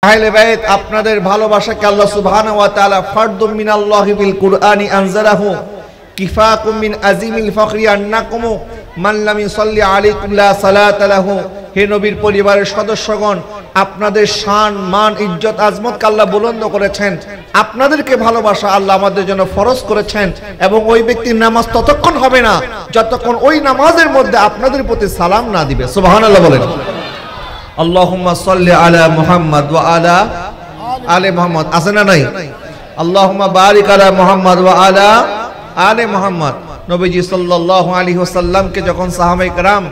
আহলে বাইত আপনাদের ভালোবাসাকে আল্লাহ সুবহানাহু ওয়া তাআলা ফারদুম মিনাল্লাহি বিল কুরআনি আনজালাহু কিফাকুম মিন আযীমিল ফখরি আন্নাকুম মান লাম ইউসাল্লি আলাইকুম লা সালাতা লাহু। হে নবীর পরিবারের সদস্যগণ, আপনাদের শান মান ইজ্জত আজমতকে আল্লাহ বুলন্দ করেছেন, আপনাদেরকে ভালোবাসা আল্লাহ আমাদের জন্য ফরজ করেছেন, এবং ওই ব্যক্তির নামাজ ততক্ষণ হবে না যতক্ষণ ওই নামাজের মধ্যে আপনাদের প্রতি সালাম না দিবে। সুবহানাল্লাহ বলেন। আল্লাহুম্মা সাল্লি আলা মুহাম্মদ ওয়া আলা আলে মুহাম্মদ। আছে না নাই? আল্লাহুম্মা বারিক আলা মুহাম্মদ ওয়া আলা আলে মুহাম্মদ। নবীজি সাল্লাল্লাহু আলাইহি ওয়াসাল্লামকে যখন সাহাবায়ে কেরাম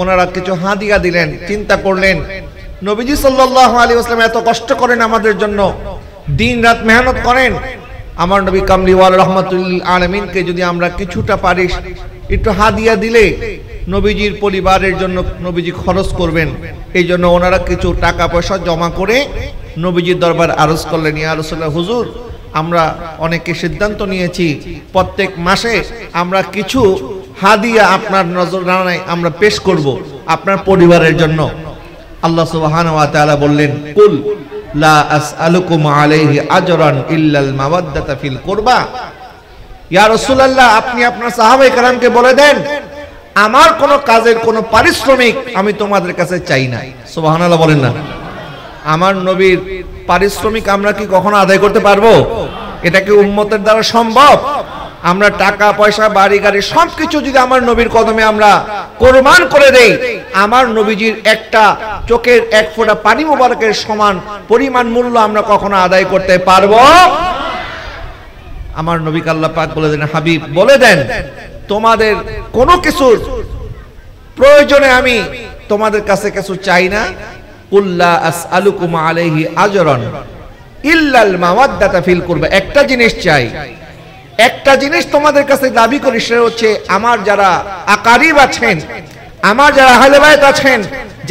ওনারা কিছু হাদিয়া দিলেন, চিন্তা করলেন নবীজি সাল্লাল্লাহু আলাইহি ওয়াসাল্লাম এত কষ্ট করেন আমাদের জন্য, দিন রাত মেহনত করেন, আমার নবী কামলিওয়ালা রাহমাতুল আলামিনকে যদি আমরা কিছুটা পারি একটু হাদিয়া দিলে নবীজির পরিবারের জন্য নবীজি খরচ করবেন। এই জন্য ওনারা কিছু টাকা পয়সা জমা করে নবীজির দরবার আরজ করলেন, ইয়া রাসূলুল্লাহ, হুজুর আমরা অনেকে সিদ্ধান্ত নিয়েছি প্রত্যেক মাসে আমরা কিছু হাদিয়া আপনার নজরানায় আমরা পেশ করব আপনার পরিবারের জন্য। আল্লাহ সুবহানাহু ওয়া তাআলা বললেন, কুল লা আসআলুকুম আলাইহি আজরান ইল্লাল মাওয়াদ্দাতা ফিল কুরবা। ইয়া রাসূলুল্লাহ, আপনি আপনার সাহাবায়ে কেরামকে বলে দেন আমার কোন কাজের কোন পারিশ্রমিক আমি তোমাদের কাছে চাই না। সুবহানাল্লাহ বলেন না। আমার নবীর পারিশ্রমিক আমরা কি কখনো আদায় করতে পারবো? এটা কি উম্মতের দ্বারা সম্ভব? আমরা টাকা পয়সা বাড়ি গাড়ি সবকিছু যদি আমার নবীর কদমে আমরা কোরবান করে দেই, আমার নবীজির একটা চোখের এক ফোঁটা পানি মোবারকের সমান পরিমাণ মূল্য আমরা কখনো আদায় করতে পারবো? আমার নবীকে আল্লাহ পাক বলে দেন, হাবিব বলে দেন তোমাদের কোনো কিছুর প্রয়োজনে আমি তোমাদের কাছে কিছু চাই না। কুল্লা আসআলুকুম আলাইহি আজরান ইল্লাল মাওয়াদ্দাতা ফিল কুরবা। একটা জিনিস চাই, একটা জিনিস তোমাদের কাছে দাবি করি, সেটা হচ্ছে আমার যারা আকারিব আছেন, আমার যারা আহলে বাইত আছেন,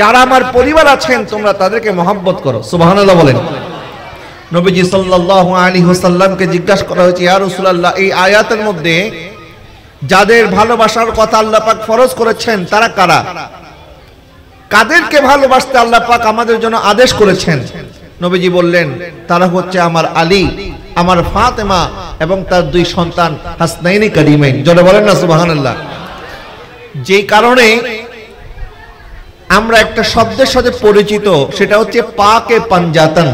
যারা আমার পরিবার আছেন, তোমরা তাদেরকে মহব্বত করো। সুবহানাল্লাহ বলেন। নবীজি সাল্লাল্লাহু আলাইহি ওয়াসাল্লামকে জিজ্ঞাসা করা হয়েছে, ইয়া রাসূলুল্লাহ, এই আয়াতের মধ্যে যাদের ভালোবাসার কথা আল্লাহ পাক ফরজ করেছেন তারা কারা? কাদেরকে ভালোবাসতে আল্লাহ পাক আমাদের জন্য আদেশ করেছেন? নবীজি বললেন, তারা হচ্ছে আমার আলী, আমার ফাতেমা এবং তার দুই সন্তান হাসনাইনি কারিমাইন। জোরে বলেন না সুবহানাল্লাহ। যেই কারণে আমরা একটা শব্দের সাথে পরিচিত, সেটা হচ্ছে পাকে পাঞ্জাতন।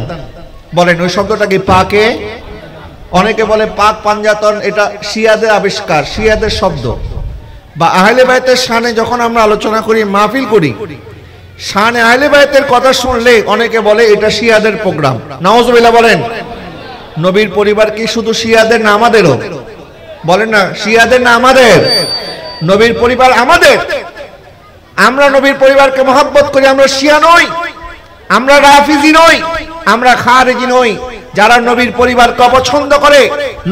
বলেন ওই শব্দটা কি? পাকে, অনেকে বলে পাক পাঞ্জাতন, এটা শিয়াদের আবিষ্কার, শিয়াদের শব্দ। বা আহলে বাইতের শানে যখন আমরা আলোচনা করি, মাহফিল করি, শানে আহলে বাইতের কথা শুনলে অনেকে বলে এটা শিয়াদের প্রোগ্রাম। নাউজুবিল্লাহ বলেন। নবীর পরিবার কি শুধু শিয়াদের না আমাদেরও? বলেন না, শিয়াদের না আমাদের? নবীর পরিবার আমাদের। আমরা নবীর পরিবারকে মহব্বত করি। আমরা শিয়া নই, আমরা রাফিজি নই, আমরা খারেজি নই। যারা নবীর পরিবারকে অপছন্দ করে,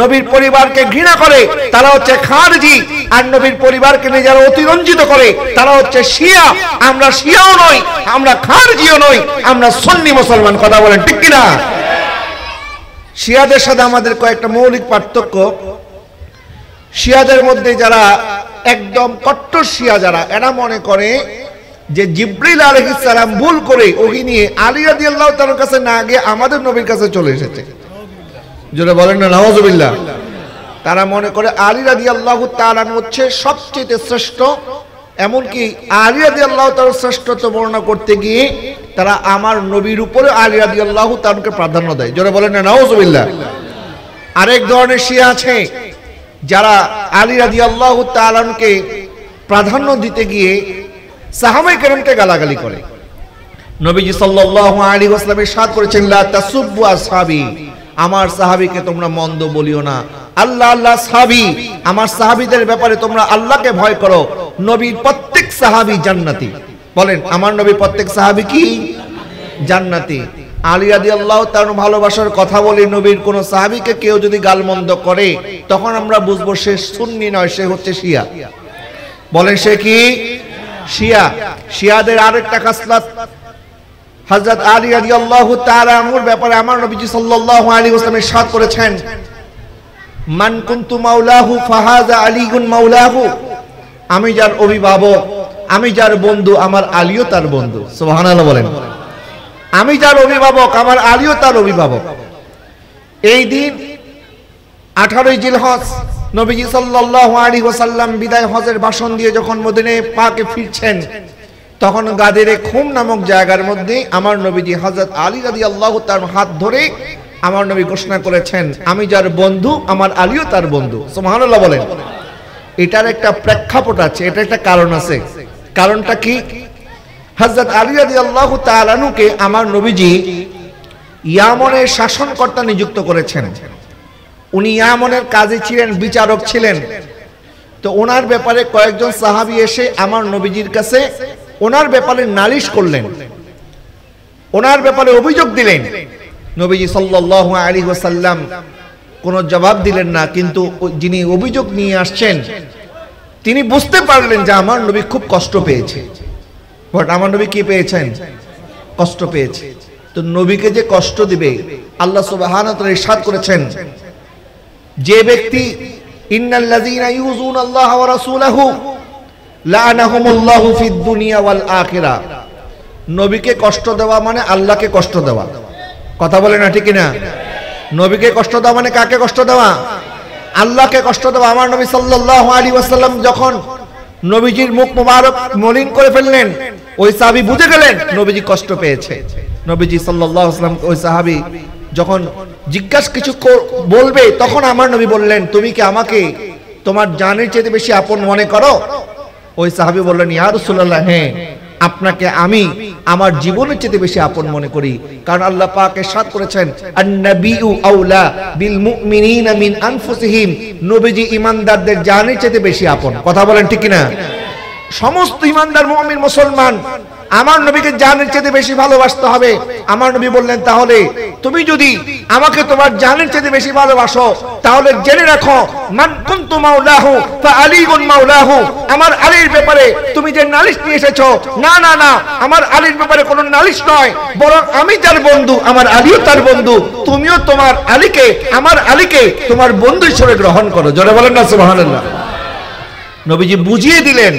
নবীর পরিবারকে ঘৃণা করে, তারা হচ্ছে খারেজি। আর নবীর পরিবারকে নিয়ে যারা অতিরঞ্জিত করে, তারা হচ্ছে শিয়া। আমরা শিয়াও নই, আমরা খারেজিও নই, আমরা সুন্নি মুসলমান। কথা বলেন ঠিক কিনা? শিয়াদের সাথে আমাদের কয়েকটা মৌলিক পার্থক্য। শিয়াদের মধ্যে যারা একদম কট্টর শিয়া, যারা এরা মনে করে যে জিবরিল আলাইহিস সালাম ভুল করে ওহী নিয়ে আলী রাদিয়াল্লাহু তাআলার কাছে না গিয়ে আমাদের নবীর কাছে চলে এসেছে। জোরে বলেন না নাউজুবিল্লাহ। তারা মনে করে আলী রাদিয়াল্লাহু তাআলা হচ্ছে সবচেয়ে শ্রেষ্ঠ, এমনকি আলী রাদিয়াল্লাহু তাআলার শ্রেষ্ঠত্ব বর্ণনা করতে গিয়ে তারা আমার নবীর উপরে আলী রাদিয়াল্লাহু তাআলাকে প্রাধান্য দেয়। জোরে বলেন না নাউজুবিল্লাহ। আরেক ধরনের শিয়া আছে যারা আলী রাদিয়াল্লাহু তাআলাকে প্রাধান্য দিতে গিয়ে সাহাবায়ে কেরামকে গালাগালি করে। নবীজি সাল্লাল্লাহু আলাইহি ওয়াসাল্লাম ইরশাদ করেছেন, লা তাসুব্বু আসহাবি, আমার সাহাবীকে তোমরা মন্দ বলিও না। আল্লাহ আল্লাহ সাহাবী, আমার সাহাবীদের ব্যাপারে তোমরা আল্লাহকে ভয় করো। নবীর প্রত্যেক সাহাবী জান্নাতি। বলেন আমার নবীর প্রত্যেক সাহাবী কি? জান্নাতি। আলী রাদিয়াল্লাহু তাআলা ভালোবাসার কথা বলে নবীর কোন সাহাবীকে কেউ যদি গালমন্দ করে, তখন আমরা বুঝবো সে সুন্নি নয়, সে হচ্ছে শিয়া। বলেন সে কি? শিয়া। শিয়াদের আরেকটা খাসলাত, হযরত আলী রাদিয়াল্লাহু তাআলা আনহুর ব্যাপারে আমার নবীজি সাল্লাল্লাহু আলাইহি ওয়াসাল্লাম ইরশাদ করেছেন, মান কুনতু মাওলাহু ফাহাযা আলীউন মাওলাহু। আমি যার অভিভাবক, আমি যার বন্ধু, আমার আলীও তার বন্ধু। সুবহানাল্লাহ বলেন। আমি যার অভিভাবক, আমার আলীও তার অভিভাবক। এই দিন 18 জিলহজ নবীজি সাল্লাল্লাহু আলাইহি ওয়াসাল্লাম বিদায় হজের ভাষণ দিয়ে যখন মদিনা পাকে ফিরছেন, তখন গাদেরে খুম নামক জায়গার মধ্যে আমার নবীজি হযরত আলী রাদিয়াল্লাহু তাআলার হাত ধরে আমার নবী ঘোষণা করেছেন, আমি যার বন্ধু আমার আলীও তার বন্ধু। সুবহানাল্লাহ বলেন। এটার একটা প্রেক্ষাপট আছে, এটা একটা কারণ আছে। কারণটা কি? হযরত আলী রাদিয়াল্লাহু তাআলা আনহুকে আমার নবীজি ইয়ামনের শাসনকর্তা নিযুক্ত করেছেন। উনি ইয়ামনের কাজী ছিলেন, বিচারক ছিলেন। তো ওনার ব্যাপারে কয়েকজন সাহাবী এসে আমার নবীজির কাছে ওনার ব্যাপারে নালিশ করলেন, ওনার ব্যাপারে অভিযোগ দিলেন। নবীজি সাল্লাল্লাহু আলাইহি ওয়াসাল্লাম কোনো জবাব দিলেন না, কিন্তু যিনি অভিযোগ নিয়ে আসছেন তিনি বুঝতে পারলেন যে আমার নবী খুব কষ্ট পেয়েছে। বাট আমার নবী কি পেয়েছেন? কষ্ট পেয়েছে। তো নবীকে যে কষ্ট দিবে, আল্লাহ সুবহানাহু ওয়া তাআলা ইরশাদ করেছেন, যে ব্যক্তি ইন্নাল্লাযীনা ইউযুনাল্লাহা ওয়া রাসূলাহু লাআনাহুমুল্লাহু ফিদ দুনিয়া ওয়াল আখিরা। নবীকে কষ্ট দেওয়া মানে আল্লাহকে কষ্ট দেওয়া। কথা বলে না, ঠিক না? নবীকে কষ্ট দেওয়া মানে কাকে কষ্ট দেওয়া? আল্লাহকে কষ্ট দেওয়া। আমার নবী সাল্লাল্লাহু আলাইহি ওয়াসাল্লাম যখন নবীজির মুখ মুবারক মলিন করে ফেললেন, ওই সাহাবী বুঝে গেলেন নবীজি কষ্ট পেয়েছে। নবীজি সাল্লাল্লাহু আলাইহি ওয়াসাল্লাম ওই সাহাবী যখন জিজ্ঞাসা কিছু বলবে, তখন আমার নবী বললেন, তুমি কি আমাকে তোমার জানের চেয়ে বেশি আপন মনে করো? ওই সাহাবী বললেন, ইয়া রাসূলুল্লাহ, হ্যাঁ, আপনাকে আমি আমার জীবনের চেয়ে বেশি আপন মনে করি। কারণ আল্লাহ পাক ইরশাদ করেছেন, আন-নাবিয়্যু আউলা বিল মুমিনিনা মিন আনফুসিহিম। নবীজি ঈমানদারদের জানের চেয়ে বেশি আপন। কথা বলেন ঠিক কি না? সমস্ত ঈমানদার মুমিন মুসলমান আমার নবীকে জানের চেয়ে বেশি ভালোবাসতে হবে। আমার নবী বললেন, তাহলে তুমি যদি আমাকে তোমার জানের চেয়ে বেশি ভালোবাসো, তাহলে জেনে রাখো, মান কুনতু মাওলাহু ফা আলীউন মাওলাহু। আমার আলীর ব্যাপারে তুমি যে নালিশ নিয়ে এসেছো, না না না, আমার আলীর ব্যাপারে কোনো নালিশ নয়, বরং আমি যার বন্ধু আমার আলীও তার বন্ধু। তুমিও তোমার আলীকে, আমার আলীকে তোমার বন্ধু হিসেবে গ্রহণ করো। জোরে বলেন না সুবহানাল্লাহ। নবীজি বুঝিয়ে দিলেন,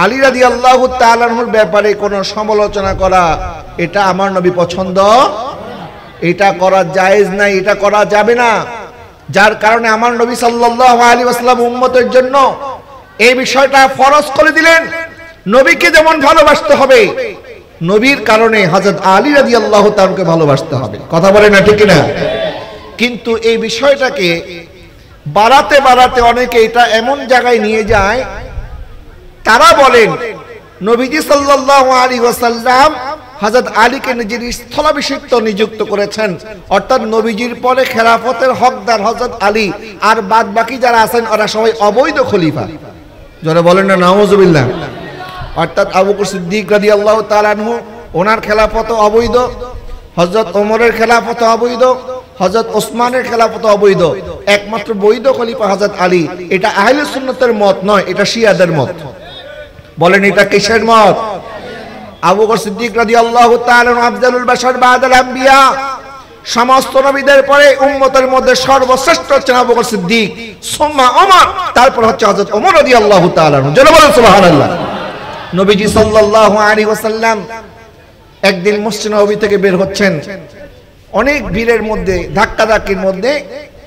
আলী রাদিয়াল্লাহু তাআলা আনহুর ব্যাপারে কোনো সমালোচনা করা, এটা আমার নবী পছন্দ, এটা করা জায়েজ নাই, এটা করা যাবে না। যার কারণে আমার নবী সাল্লাল্লাহু আলাইহি ওয়াসাল্লাম উম্মতের জন্য এই বিষয়টা ফরজ করে দিলেন। নবীকে যেমন ভালোবাসতে হবে, নবীর কারণে হযরত আলী রাদিয়াল্লাহু তাআলাকে ভালোবাসতে হবে। কথা বলে না, ঠিক না? কিন্তু এই বিষয়টাকে বাড়াতে বাড়াতে অনেকে এটা এমন জায়গায় নিয়ে যায়, তারা বলেন নবীজি সাল্লাল্লাহু আলাইহি ওয়াসাল্লাম হযরত আলীকে নিজের স্থলাভিষিক্ত নিযুক্ত করেছেন, অর্থাৎ নবীজির পরে খেলাফতের হকদার হযরত আলী, আর বাদ বাকি যারা আছেন ওরা সবাই অবৈধ খলিফা। যারা বলেন না নাউযুবিল্লাহ। অর্থাৎ আবু বকর সিদ্দিক রাদিয়াল্লাহু তাআলা আনহু, ওনার খেলাফত অবৈধ, হযরত ওমরের খেলাফত অবৈধ, হযরত ওসমানের খেলাফত অবৈধ, একমাত্র বৈধ খলিফা হযরত আলী। এটা আহলে সুন্নাতের মত নয়, এটা শিয়াদের মত। বলেন এটা কিসের মত? আবু বকর সিদ্দিক রাদিয়াল্লাহু তাআলা আফজালুল বাশার বাদাল আম্বিয়া। সমস্ত নবীদের পরে উম্মতের মধ্যে সর্বশ্রেষ্ঠ হচ্ছেন আবু বকর সিদ্দিক, সুম্মা ওমর, তারপর হচ্ছে হযরত ওমর রাদিয়াল্লাহু তাআলা। জোরে বলেন সুবহানাল্লাহ। নবীজি সাল্লাল্লাহু আলাইহি ওয়াসাল্লাম একদিন মসজিদ নববী থেকে বের হচ্ছেন, অনেক ভিড়ের মধ্যে, ধাক্কাধাক্কির মধ্যে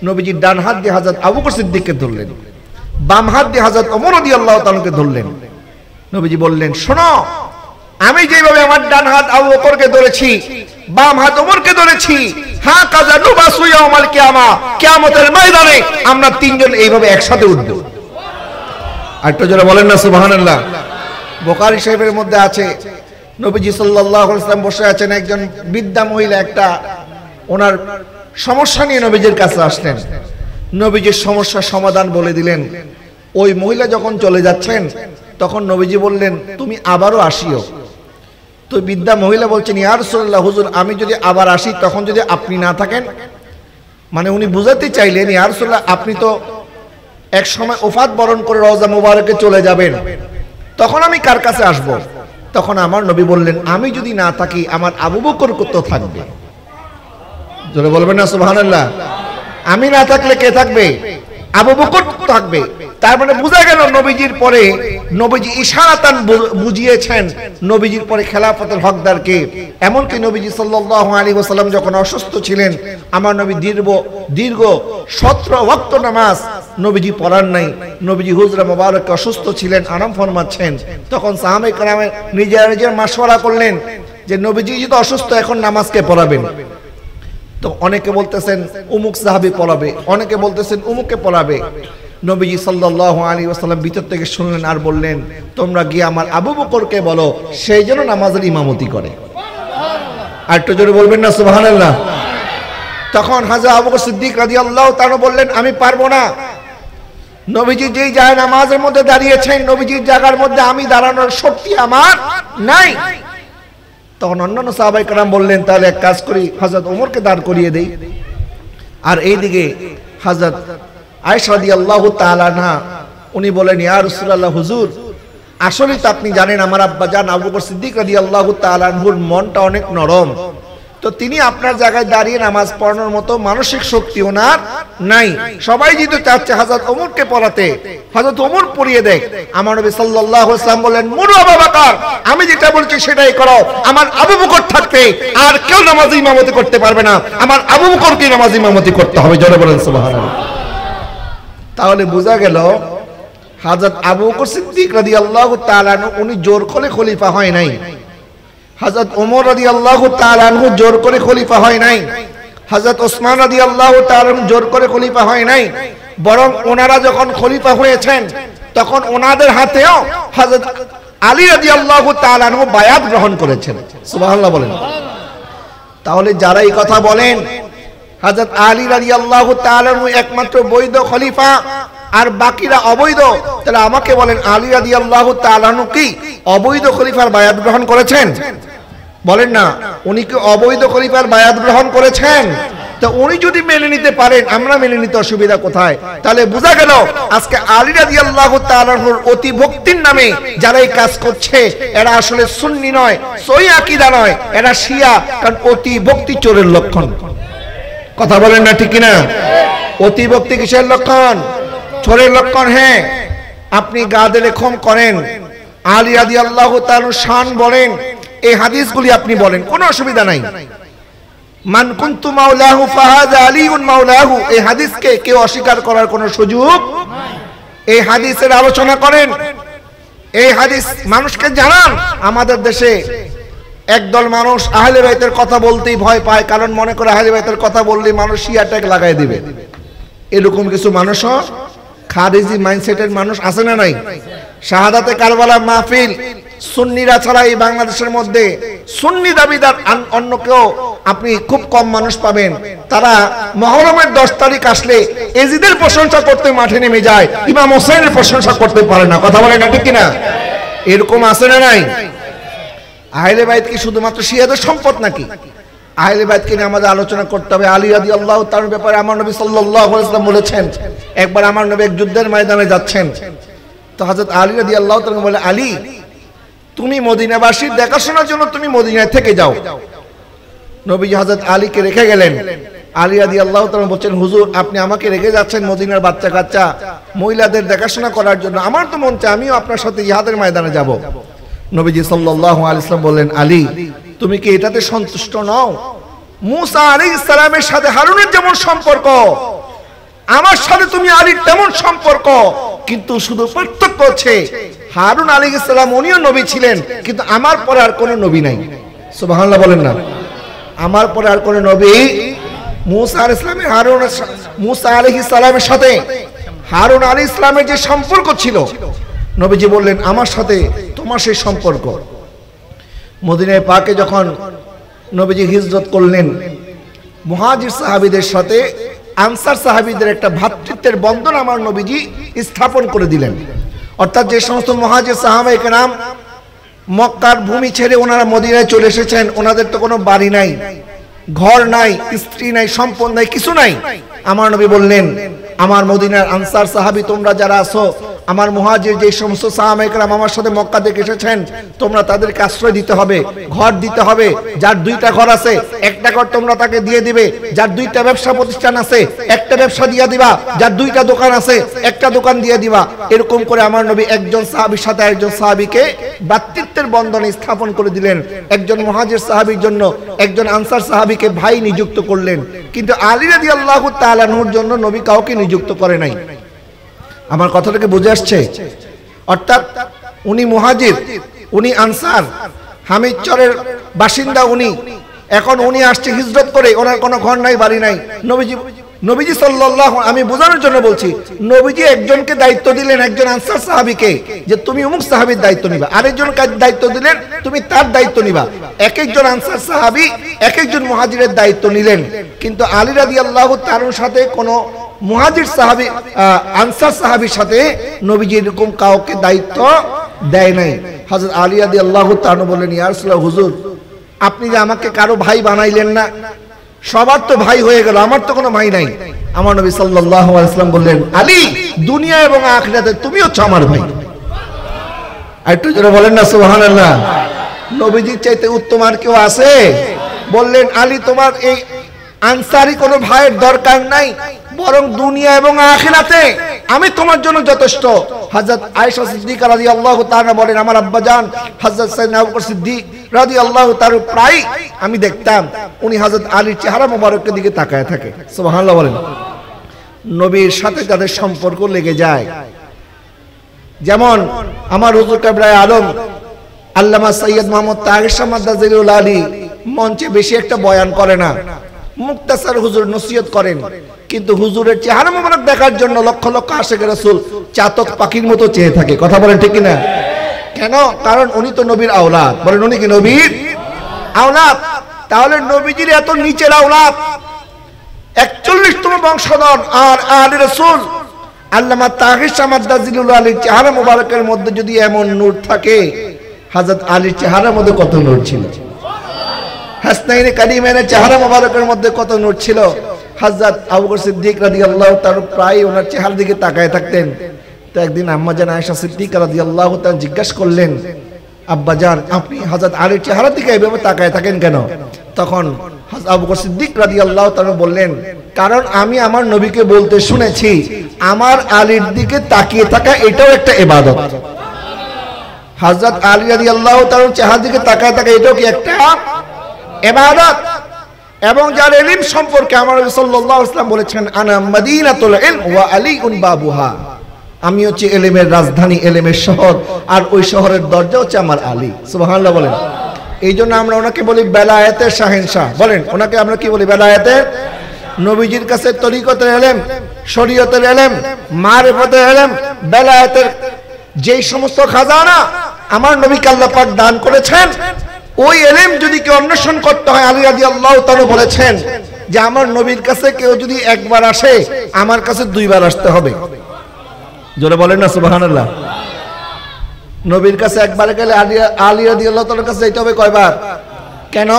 নবীজি ডান হাত দিয়ে হযরত আবু বকর সিদ্দিককে ধরলেন, বাম হাত দিয়ে হযরত ওমর রাদিয়াল্লাহু তাআলাকে ধরলেন। নবীজি বললেন, শোনো, আমি যেভাবে আমার ডান হাত আবু বকরকে ধরেছি, বাম হাত ওমরকে ধরেছি, হ্যাঁ কাজা নুবাসু ইয়াউমাল কিয়ামা, কিয়ামতের ময়দানে আমরা তিনজন এইভাবে একসাথে উঠব। আরেকটু জোরে বলেন না সুবহানাল্লাহ। বুখারী শরীফের মধ্যে আছে, নবীজি সাল্লাল্লাহু আলাইহি ওয়াসাল্লাম বসে আছেন, একজন বৃদ্ধা মহিলা একটা ওনার সমস্যা নিয়ে নবীজির কাছে আসলেন। নবীজির সমস্যার সমাধান বলে দিলেন। ওই মহিলা যখন চলে যাচ্ছেন, তখন নবীজি বললেন, তুমি আবারও আসিও। তো বৃদ্ধা মহিলা বলছেন, ইয়া রাসূলুল্লাহ, হুজুর আমি যদি আবার আসি তখন যদি আপনি না থাকেন? মানে উনি বুঝাতে চাইলেন, ইয়া রাসূলুল্লাহ আপনি তো এক সময় ওফাত বরণ করে রওজা মুবারকে চলে যাবেন, তখন আমি কার কাছে আসব? তখন আমার নবী বললেন, আমি যদি না থাকি আমার আবু বকর কত থাকবে? জোরে বলবেন না সুবহানাল্লাহ। আমি না থাকলে কে থাকবে? আবু বকর থাকবে। তার মানে বোঝা গেল নবীজির পরে নবীজি ইশারাতান বুঝিয়েছেন নবীজির পরে খেলাফতের হকদারকে। এমনকি নবীজি সাল্লাল্লাহু আলাইহি ওয়াসাল্লাম যখন অসুস্থ ছিলেন, আমার নবী দীর্ঘ 17 ওয়াক্ত নামাজ নবীজি পড়ার নাই। নবীজি হুজরা মোবারক অসুস্থ ছিলেন, আরাম ফরমাচ্ছেন, তখন সাহাবায়ে কেরাম নিজেরা মাশওয়ারা করলেন যে নবীজি যদি অসুস্থ, এখন নামাজকে পড়াবেন। তো অনেকে বলতেছেন উমুক সাহাবী পড়াবে, অনেকে বলতেছেন উমুককে পড়াবে। নবীজি সাল্লাল্লাহু আলাইহি ওয়াসাল্লাম ভিতর থেকে শুনলেন আর বললেন, তোমরা গিয়ে আমার আবু বকরকে বলো সেই জন্য নামাজের ইমামতি করে। আর একটু জোরে বলবেন না সুবহানাল্লাহ। তখন হযরত আবু বকর সিদ্দিক রাদিয়াল্লাহু তাআলা বললেন, আমি পারবো না। নবীজি যেই যায় নামাজের মধ্যে দাঁড়িয়েছেন, নবীজির জায়গার মধ্যে আমি দাঁড়ানোর শক্তি আমার নাই। তখন অন্যান্য সাহাবায়ে কেরাম বললেন, তাহলে এক কাজ করি, হযরত ওমরকে দাঁড় করিয়ে দেই। আর এইদিকে হযরত আয়েশা রাদিয়াল্লাহু তাআলা আনহা উনি বলেন, ইয়া রাসূলুল্লাহ, হুজুর আসলে তো আপনি জানেন আমার আব্বাজান আবু বকর সিদ্দিক রাদিয়াল্লাহু তাআলা আনহুর মনটা অনেক নরম, তো তিনি আপনার জায়গায় দাঁড়িয়ে নামাজ পড়ানোর মতো মানসিক শক্তি ওনার নাই। সবাই যেহেতু চাচ্ছে হযরত ওমরকে পড়াতে, হযরত ওমর পড়িয়ে দেয়। আমার নবী সাল্লাল্লাহু আলাইহি ওয়াসাল্লাম বলেন, মুরু আবু বকর, আমি যেটা বলছি সেটাই করো। আমার আবু বকর থাকতে আর কেউ নামাজ ইমামতি করতে পারবে না, আমার আবু বকরকে নামাজ ইমামতি করতে হবে। জোরে বলেন সুবহানাল্লাহ। তাহলে বোঝা গেল হযরত আবু বকর সিদ্দিক রাদিয়াল্লাহু তাআলা আনহু উনি জোর করে খলিফা হয় নাই। হযরত ওমর রাদিয়াল্লাহু তাআলা আনহু জোর করে খলিফা হয় নাই। হযরত ওসমান রাদিয়াল্লাহু তাআলা আনহু জোর করে খলিফা হয় নাই। বরং ওনারা যখন খলিফা হয়েছেন তখন ওনাদের হাতেও হযরত আলী রাদিয়াল্লাহু তাআলা আনহু বায়াত গ্রহণ করেছেন। সুবহানাল্লাহ বলেন। তাহলে যারা এই কথা বলেন হযরত আলী রাদিয়াল্লাহু তাআলা আনহু একমাত্র বৈধ খলিফা আর বাকিরা অবৈধ, তাহলে আমাকে বলেন আলী রাদিয়াল্লাহু তাআলা আনহু কি অবৈধ খলিফার বায়াত গ্রহণ করেছেন? বলেন না, উনি কি অবৈধ খলিফার বায়াত গ্রহণ করেছেন? তো উনি যদি মেনে নিতে পারেন, আমরা মেনে নিতে অসুবিধা কোথায়? তাহলে বোঝা গেল আজকে আলী রাদিয়াল্লাহু তাআলা আনহুর অতি ভক্তির নামে যারা এই কাজ করছে এরা আসলে সুন্নি নয়, সহি আকীদা নয়, এরা শিয়া। কারণ অতি ভক্তি চোরের লক্ষণ। কথা বলেন না ঠিক কিনা? অতি ভক্তি কিসের লক্ষণ? চোরের লক্ষণ। হ্যাঁ, আপনি গা দিলে ক্ষম করেন, আলী রাদিয়াল্লাহু তাআলা শান বলেন, এই হাদিসগুলি আপনি বলেন, কোনো অসুবিধা নাই। মান কুনতু মাওলাহু ফাহাযা আলীউন মাওলাহু, এই হাদিসকে কেউ অস্বীকার করার কোনো সুযোগ নাই। এই হাদিসের আলোচনা করেন, এই হাদিস মানুষকে জানান। আমাদের দেশে একদল মানুষ আহলে বাইতের কথা বলতেই ভয় পায়, কারণ মনে করে আহলে বাইতের কথা বললে মানুষ শিয়া ট্যাগ লাগাই দিবে। এরকম কিছু মানুষও খারিজি মাইন্ডসেটের মানুষ আছে না নাই? শাহাদাতে কারবালা মাহফিল সুন্নিরা ছাড়া এই বাংলাদেশের মধ্যে সুন্নি দাবিদার অন্য কেউ আপনি খুব কম মানুষ পাবেন। তারা মুহররমের 10 তারিখ আসলে এজিদের প্রশংসা করতে মাঠে নেমে যায়, ইমাম হোসেনের প্রশংসা করতে পারে না। কথা বলেন না ঠিক কিনা? এরকম আছে না নাই? আহলে বাইত কি শুধুমাত্র শিয়াদের সম্পদ নাকি? আহলে বাইতকে নিয়ে আমাদের আলোচনা করতে হবে। আলী রাদিয়াল্লাহু তাআলার ব্যাপারে আমার নবী সাল্লাল্লাহু আলাইহি ওয়াসাল্লাম বলেছেন, একবার আমার নবী এক যুদ্ধের ময়দানে যাচ্ছেন, তো হযরত আলী রাদিয়াল্লাহু তাআলা বলে, আলী তুমি মদিনাবাসীর দেখাশোনার জন্য তুমি মদিনায় থেকে যাও। নবীজি হযরত আলীকে রেখে গেলেন। আলী রাদিয়াল্লাহু তাআলা বলছেন, হুজুর আপনি আমাকে রেখে যাচ্ছেন মদিনার বাচ্চা কাচ্চা মহিলাদের দেখাশোনা করার জন্য, আমার তো মন চায় আমিও আপনার সাথে জিহাদের ময়দানে যাব। নবীজি সাল্লাল্লাহু আলাইহি ওয়াসাল্লাম বললেন, আলী তুমি কি এটাতে সন্তুষ্ট নও? মুসা আলাইহিস সালামের সাথে হারুনের যেমন সম্পর্ক, আমার সাথে তুমি আলীর তেমন সম্পর্ক, কিন্তু শুধু পার্থক্য হচ্ছে হারুন আলাইহিস সালাম উনিও নবী ছিলেন, কিন্তু আমার পরে আর কোনো নবী নাই। সুবহানাল্লাহ বলেন না। আমার পরে আর কোনো নবী, মুসা আলাইহিস সালামের সাথে হারুন আলাইহিস সালামের যে সম্পর্ক ছিল, নবীজি বললেন আমার সাথে তোমার সেই সম্পর্ক। মদিনায় পাকে যখন নবীজি হিজরত করলেন, মুহাজির সাহাবীদের সাথে আনসার সাহাবীদের একটা ভ্রাতৃত্বের বন্ধন আমার নবীজি স্থাপন করে দিলেন। অর্থাৎ যে সমস্ত মুহাজির সাহাবায়ে কেরাম মক্কার ভূমি ছেড়ে ওনারা মদিনায় চলে এসেছেন, ওনাদের তো কোনো বাড়ি নাই, ঘর নাই, স্ত্রী নাই, সম্পদ নাই, কিছু নাই। আমার নবী বললেন, আমার মদিনার আনসার সাহাবী তোমরা যারা আছো, আমার মুহাজির যে সমস্ত সাহাবায়ে কেরাম আমার সাথে মক্কা থেকে এসেছেন, তোমরা তাদেরকে আশ্রয় দিতে হবে, ঘর দিতে হবে। যার 2টা ঘর আছে, একটা ঘর তোমরা তাকে দিয়ে দিবে। যার 2টা ব্যবসা প্রতিষ্ঠান আছে, একটা ব্যবসা দিয়ে দিবা। যার 2টা দোকান আছে, একটা দোকান দিয়ে দিবা। এরকম করে আমার নবী একজন সাহাবীর সাথে একজন সাহাবীকে ভ্রাতৃত্বের বন্ধনে স্থাপন করে দিলেন। একজন মুহাজির সাহাবীর জন্য একজন আনসার সাহাবীকে ভাই নিযুক্ত করলেন, কিন্তু আলী রাদিয়াল্লাহু তাআলা আনহুর জন্য নবী কাউকে নিযুক্ত করে নাই। আমার কথাটাকে বুঝে আসছে? অর্থাৎ উনি মুহাজির, উনি আনসার, হামিদচরের বাসিন্দা উনি। এখন উনি আসছে হিজরত করে, ওনার কোনো ঘর নাই, বাড়ি নাই। নবীজি সাল্লাল্লাহু, আমি বোঝানোর জন্য বলছি, নবীজি একজনকে দায়িত্ব দিলেন, একজন আনসার সাহাবীকে, যে তুমি অমুক সাহাবীর দায়িত্ব নিবা। আরেকজনকে দায়িত্ব দিলেন, তুমি তার দায়িত্ব নিবা। এক একজন আনসার সাহাবী এক একজন মুহাজিরের দায়িত্ব নিলেন। কিন্তু আলী রাদিয়াল্লাহু তাআলার সাথে কোনো মুহাজির সাহাবী আনসার সাহাবীর সাথে নবীজি এরকম কাউকে দায়িত্ব দেয় নাই। হযরত আলী রাদিয়াল্লাহু তাআলা বললেন, ইয়া রাসূলুল্লাহ, হুজুর আপনি যে আমাকে কারো ভাই বানাইলেন না, সবার তো ভাই হয়ে গেল, আমার তো কোনো ভাই নাই। আমার নবী সাল্লাল্লাহু আলাইহি ওয়াসাল্লাম বললেন, আলী, দুনিয়া এবং আখিরাতে তুমি হচ্ছে আমার ভাই। আর একটু জোরে বলেন না সুবহানাল্লাহ। নবীজির চাইতে উত্তম আর কেউ আছে? বললেন, আলী, তোমার এই আনসারি কোনো ভাইয়ের দরকার নাই, বরং দুনিয়া এবং আখিরাতে আমি তোমার জন্য যথেষ্ট। হযরত আয়েশা সিদ্দিকা রাদিয়াল্লাহু তাআলা বলেন, আমার আব্বাজান হযরত সাইয়েদনা আবু বকর সিদ্দিক রাদিয়াল্লাহু তাআলা প্রায় আমি দেখতাম উনি হযরত আলীর চেহারা মোবারকের দিকে তাকায় থাকে। সুবহানাল্লাহ বলেন। নবীর সাথে তাদের সম্পর্ক লেগে যায়। যেমন আমার হুজুর কিবলায়ে আলম আল্লামা সৈয়দ মুহাম্মদ তাহের শাহ মাদ্দাজিলুল আলী মঞ্চে বেশি একটা বয়ান করে না, মুক্তাসার হুজুর নসিহত করেন, কিন্তু হুজুরের চেহারা মোবারক দেখার জন্য লক্ষ লক্ষ আশিক রাসূল চাতক পাখির মতো চেয়ে থাকে। কথা বলেন ঠিক কিনা? কেন? কারণ উনি তো নবীর আওলাদ। বলেন, উনি কি নবীর আওলাদ? তাহলে নবীজির এত নিচের আওলাদ, 41তম বংশধর আর আলী রাসূল আল্লামা তাহের শাহ মাদ্দাজিলুল আলীর চেহারা মোবারকের মধ্যে যদি এমন নূর থাকে, হযরত আলীর চেহারার মধ্যে কত নূর ছিল? হাসনাইনে কারিমাইনের চেহারা মোবারকের মধ্যে কত নূর ছিল? হযরত আবু বকর সিদ্দিক রাদিয়াল্লাহু তাআলা প্রায় ওনার চেহারার দিকে তাকায় থাকতেন। তো একদিন আম্মা জান আয়েশা সিদ্দিকা রাদিয়াল্লাহু তাআলা জিজ্ঞাসা করলেন, আব্বা জান, আপনি হযরত আলীর চেহারার দিকে এভাবে তাকায় থাকেন কেন? তখন হযরত আবু বকর সিদ্দিক রাদিয়াল্লাহু তাআলা বললেন, কারণ আমি আমার নবীকে বলতে শুনেছি, আমার আলীর দিকে তাকিয়ে থাকা এটাও একটা ইবাদত। হযরত আলী রাদিয়াল্লাহু তাআলার চেহারার দিকে তাকায় থাকা এটাও কি একটা ইবাদত? এবং যার ইলম সম্পর্কে আমার নবী সাল্লাল্লাহু আলাইহি ওয়াসাল্লাম বলেছেন, আনা মাদিনাতুল ইলম ওয়া আলীউন বাবুহা, আমি হচ্ছে ইলমের রাজধানী, ইলমের শহর, আর ওই শহরের দরজা হচ্ছে আমার আলী। সুবহানাল্লাহ বলেন। এইজন্য আমরা ওনাকে বলি বেলায়েতের শাহেনশাহ। বলেন, ওনাকে আমরা কি বলি? বেলায়েতের। নবীজির কাছে তরিকতের ইলম, শরীয়তের ইলম, মারিফতের ইলম, বেলায়েতের যেই সমস্ত খাজানা আমার নবীকে আল্লাহ পাক দান করেছেন, ওই ইলম যদি কেউ অন্বেষণ করতে হয়, আলী রাদিয়াল্লাহু তাআলা বলেছেন যে আমার নবীর কাছে কেউ যদি একবার আসে, আমার কাছে 2 বার আসতে হবে। জোরে বলেন না সুবহানাল্লাহ। নবীর কাছে একবার গেলে আলী রাদিয়াল্লাহু তাআলার কাছে যেতে হবে কয়বার? কেন?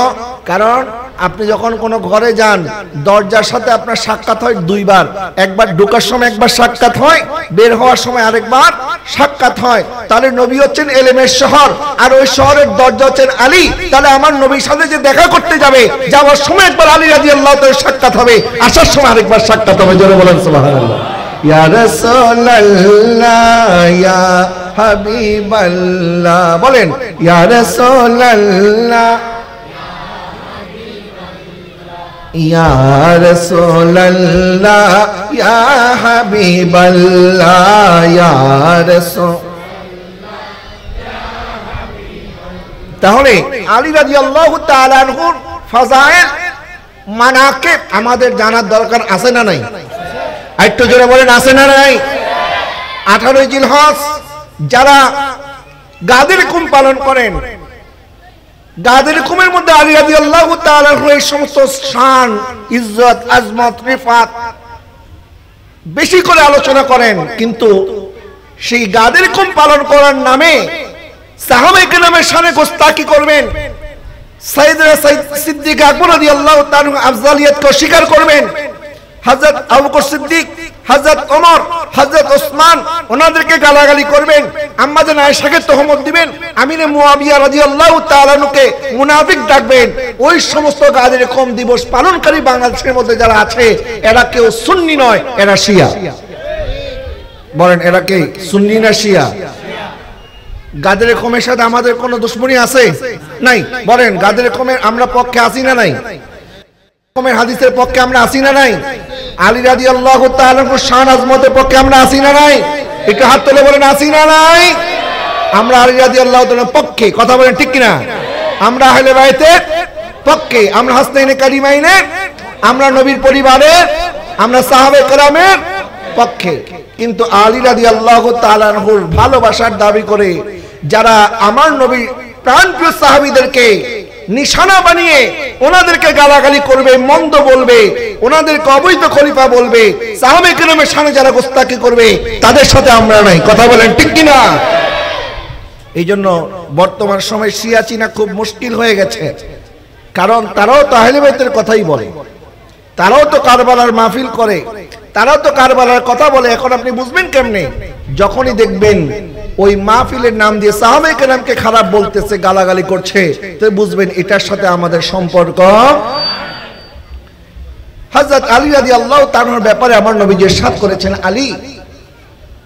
কারণ আপনি যখন কোনো ঘরে যান, দরজার সাথে আপনার সাক্ষাৎ হয় 2 বার। একবার ঢোকার সময় একবার সাক্ষাৎ হয়, বের হওয়ার সময় আরেকবার সাক্ষাৎ হয়। তাহলে নবী হচ্ছেন ইলমের শহর, আর ওই শহরের দরজা হচ্ছেন আলী। তাহলে আমার নবীর সাথে যে দেখা করতে যাবে, যাওয়ার সময় একবার আলী রাদিয়াল্লাহু তাআলার সাক্ষাৎ হবে, আসার সময় আরেকবার সাক্ষাৎ হবে। জোরে বলেন সুবহানাল্লাহ। ইয়া রাসূলুল্লাহ ইয়া হাবিবাল্লাহ, বলেন ইয়া রাসূলুল্লাহ ইয়া রাসূলুল্লাহ ইয়া হাবিবাল্লাহ ইয়া রাসূল। তাহলে আলী রাদিয়াল্লাহু তাআলা আনহুর ফাজাইল মানাকিব আমাদের জানার দরকার আছে না নাই? একটু জোরে বলেন, আছে না নাই? 18 জিলহজ যারা গাদের হুকুম পালন করেন, গাদের হুকুমের মধ্যে আলী রাদিয়াল্লাহু তাআলা এই সমস্ত শান, ইজ্জত, আজমত, রিফাত বেশি করে আলোচনা করেন, কিন্তু সেই গাদের হুকুম পালন করার নামে সাহাবায়ে কেরামের শানে গোস্তাকি করবেন, সাইয়েদনা সিদ্দিক আকবর রাদিয়াল্লাহু তাআলা আফজালিয়তকে অস্বীকার করবেন, হযরত আবু বকর সিদ্দিক, হযরত ওমর, হযরত ওসমান ওনাদেরকে গালাগালি করবেন, আম্মা জান আয়েশাকে তহমত দিবেন, আমিরে মুয়াবিয়া রাদিয়াল্লাহু তাআলা আনহুকে মুনাফিক ডাকবেন। ওই সমস্ত গাদের কম দিবস পালনকারী বাংলাদেশের মধ্যে যারা আছে এরা কেউ সুন্নি নয়, এরা শিয়া। বলেন এরা কে সুন্নি না শিয়া? গাদের কমের সাথে আমাদের কোনো দুশমনী আছে? নাই। বলেন গাদের কমের আমরা পক্ষে আছি না নাই? কমের হাদিসের পক্ষে আমরা আছি না নাই? আলী রাদিয়াল্লাহু তাআলা শান আজমতের পক্ষে আমরা আছি না নাই? একটু হাত তুলে বলেন আছি না নাই? আমরা আলী রাদিয়াল্লাহু তাআলার পক্ষে, কথা বলেন ঠিক কিনা? আমরা আহলে বাইতের পক্ষে, আমরা হাসনাইনে কারিমাইনের, আমরা নবীর পরিবারের, আমরা সাহাবায়ে কেরামের পক্ষে। কিন্তু আলী রাদিয়াল্লাহু তাআলা আনহুর ভালোবাসার দাবি করে যারা আমার নবীর প্রাণপ্রিয় সাহাবীদেরকে নিশানা বানিয়ে ওনাদেরকে গালাগালি করবে, মন্দ বলবে, ওনাদেরকে অবৈধ খলিফা বলবে, সাহাবায়ে কেরামের সামনে যারা গোস্তাকি করবে তাদের সাথে আমরা নাই, কথা বলেন ঠিক কিনা? এই জন্য বর্তমান সময় শিয়া চিনা খুব মুশকিল হয়ে গেছে, কারণ তারাও তো আহলে বাইতের কথাই বলে, তারাও তো কারবালার মাহফিল করে, তারাও তো কারবালার কথা বলে। এখন আপনি বুঝবেন কেমনে? যখনই দেখবেন ওই মাহফিলের নাম দিয়ে সাহাবায়ে কেরামকে খারাপ বলতেছে, গালাগালি করছে, তো বুঝবেন এটার সাথে আমাদের সম্পর্ক। হযরত আলী রাদিয়াল্লাহু তাআলার ব্যাপারে আমার নবীজি ইরশাদ করেছেন, আলী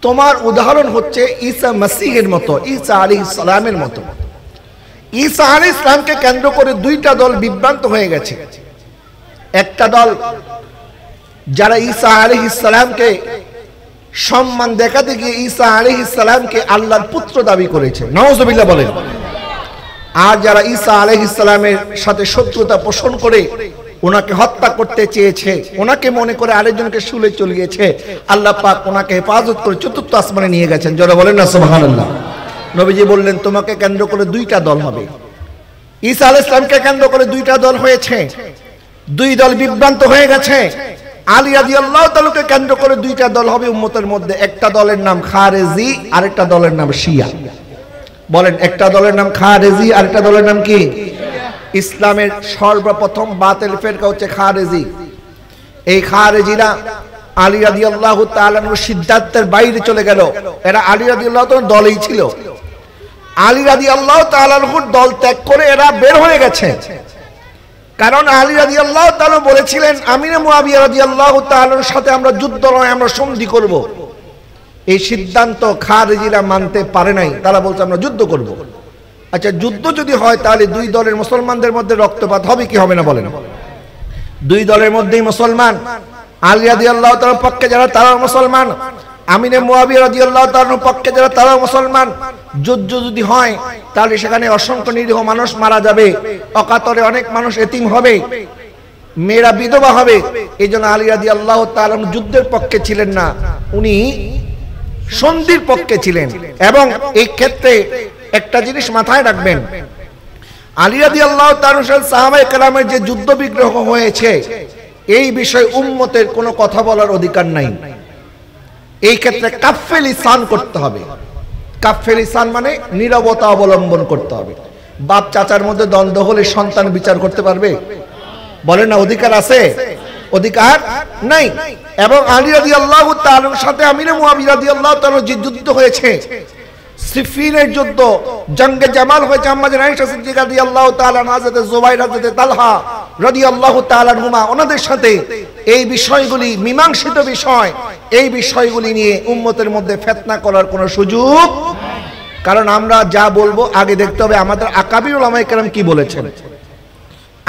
তোমার উদাহরণ হচ্ছে ঈসা মসিহের মতো, ঈসা আলাইহিস সালামের মতো। ঈসা আলাইহিস সালামকে কেন্দ্র করে দুইটা দল বিভ্রান্ত হয়ে গেছে। একটা দল যারা ঈসা আলাইহিস সালামকে সম্মান দেখাতে গিয়ে ঈসা আলাইহিস সালামকে আল্লাহর পুত্র দাবি করেছে, নাউজুবিল্লাহ বলেন। আর যারা ঈসা আলাইহিস সালামের সাথে শত্রুতা পোষণ করে ওনাকে হত্যা করতে চেয়েছে, ওনাকে মনে করে আরেকজনকে শুলে চলিয়েছে, আল্লাহ পাক ওনাকে হেফাজত করে চতুর্থ আসমানে নিয়ে গেছেন। যারা বলেন না সুবহানাল্লাহ। নবীজি বললেন তোমাকে কেন্দ্র করে দুইটা দল হবে। ঈসা আলাইহিস সালামকে কেন্দ্র করে দুইটা দল হয়েছে, দুই দল বিভ্রান্ত হয়ে গেছে। আলী রাদিয়াল্লাহু তাআলাকে কেন্দ্র করে দুইটা দল হবে উম্মতের মধ্যে, একটা দলের নাম খারেজি, আরেকটা দলের নাম শিয়া। বলেন একটা দলের নাম খারেজি, আরেকটা দলের নাম কি? ইসলামের সর্বপ্রথম বাতিল ফিরকা হচ্ছে খারেজি। এই খারেজিরা আলী রাদিয়াল্লাহু তাআলার সিদ্ধান্তের বাইরে চলে গেল। এরা আলী রাদিয়াল্লাহু তাআলার দলেই ছিল, আলী রাদিয়াল্লাহু তাআলার দল ত্যাগ করে এরা বের হয়ে গেছে। কারণ আলী রাদিয়াল্লাহু তাআলা বলেছিলেন আমিরে মুয়াবিয়া রাদিয়াল্লাহু তাআলার সাথে আমরা যুদ্ধ নয়, আমরা সন্ধি করব। এই সিদ্ধান্ত খারেজিরা মানতে পারে নাই, তারা বলছে আমরা যুদ্ধ করব। আচ্ছা যুদ্ধ যদি হয় তাহলে দুই দলের মুসলমানদের মধ্যে রক্তপাত হবে কি হবে না বলেন? দুই দলের মধ্যেই মুসলমান, আলী রাদিয়াল্লাহু তাআলার পক্ষে যারা তারা মুসলমান, আমিরে মুয়াবিয়া রাদিয়াল্লাহু তাআলার পক্ষে যারা তারা মুসলমান। যুদ্ধ যদি হয় তাহলে সেখানে অসংখ্য নিরীহ মানুষ মারা যাবে, অকাতরে অনেক মানুষ এতিম হবে, মেয়েরা বিধবা হবে। এই জন্য আলী রাদিয়াল্লাহু তাআলা যুদ্ধের পক্ষে ছিলেন না, উনি সন্ধির পক্ষে ছিলেন। এবং এই ক্ষেত্রে একটা জিনিস মাথায় রাখবেন, আলী রাদিয়াল্লাহু তাআলা সাহাবায়ে কেরামের যে যুদ্ধ বিগ্রহ হয়েছে এই বিষয়ে উম্মতের কোনো কথা বলার অধিকার নাই। এই ক্ষেত্রে কাফে লিসান করতে হবে। কাফে লিসান মানে নীরবতা অবলম্বন করতে হবে। বাপ চাচার মধ্যে দ্বন্দ্ব হলে সন্তান বিচার করতে পারবে? বলেন না অধিকার আছে? অধিকার নাই। এবং আলী রাদিয়াল্লাহু তাআলার সাথে আমিরে মুয়াবিয়া রাদিয়াল্লাহু তাআলার যে যুদ্ধ হয়েছে, সিফিনের যুদ্ধ, জঙ্গে জামাল হয়েছে, আম্মা জান আয়েশা সিদ্দিকা রাদিয়াল্লাহু তাআলা, হযরত জুবাইর, হযরত তালহা রাদিয়াল্লাহু তাআলা আনহুমা, ওনাদের সাথে এই বিষয়গুলি মীমাংসিত বিষয়। এই বিষয়গুলি নিয়ে উম্মতের মধ্যে ফিতনা করার কোনো সুযোগ, কারণ আমরা যা বলবো আগে দেখতে হবে আমাদের আকাবির উলামায়ে কেরাম কি বলেছেন।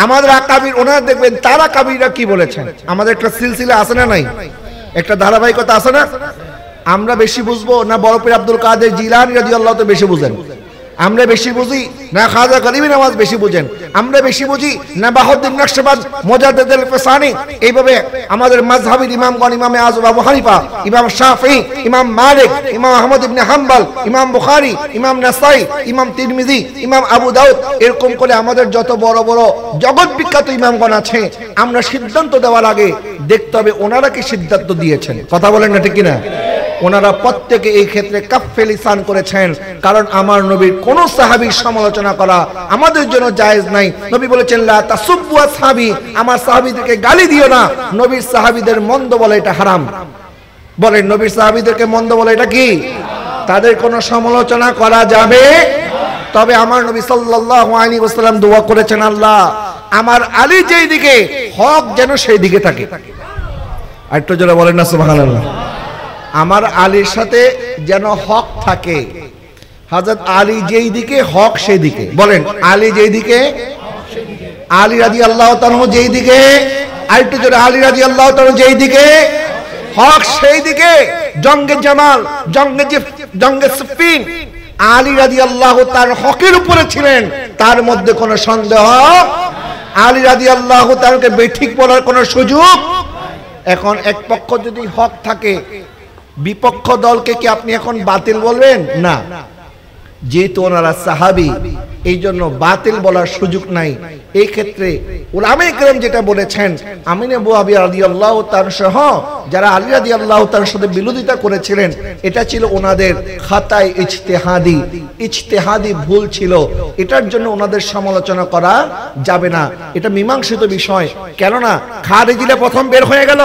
আমাদের আকাবির ওনারা দেখবেন তারা কাবিরা কি বলেছেন। আমাদের একটা সিলসিলা আছে না নাই? একটা ধারাবাহিকতা আছে না? আমরা বেশি বুঝবো না বড় পীর আব্দুল কাদের জিলানী রাদিয়াল্লাহু তাআলা বেশি বুঝেন? আমরা বেশি বুঝি না খাজা গরিবী নওয়াজ বেশি বুঝেন? আমরা বেশি বুঝি না বাহাউদ্দিন নকশবন্দ, মুজাদ্দিদ আল-ফিসানি? এইভাবে আমাদের মাযহাবের ইমামগণ, ইমাম আযম আবু হানিফা, ইমাম শাফিঈ, ইমাম মালিক, ইমাম আহমদ ইবনে হাম্বল, ইমাম বুখারী, ইমাম নাসাই, ইমাম তিরমিজি, ইমাম আবু দাউদ, এরকম করে আমাদের যত বড় বড় জগৎ বিখ্যাত ইমামগণ আছে, আমরা সিদ্ধান্ত দেওয়ার আগে দেখতে হবে ওনারা কি সিদ্ধান্ত দিয়েছেন। কথা বলেন না ঠিক কিনা? ওনারা প্রত্যেকে এই ক্ষেত্রে কাফে লিসান করেছেন, কারণ আমার নবীর কোন সাহাবীর সমালোচনা করা আমাদের জন্য জায়েজ নাই। নবী বলেছেন লা তাসুব্বু আসহাবি, আমার সাহাবীদেরকে গালি দিও না। নবীর সাহাবীদের মন্দ বলা এটা হারাম। বলেন নবীর সাহাবীদেরকে মন্দ বলা এটা কি? তাদের কোনো সমালোচনা করা যাবে। তবে আমার নবী সাল্লাল্লাহু আলাইহি ওয়াসাল্লাম দোয়া করেছেন, আল্লাহ আমার আলী যেই দিকে হক যেন সেই দিকে থাকে। আরেকটু জোরে বলেন না সুবহানাল্লাহ। আমার আলীর সাথে যেন হক থাকে। হযরত আলী যেই দিকে হক সেই দিকে। বলেন আলী যেই দিকে, আলী রাদিয়াল্লাহু তাআলা যেই দিকে, আরেকটু জোরে আলী রাদিয়াল্লাহু তাআলা যেই দিকে হক সেই দিকে। জঙ্গে জামাল, জঙ্গে সিফফিন আলী রাদিয়াল্লাহু তার হকের উপরে ছিলেন, তার মধ্যে কোনো সন্দেহ। আলী রাদিয়াল্লাহু তাআলাকে বেঠিক বলার কোনো সুযোগ। এখন এক পক্ষ যদি হক থাকে, বিপক্ষ দলকে কি আপনি এখন বাতিল বলবেন? না, যেহেতু ওনারা সাহাবী এই জন্য বাতিল বলার সুযোগ নাই। এই ক্ষেত্রে উলামায়ে কেরাম যেটা বলেছেন, আমিন আবু আবিয়া রাদিয়াল্লাহু তাআলা সহ যারা আলী রাদিয়াল্লাহু তাআলার সাথে বিরোধিতা করেছিলেন, এটা ছিল ওনাদের খাতায় ইজতিহাদি ভুল ছিল। এটার জন্য ওনাদের সমালোচনা করা যাবে না, এটা মীমাংসিত বিষয়। কেননা খারিজিরা প্রথম বের হয়ে গেল,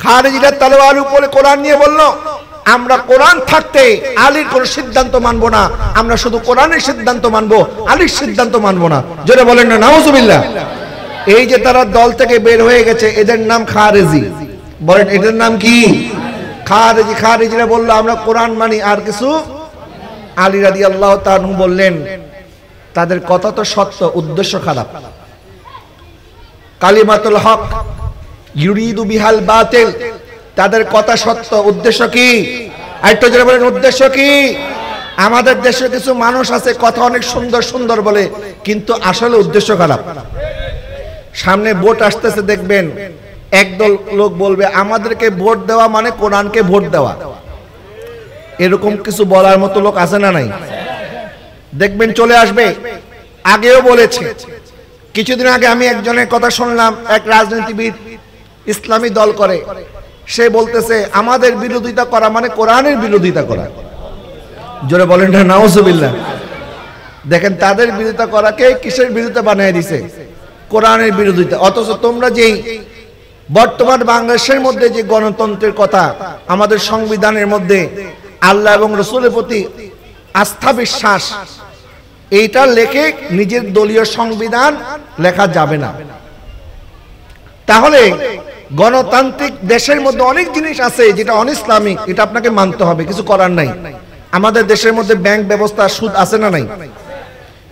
খারিজিরা তলোয়ার উপরে কোরআন নিয়ে বলল, আমরা কোরআন থাকতে আলীর কোন সিদ্ধান্ত মানবো না, আমরা শুধু কোরআনের সিদ্ধান্ত মানবো, আলীর সিদ্ধান্ত মানবো না। জোরে বলেন না নাউজুবিল্লাহ। এই যে তারা দল থেকে বের হয়ে গেছে, এদের নাম খারেজি। বলেন এদের নাম কি? খারেজি। খারেজিরা বললো আমরা কোরআন মানি আর কিছু। আলী রাদিয়াল্লাহু তাআলা বললেন তাদের কথা তো সত্য, উদ্দেশ্য খারাপ। কালিমাতুল হক ইউরিদু বিহাল বাতিল, তাদের কথা সত্য, উদ্দেশ্য কি? আরেকটু জোরে বলেন উদ্দেশ্য কি? আমাদের দেশে কিছু মানুষ আছে কথা অনেক সুন্দর সুন্দর বলে, কিন্তু আসলে উদ্দেশ্য খারাপ। সামনে ভোট আসতেছে, দেখবেন একদল লোক বলবে আমাদেরকে ভোট দেওয়া মানে কোরআনকে ভোট দেওয়া। এরকম কিছু বলার মতো লোক আছে না নাই? দেখবেন চলে আসবে। আগেও বলেছে, কিছুদিন আগে আমি একজনের কথা শুনলাম, এক রাজনীতিবিদ ইসলামী দল করে, সে বলতেছে আমাদের বিরোধিতা করা মানে কোরআনের বিরোধিতা করা। জোরে বলেন না নাউজুবিল্লাহ। দেখেন তাদের বিরোধিতা করাকে কিসের বিরোধিতা বানিয়ে দিছে? কোরআনের বিরোধিতা। অথচ তোমরা যেই বর্তমান বাংলাদেশের মধ্যে যে গণতন্ত্রের কথা, আমাদের সংবিধানের মধ্যে আল্লাহ এবং রাসূলের প্রতি আস্থা বিশ্বাস, এইটা লেখে নিজের দলীয় সংবিধান লেখা যাবে না। তাহলে গণতান্ত্রিক দেশের মধ্যে অনেক জিনিস আছে যেটা অনইসলামিক, এটা আপনাকে মানতে হবে, কিছু করার নাই। আমাদের দেশের মধ্যে ব্যাংক ব্যবস্থা, সুদ আছে না নাই?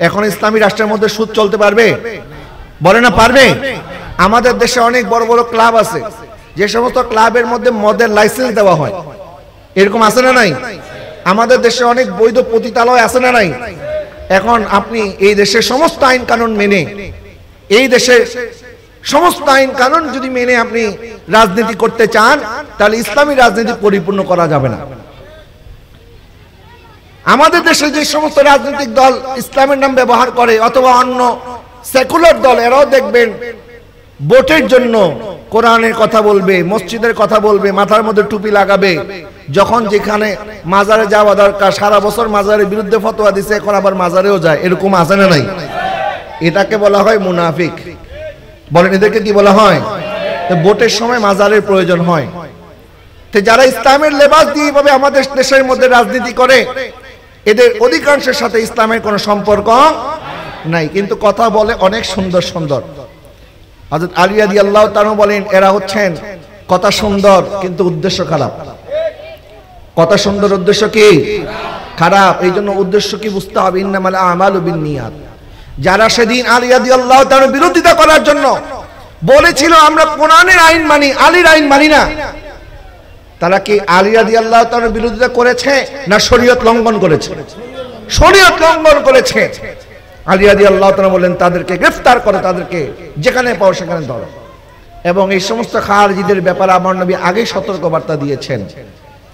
এখন ইসলামী রাষ্ট্রের মধ্যে সুদ চলতে পারবে? বলে না পারবে। আমাদের দেশে অনেক বড় বড় ক্লাব আছে, যে সমস্ত ক্লাবের মধ্যে মদের লাইসেন্স দেওয়া হয়, এরকম আছে না নাই? আমাদের দেশে অনেক বৈধ পতিতালয় আছে না নাই? এখন আপনি এই দেশের সমস্ত আইন কানুন মেনে, এই দেশের সমস্ত আইন কানুন যদি মেনে আপনি রাজনীতি করতে চান, তাহলে ইসলামী রাজনীতি পরিপূর্ণ করা যাবে না। আমাদের দেশে যে সমস্ত রাজনৈতিক দল ইসলামের নাম ব্যবহার করে, অথবা অন্য সেকুলার দল, এরাও দেখবেন ভোটের জন্য কোরআনের কথা বলবে, মসজিদের কথা বলবে, মাথার মধ্যে টুপি লাগাবে। যখন যেখানে মাজারে যাওয়া দরকার, সারা বছর মাজারের বিরুদ্ধে ফতোয়া দিছে, এখন আবার মাজারেও যায়। এরকম আছে না নাই? এটাকে বলা হয় মুনাফিক। বলেন এদেরকে কি বলা হয়? ভোটের সময় মাজারের প্রয়োজন হয়। তো যারা ইসলামের লেবাস দিয়ে ভাবে আমাদের দেশের মধ্যে রাজনীতি করে, এদের অধিকাংশের সাথে ইসলামের কোনো সম্পর্ক নাই, কিন্তু কথা বলে অনেক সুন্দর সুন্দর। হযরত আলী রাদিয়াল্লাহু তাআলা বলেন এরা হচ্ছেন কথা সুন্দর কিন্তু উদ্দেশ্য খারাপ। কথা সুন্দর, উদ্দেশ্য কি? খারাপ। এই জন্য উদ্দেশ্য কি বুঝতে হবে। ইন্নামাল আমালু বিন্নিয়াত। যারা সেদিন আলী রাদিয়াল্লাহু তাআলার বিরোধিতা করার জন্য বলেছিল আমরা কোরআনের আইন মানি, আলীর আইন মানি না, তারা কি আলী রাদিয়াল্লাহু তাআলার বিরোধিতা করেছে না শরীয়ত লঙ্ঘন করেছে? শরীয়ত লঙ্ঘন করেছে। আলী রাদিয়াল্লাহু তাআলা বলেন তাদেরকে গ্রেফতার করো, তাদেরকে যেখানে পাও সেখানে ধরো। এবং এই সমস্ত খারিজিদের ব্যাপারে আমার নবী আগে সতর্কবার্তা দিয়েছেন।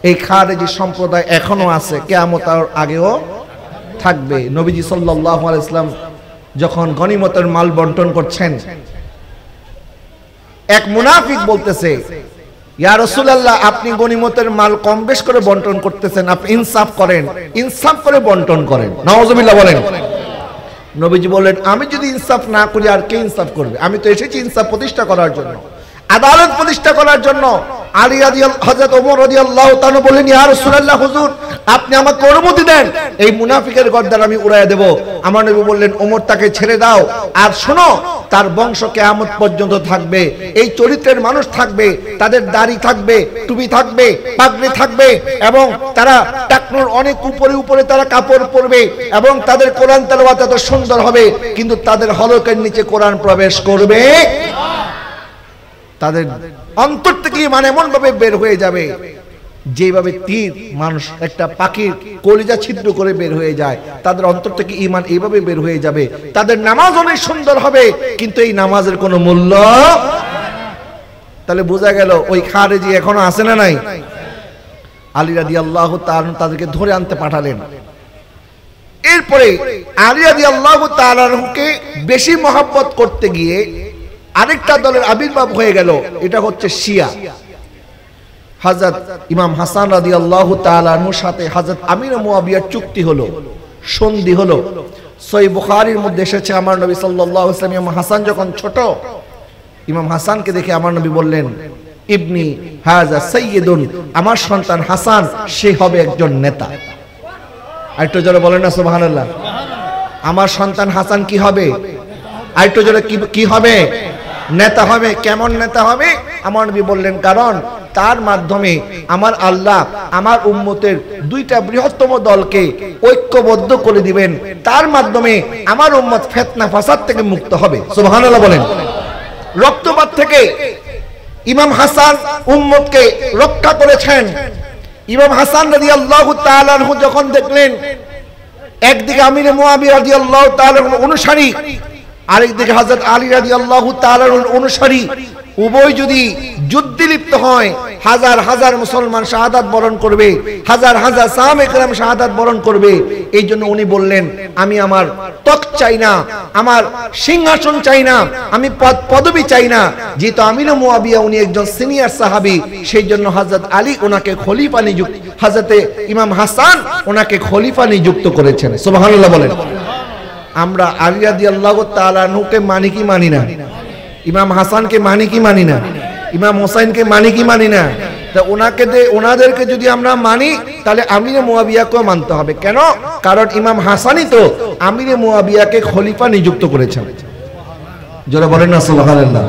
এই খারিজি সম্প্রদায় এখনো আছে, কিয়ামতের আগেও থাকবে। নবীজি সাল্লাল্লাহু আলাইহি ওয়াসাল্লাম যখন গনিমতের মাল বন্টন করছেন, এক মুনাফিক বলতেছে ইয়া রাসূলুল্লাহ, আপনি গনিমতের মাল কম বেশ করে বন্টন করতেছেন, আপনি ইনসাফ করেন, ইনসাফ করে বন্টন করেন। নাউযুবিল্লাহ বলেন। নবীজি বললেন, আমি যদি ইনসাফ না করি আর কে ইনসাফ করবে? আমি তো এসেছি ইনসাফ প্রতিষ্ঠা করার জন্য, আদালত প্রতিষ্ঠা করার জন্য। আলী হযরত ওমর রাদিয়াল্লাহু তাআলা বলেন, ইয়া রাসূলুল্লাহ, হুজুর আপনি আমাকে অনুমতি দেন, এই মুনাফিকের গর্দান আমি উড়াইয়া দেব। আমার নবী বললেন, ওমর তাকে ছেড়ে দাও, আর শোনো তার বংশ কিয়ামত পর্যন্ত থাকবে, এই চরিত্রের মানুষ থাকবে, তাদের দাড়ি থাকবে, টুপি থাকবে, পাগড়ি থাকবে, এবং তারা টাকনুর অনেক উপরে উপরে তারা কাপড় পরবে, এবং তাদের কোরআন তেলাওয়াত এত সুন্দর হবে, কিন্তু তাদের হলকের নিচে কোরআন প্রবেশ করবে, তাদের অন্তর থেকে ঈমান এমন ভাবে বের হয়ে যাবে যেভাবে তীর মানুষ একটা পাখির কলিজা ছিদ্র করে বের হয়ে যায়, তাদের অন্তর থেকে ঈমান এইভাবে বের হয়ে যাবে। তাদের নামাজ অনেক সুন্দর হবে, কিন্তু এই নামাজের কোনো মূল্য। তাহলে বোঝা গেল ওই খারেজি এখনো আছে না নাই? আলী রাদিয়াল্লাহু তাআলা তাদেরকে ধরে আনতে পাঠালেন। এরপরে আলী রাদিয়াল্লাহু তাআলাকে বেশি মহব্বত করতে গিয়ে আরেকটা দলের আবির্ভাব হয়ে গেল, এটা হচ্ছে শিয়া। হযরত ইমাম হাসান রাদিয়াল্লাহু তাআলা আনহুর সাথে হযরত আমির মুয়াবিয়ার চুক্তি হলো, সন্ধি হলো। সহিহ বুখারীর মধ্যে এসেছে, আমার নবী সাল্লাল্লাহু আলাইহি ওয়াসাল্লাম ইমাম হাসান যখন ছোট, ইমাম হাসানকে দেখে আমার নবী বললেন, ইবনি হাযা সাইয়্যিদুন, আমার সন্তান হাসান সে হবে একজন নেতা। আরেকটু জোরে বলেন না সুবহানাল্লাহ। আমার সন্তান হাসান কি হবে? আরেকটু জোরে কি হবে? নেতা হবে। কেমন নেতা হবে? আমার নবী বললেন, কারণ তার মাধ্যমে আমার আল্লাহ আমার উম্মতের দুইটা বৃহত্তম দলকে ঐক্যবদ্ধ করে দিবেন, তার মাধ্যমে আমার উম্মত ফিতনা ফাসাদ থেকে মুক্ত হবে। সুবহানাল্লাহ বলেন। রক্তপাত থেকে ইমাম হাসান উম্মতকে রক্ষা করেছেন। ইমাম হাসান রাদিয়াল্লাহু তাআলা আনহু যখন দেখলেন একদিকে আমির মুয়াবিয়া রাদিয়াল্লাহু তাআলা অনুসারী, আরেকদিকে হযরত আলী রাদিয়াল্লাহু তাআলার অনুসারী, উভয় যদি যুদ্ধে লিপ্ত হয়, হাজার হাজার মুসলমান শাহাদাত বরণ করবে, হাজার হাজার সাহাবা কেরাম শাহাদাত বরণ করবে। এই জন্য উনি বললেন, আমি আমার তখ্ত চাই না, আমার সিংহাসন চাই না, আমি পদবি চাই না। যেহেতু আমির মুয়াবিয়া উনি একজন সিনিয়র সাহাবী, সেই জন্য হযরত আলী ওনাকে খলিফা নিযুক্ত, হযরতে ইমাম হাসান ওনাকে খলিফা নিযুক্ত করেছেন। সুবহানাল্লাহ বলেন। আমরা আলী রাদিয়াল্লাহু তাআলা আনহুকে মানি কি মানি না? ইমাম হাসানকে মানি কি মানি না? ইমাম হোসেনকে মানি কি মানি না? তা ওনাদেরকে যদি আমরা মানি, তাহলে আমিরে মুয়াবিয়াকেও মানতে হবে। কেন? কারণ ইমাম হাসানই তো আমিরে মুয়াবিয়াকে খলিফা নিযুক্ত করেছেন। যারা বলেন না সুবহানাল্লাহ।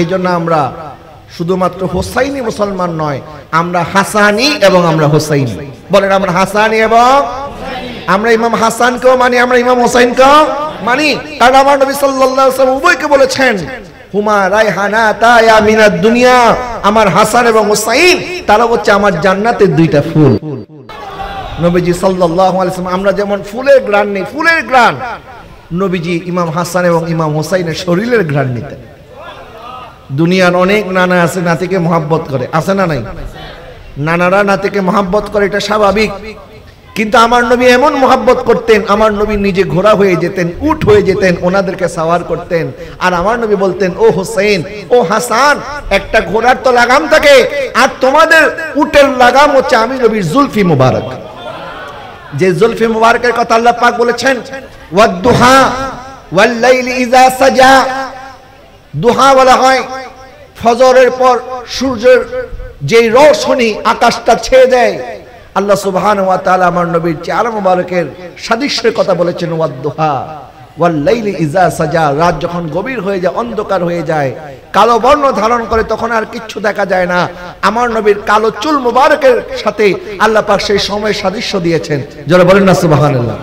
এই জন্য আমরা শুধুমাত্র হোসাইনি মুসলমান নয়, আমরা হাসানি এবং আমরা হোসাইনি। বলেন, আমরা হাসানি এবং আমরা ইমাম হাসানকেও মানি, আমরা ইমাম হোসেনকেও মানি। কারণ আমার নবী সাল্লাল্লাহু আলাইহি ওয়াসাল্লাম উভয়কে বলেছেন, হুমা রায়হানাতা ইয়া মিনাদ দুনিয়া, আমার হাসান এবং হোসাইন তারা হচ্ছে আমার জান্নাতের দুইটা ফুল। নবীজি সাল্লাল্লাহু আলাইহি ওয়াসাল্লাম, আমরা যেমন ফুলের ঘ্রাণ নেই, ফুলের ঘ্রাণ, নবীজি ইমাম হাসান এবং ইমাম হোসাইনের শরীরের ঘ্রাণ নিতেন। দুনিয়ার অনেক নানা আছে, নাতিকে মহব্বত করে, আছে না নাই? নানারা নাতিকে মহব্বত করে, এটা স্বাভাবিক। কিন্তু আমার নবী এমন মহব্বত করতেন, আমার নবী নিজে ঘোড়া হয়ে যেতেন, উট হয়ে যেতেন, ওনাদেরকে সাওয়ার করতেন। আর আমার নবী বলতেন, ও হোসেন, ও হাসান, একটা ঘোড়ার তো লাগাম থাকে, আর তোমাদের উটের লাগাম হচ্ছে আমি নবীর জুলফি মুবারক। যে জুলফি মুবারকের কথা আল্লাহ পাক বলেছেন, ওয়াদ-দুহা ওয়াল-লাইলি ইযা সাজা। দুহা বলা হয় ফজরের পর সূর্যের যে রোশনি আকাশটা ছেয়ে দেয়। আল্লাহ সুবহানাহু ওয়া তাআলা আমার নবীর চেহারা মুবারকের সাদৃশ্যের কথা বলেছেন, ওয়াদ-দুহা ওয়াল-লাইলি ইযা সাজা। রাত যখন গভীর হয়ে যায়, অন্ধকার হয়ে যায়, কালো বর্ণ ধারণ করে, তখন আর কিচ্ছু দেখা যায় না। আমার নবীর কালো চুল মুবারকের সাথে আল্লাহ পাক সেই সময় সাদৃশ্য দিয়েছেন। যারা বলেন না সুবহানাল্লাহ।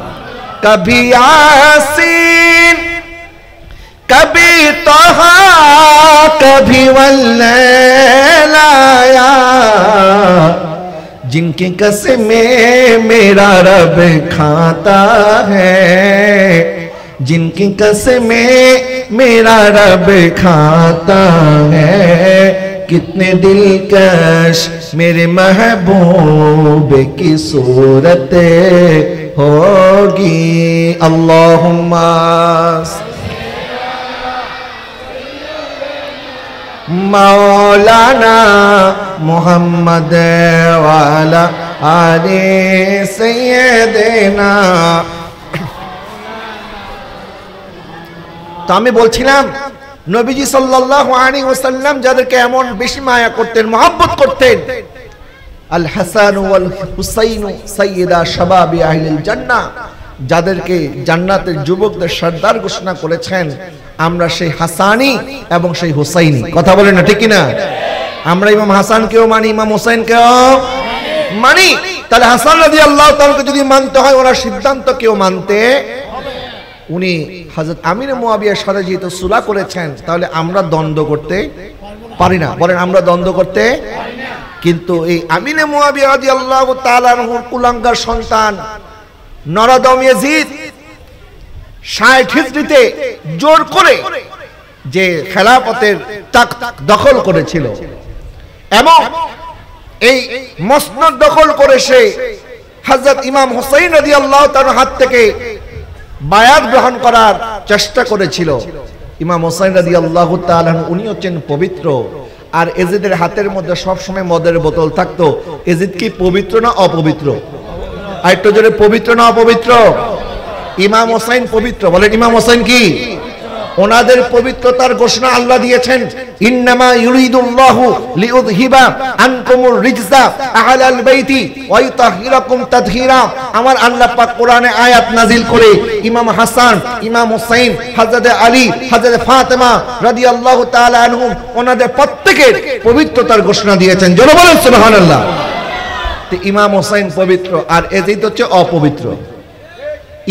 কবি ইয়াসিন কবি তাহা কবি ওয়াল্লাইলা, जिनकी कसमें मेरा रब खाता है, जिनकी कसमें मेरा रब खाता है, कितने दिलकश मेरे महबूब की सूरत होगी। अल्लाहुम्मा মাওলানা মুহাম্মদ ওয়া আলা আলি সাইয়্যিদিনা। তো আমি বলছিলাম নবীজি সাল্লাল্লাহু আলাইহি ওয়াসাল্লাম যাদেরকে এমন বেশি মায়া করতেন, মহব্বত করতেন, আল হাসান ওয়াল হুসাইন সাইয়্যিদা শাবাবি আহলিল জান্নাহ, যাদেরকে জান্নাতের যুবকদের সর্দার ঘোষণা করেছেন, আমরা সেই হাসানি এবং সেই হুসাইনি। কথা বলেন না ঠিক কি না? আমরা ইমাম হাসানকেও মানি, ইমাম হুসাইনকেও মানি। তাহলে হাসান রাদিয়াল্লাহু তাআলাকে যদি মানতে হয়, ওনার সিদ্ধান্ত কেউ মানতে, উনি হযরত আমির মুয়াবিয়ার সাথে যেহেতু সুলহ করেছেন, তাহলে আমরা দ্বন্দ্ব করতে পারি না। বলেন আমরা দ্বন্দ্ব করতে পারি না। কিন্তু এই আমির মুয়াবিয়া রাদিয়াল্লাহু তাআলা আনহুর কুলাঙ্গার সন্তান নরদম ইয়াজিদ ৬০ হিজরিতে জোর করে যে খেলাফতের তাখত দখল করেছিল এবং এই মসনদ দখল করে সে হযরত ইমাম হুসাইন রাদিয়াল্লাহু তাআলার হাত থেকে বায়াত গ্রহণ করার চেষ্টা করেছিল। ইমাম হুসাইন রাদিয়াল্লাহু তাআলা উনি হচ্ছেন পবিত্র, আর এজিদের হাতের মধ্যে সবসময় মদের বোতল থাকতো। এজিদ কি পবিত্র না অপবিত্র? আরেকটু জোরে, পবিত্র না অপবিত্র? ইমাম হুসাইন পবিত্র। বলেন ইমাম হুসাইন কি? ওনাদের পবিত্রতার ঘোষণা আল্লাহ দিয়েছেন, ইন্নামা ইউরিদুল্লাহু লিউযহিবা আনকুমুর রিজসা আহলাল বাইতি ওয়া ইউতাহহিরাকুম তাতহীরা। আমার আল্লাহ পাক কোরআনে আয়াত নাজিল করে ইমাম হাসান, ইমাম হুসাইন, হযরত আলী, হযরত ফাতেমা রাদিয়াল্লাহু তাআলা আনহুম, ওনাদের প্রত্যেকের পবিত্রতার ঘোষণা দিয়েছেন। জোরে বলেন সুবহানাল্লাহ। তো ইমাম হুসাইন পবিত্র আর এজিদ হচ্ছে অপবিত্র।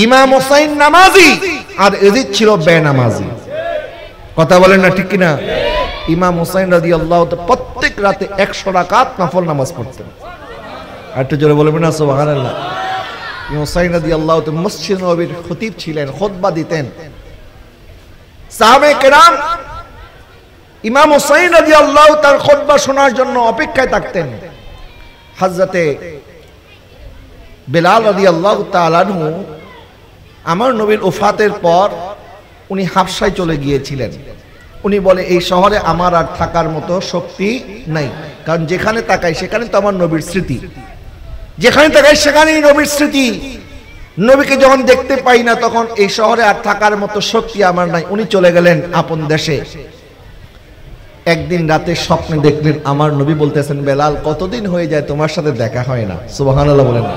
ইমাম হুসাইন নামাজি আর এজিদ ছিল বেনামাজি। কথা বলেন না ঠিক কিনা? ইমাম হুসাইন রাদিয়াল্লাহু তাআলা প্রত্যেক রাতে 100 রাকাত নফল নামাজ পড়তেন। আর একটু জোরে বলবেন না সুবহানাল্লাহ। ইমাম হুসাইন রাদিয়াল্লাহু তাআলা মসজিদ নববীর খতিব ছিলেন, খুতবা দিতেন। সাহাবায়ে কেরাম ইমাম হুসাইন রাদিয়াল্লাহু তাআলার খুতবা শোনার জন্য অপেক্ষায় থাকতেন। হযরতে বেলাল রাদিয়াল্লাহু তাআলা আনহু আমার নবীর ওফাতের পর উনি হাবশায় চলে গিয়েছিলেন। উনি বলে এই শহরে আমার আর থাকার মতো শক্তি নাই, কারণ যেখানে তাকাই সেখানে তো আমার নবীর স্মৃতি, যেখানে তাকাই সেখানেই নবীর স্মৃতি। নবীকে যখন দেখতে পাই না তখন এই শহরে আর থাকার মতো শক্তি আমার নাই। উনি চলে গেলেন আপন দেশে। একদিন রাতে স্বপ্নে দেখলেন আমার নবী বলতেছেন, বেলাল কতদিন হয়ে যায় তোমার সাথে দেখা হয় না। সুবহানাল্লাহ বলেন।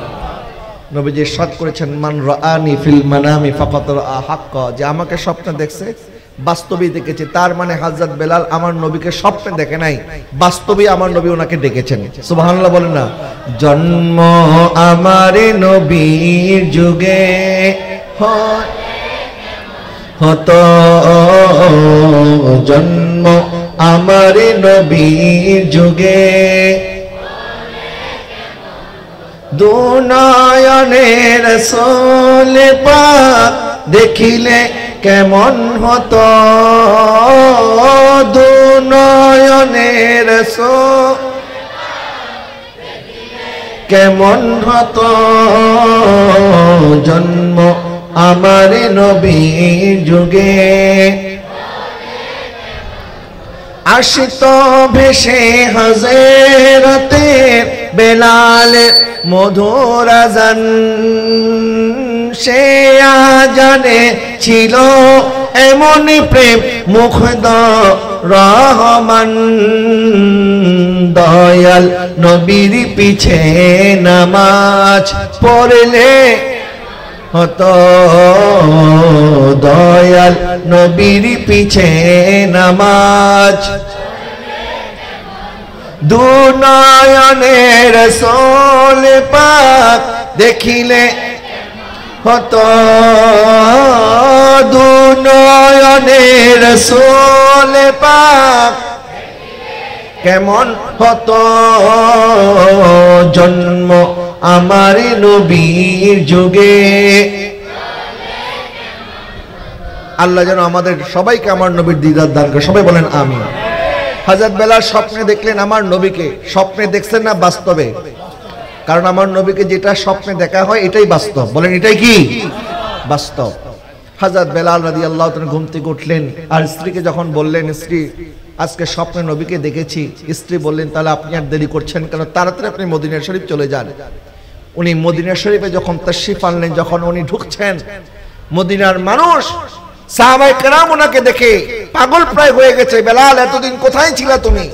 নবীজি ইরশাদ করেছেন, মান রাআনি ফিল মানামি ফাকাত রাআ হাক্কা, যে আমাকে স্বপ্নে দেখছে বাস্তবেই দেখেছে। তার মানে হযরত বেলাল আমার নবীকে স্বপ্নে দেখে নাই, বাস্তবেই আমার নবী ওনাকে ডেকেছেন। সুবহানাল্লাহ বলেন না। জন্ম আমার নবীর যুগে হতো, জন্ম আমার নবীর যুগে, দুনয়নের রাসূল পাক দেখিলে কেমন হতো, দুনয়নের রাসূল কেমন হতো, জন্ম আমার নবীর যুগে, আশিত ভেসে হযরতে বেলাল মধুর আযান, সে আজানে ছিল এমন প্রেম মুগ্ধ রহমান, দয়াল নবীর পিছে নামাজ পড়লে হতো, দয়াল নবীর পিছে নামাজ, দুনয়নের রাসূল পাক দেখিলে হতো, দুনয়নের রাসূল পাক কেমন হতো, জন্ম আমার নবীর যুগে। আল্লাহ যেন আমাদের সবাইকে আমার নবীর দিদার দান করে। সবাই বলেন আমিন। হযরত বেলাল স্বপ্নে দেখলেন আমার নবীকে। স্বপ্নে দেখছেন না বাস্তবে? কারণ আমার নবীকে যেটা স্বপ্নে দেখা হয় এটাই বাস্তব। বলেন এটাই কি বাস্তব? হযরত বেলাল রাদিয়াল্লাহু তাআলা ঘুম থেকে উঠলেন আর স্ত্রীকে যখন বললেন, স্ত্রী আজকে স্বপ্নে নবীকে দেখেছি। স্ত্রী বললেন, তাহলে আপনি আর দেরি করছেন কেন, তাড়াতাড়ি আপনি মদিনা শরীফ চলে যান। উনি মদিনা শরীফে যখন তাশরিফ আনলেন, যখন উনি ঢুকছেন, মদিনার মানুষ সাহাবায়ে কেরাম ওনাকে দেখে পাগল প্রায় হয়ে গেছে। বেলাল, এতদিন কোথায় ছিলা তুমি?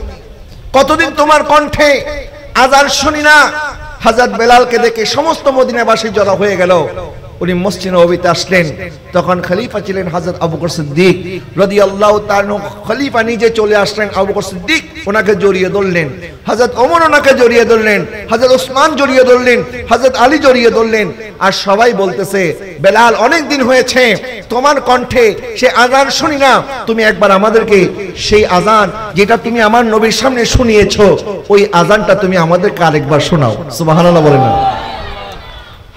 কতদিন তোমার কণ্ঠে আযান শুনি না। হযরত বেলালকে দেখে সমস্ত মদিনাবাসী জড়ো হয়ে গেল। উনি মসজিদ নববীতে আসলেন, তখন খলিফা ছিলেন হযরত আবু বকর সিদ্দিক রাদিয়াল্লাহু তাআলা। খলিফা নিজে চলে আসলেন, আবু বকর সিদ্দিক ওনাকে জড়িয়ে ধরলেন, হযরত ওমর ওনাকে জড়িয়ে ধরলেন, হযরত ওসমান জড়িয়ে ধরলেন, হযরত আলী জড়িয়ে ধরলেন। আর সবাই বলতেছে, বেলাল, অনেক দিন হয়েছে তোমার কণ্ঠে সে আযান শুনি না, তুমি একবার আমাদেরকে সেই আযান যেটা তুমি আমার নবীর সামনে শুনিয়েছো, ওই আযানটা তুমি আমাদেরকে আরেকবার শোনাও। সুবহানাল্লাহ বলেন না?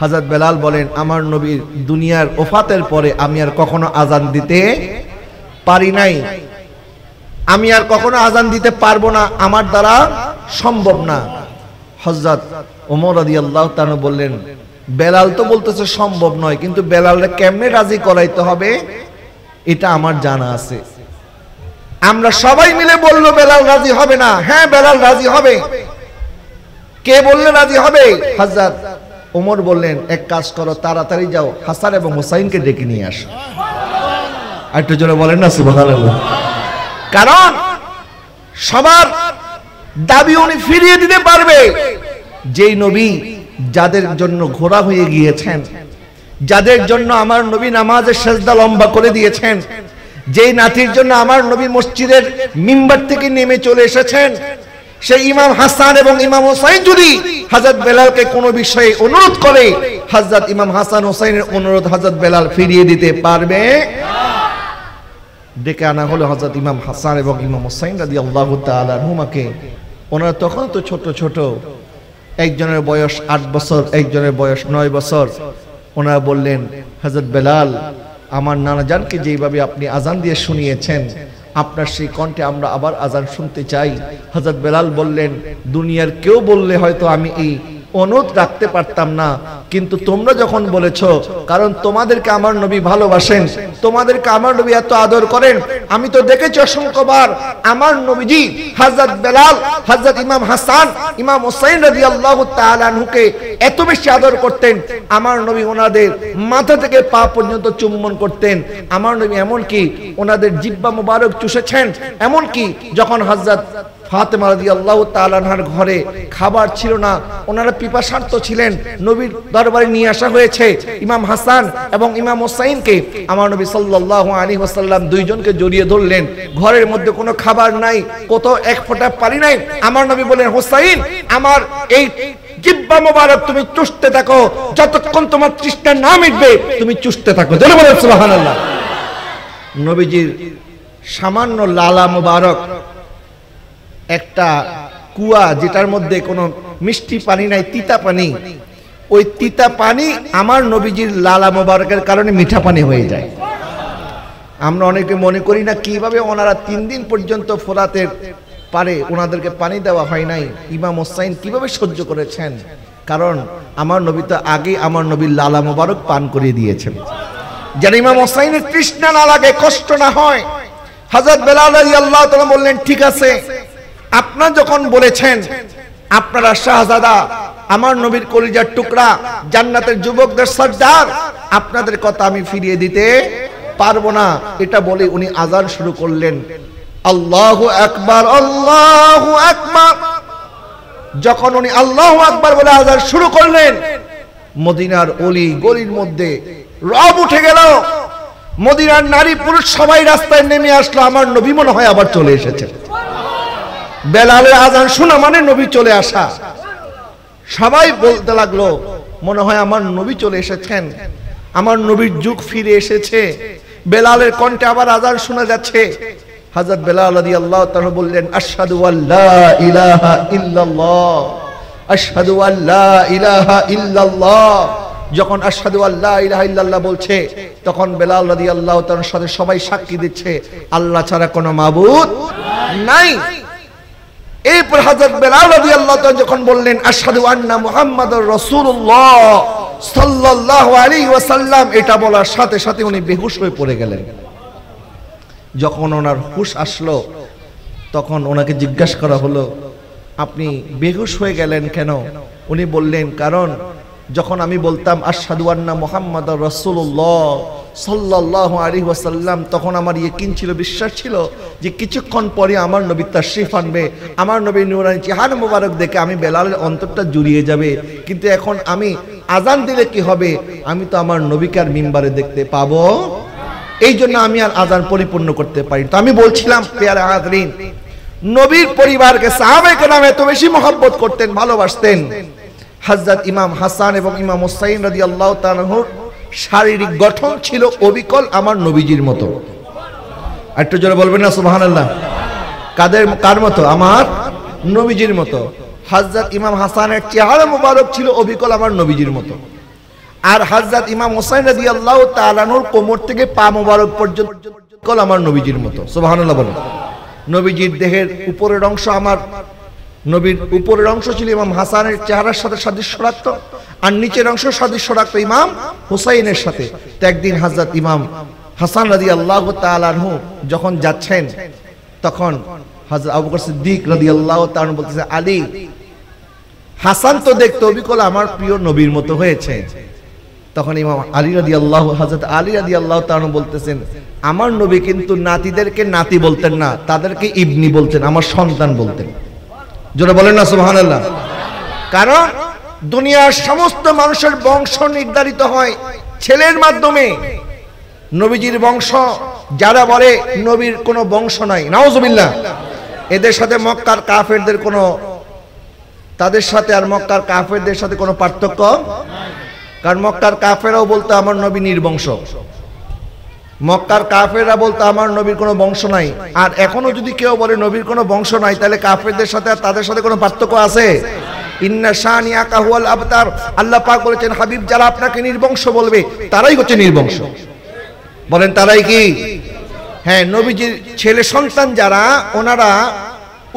হযরত বেলাল বলেন, আমার নবীর দুনিয়ার ওফাতের পরে আমি আর কখনো আযান দিতে পারি নাই, আমি আর কখনো আযান দিতে পারবো না, আমার দ্বারা সম্ভব না। হযরত ওমর রাদিয়াল্লাহু তাআলা বললেন, বেলাল তো বলতেছে সম্ভব নয়, কিন্তু বেলালকে কেমনে রাজি করাইতে হবে এটা আমার জানা আছে। আমরা সবাই মিলে বললো বেলাল রাজি হবে না। হ্যাঁ, বেলাল রাজি হবে। কে বললে রাজি হবে? হযরত ওমর বললেন, এক কাজ করো, তাড়াতাড়ি যাও, হাসান এবং হুসাইনকে ডেকে নিয়ে আসো। আর একটু জোরে বলেন না সুবহানাল্লাহ। কারণ সবার দাবি উনি ফিরিয়ে দিতে পারবে। যেই নবী যাদের জন্য ঘোড়া হয়ে গিয়েছেন, যাদের জন্য আমার নবী নামাজের সেজদা লম্বা করে দিয়েছেন, যেই নাতির জন্য আমার নবী মসজিদের মিম্বার থেকে নেমে চলে এসেছেন, সেই ইমাম হাসান এবং ইমাম হুসাইন যদি হযরত বেলালকে কোনো বিষয়ে অনুরোধ করে, হযরত ইমাম হাসান হুসাইনের অনুরোধ হযরত বেলাল ফিরিয়ে দিতে পারবে না। ডেকে আনা হলো হযরত ইমাম হাসান এবং ইমাম হুসাইন রাদিয়াল্লাহু তাআলা আনহুমাকে। ওনারা তখন তো ছোট ছোট, একজনের বয়স 8 বছর, একজনের বয়স 9 বছর। ওনারা বললেন, হযরত বেলাল, আমার নানাজানকে যেইভাবে আপনি আযান দিয়ে শুনিয়েছেন, আপনার সেই কণ্ঠে আমরা আবার আযান শুনতে চাই। হযরত বেলাল বললেন, দুনিয়ার কেউ বললে হয়তো আমি এই অনুরোধ রাখতে পারতাম না, কিন্তু তোমরা যখন বলেছো, কারণ তোমাদেরকে আমার নবী ভালোবাসেন, তোমাদেরকে আমার নবী এত আদর করেন। আমি তো দেখেছি অসংখ্যবার আমার নবীজি হযরত বেলাল, হযরত ইমাম হাসান, ইমাম হুসাইন রাদিয়াল্লাহু তাআলা আনহুকে এত বেশি আদর করতেন। আমার নবী ওনাদের মাথা থেকে পা পর্যন্ত চুম্বন করতেন। আমার নবী এমনকি ওনাদের জিহ্বা মুবারক চুষেছেন। এমনকি যখন হযরত ফাতেমা রাদিয়াল্লাহু তাআলা আনহার ঘরে খাবার ছিল না, ওনারা পিপাসার্ত ছিলেন, নবীর দরবারে নিয়ে আসা হয়েছে ইমাম হাসান এবং ইমাম হুসাইনকে। আমার নবী সাল্লাল্লাহু আলাইহি ওয়াসাল্লাম দুইজনকে জড়িয়ে ধরলেন। ঘরের মধ্যে কোনো খাবার নাই, কত এক ফোঁটা পানি নাই। আমার নবী বলেন, হুসাইন, আমার এই জিহ্বা মুবারক তুমি চুষতে থাকো, যতক্ষণ তোমার তৃষ্ণা না মিটবে তুমি চুষতে থাকো। জোরে বলেন সুবহানাল্লাহ। নবীজির সামান্য লালা মুবারক, একটা কুয়া যেটার মধ্যে কোনো মিষ্টি পানি নাই, তিতা পানি, ওই তিতা পানি আমার নবীজির লালা মোবারকের কারণে মিঠা পানি হয়ে যায়। আমরা অনেকে মনে করি না কিভাবে ওনারা 3 দিন পর্যন্ত ফোরাতের পারে ওনাদেরকে পানি দেওয়া হয় নাই, ইমাম হুসাইন কিভাবে সহ্য করেছেন। কারণ আমার নবী তো আগে আমার নবীর লালা মোবারক পান করিয়ে দিয়েছেন, যেন ইমাম হুসাইনের তৃষ্ণা না লাগে, কষ্ট না হয়। হযরত বেলাল রাদিয়াল্লাহু তাআলা বললেন, ঠিক আছে, আপনারা যখন বলেছেন আপনারা শাহজাদা, আমার নবীর কলিজার টুকরা, জান্নাতের যুবকদের সর্দার, আপনাদের কথা আমি ফিরিয়ে দিতে পারবো না। এটা বলে উনি আযান শুরু করলেন, আল্লাহু আকবার, আল্লাহু আকবার। যখন উনি আল্লাহু আকবার বলে আযান শুরু করলেন, মদিনার অলি গলির মধ্যে রব উঠে গেল। মদিনার নারী পুরুষ সবাই রাস্তায় নেমে আসলো। আমার নবী মনে হয় আবার চলে এসেছেন। বেলালের আযান শোনা মানে নবী চলে আসা। সবাই বলতে লাগলো, মনে হয় আমার নবী চলে এসেছেন, আমার নবীর যুগ ফিরে এসেছে। বেলালের কণ্ঠে আবার আযান শোনা যাচ্ছে। হযরত বেলাল রাদিয়াল্লাহু তাআলা বললেন, আশহাদু আল্লা ইলাহা ইল্লাল্লাহ, আশহাদু আল্লা ইলাহা ইল্লাল্লাহ। যখন আশহাদু আল্লা ইলাহা ইল্লাল্লাহ বলছে, তখন বেলাল রাদিয়াল্লাহু তাআলার সাথে সবাই সাক্ষী দিচ্ছে আল্লাহ ছাড়া কোনো মাবুদ নাই। এরপর হযরত বেলাল রাদিয়াল্লাহু তাআলা যখন বললেন, আশহাদু আন্না মুহাম্মাদুর রাসূলুল্লাহ সাল্লাল্লাহু আলাইহি ওয়াসাল্লাম, এটা বলার সাথে সাথে উনি বেহুশ হয়ে পড়ে গেলেন। যখন ওনার হুশ আসলো, তখন ওনাকে জিজ্ঞাসা করা হলো, আপনি বেহুশ হয়ে গেলেন কেন? উনি বললেন, কারণ যখন আমি বলতাম আশহাদু আন্না মুহাম্মাদুর রাসূলুল্লাহ সাল্লাল্লাহু আলাইহি ওয়াসাল্লাম, তখন আমার ইয়াকিন ছিল, বিশ্বাস ছিল যে কিছুক্ষণ পরে আমার নবী তাশরীফ আনবে, আমার নবীর নূরানি চেহারা মোবারক দেখে আমি বেলালের অন্তরটা জুড়িয়ে যাবে। কিন্তু এখন আমি আজান দিলে কি হবে? আমি তো আমার নবীকে আর মিম্বারে দেখতে পাবো, এই জন্য আমি আর আজান পরিপূর্ণ করতে পারি। তো আমি বলছিলাম পেয়ারা হাজরিন, নবীর পরিবারকে সাহাবায়ে কেরাম এত বেশি মহব্বত করতেন, ভালোবাসতেন। হযরত ইমাম হাসান এবং ইমাম হুসাইন রাদিয়াল্লাহু তাআলা আনহুর শারীরিক গঠন ছিল অবিকল আমার নবীজির মতো। একটু জোরে বলবেন না সুবহানাল্লাহ। কার মতো? আমার নবীজির মতো। হযরত ইমাম হাসানের চেহারা মোবারক ছিল অবিকল আমার নবীজির মতো। আর হযরত ইমাম হুসাইন রাদিয়াল্লাহু তাআলা আনহুর কোমর থেকে পা মোবারক পর্যন্ত আমার নবীজির মতো। সুবহানাল্লাহ বলেন। নবীজির দেহের উপরের অংশ, আমার নবীর উপরের অংশ ছিল ইমাম হাসানের চেহারার সাথে সাদৃশ্য রাখত, আর নিচের অংশ সাদৃশ্য রাখত ইমাম হুসাইনের সাথে। তো একদিন হযরত ইমাম হাসান রাদিয়াল্লাহু তাআলা আনহু যখন যাচ্ছেন, তখন হযরত আবু বকর সিদ্দিক রাদিয়াল্লাহু তাআলা বলতেছে, আলী, হাসান তো দেখতে অবিকল আমার প্রিয় নবীর মতো হয়েছে। তখন ইমাম আলী রাদিয়াল্লাহু, হযরত আলী রাদিয়াল্লাহু তাআলা বলতেছেন, আমার নবী কিন্তু নাতিদেরকে নাতি বলতেন না, তাদেরকে ইবনি বলতেন, আমার সন্তান বলতেন। জোরে বলেন না সুবহানাল্লাহ। কারণ দুনিয়ার সমস্ত মানুষের বংশ নির্ধারিত হয় ছেলের মাধ্যমে। নবীজির বংশ, যারা বলে নবীর কোনো বংশ নাই, নাউজুবিল্লাহ, এদের সাথে মক্কার কাফেরদের কোনো, তাদের সাথে আর মক্কার কাফেরদের সাথে কোনো পার্থক্য নাই। কারণ মক্কার কাফেররাও বলতো আমার নবী নির্বংশ, মক্কার কাফেররা বলতো আমার নবীর কোনো বংশ নাই। আর এখনো যদি কেউ বলে নবীর কোনো বংশ নাই, তাহলে কাফেরদের সাথে আর তাদের সাথে কোনো পার্থক্য আছে? ইন্না শানিয়াকা হুয়াল আবতার, আল্লাহ পাক বলেছেন, হাবিব যারা আপনাকে নির্বংশ বলবে তারাই হচ্ছে নির্বংশ। বলেন তারাই কি? হ্যাঁ, নবীজির ছেলে সন্তান যারা, ওনারা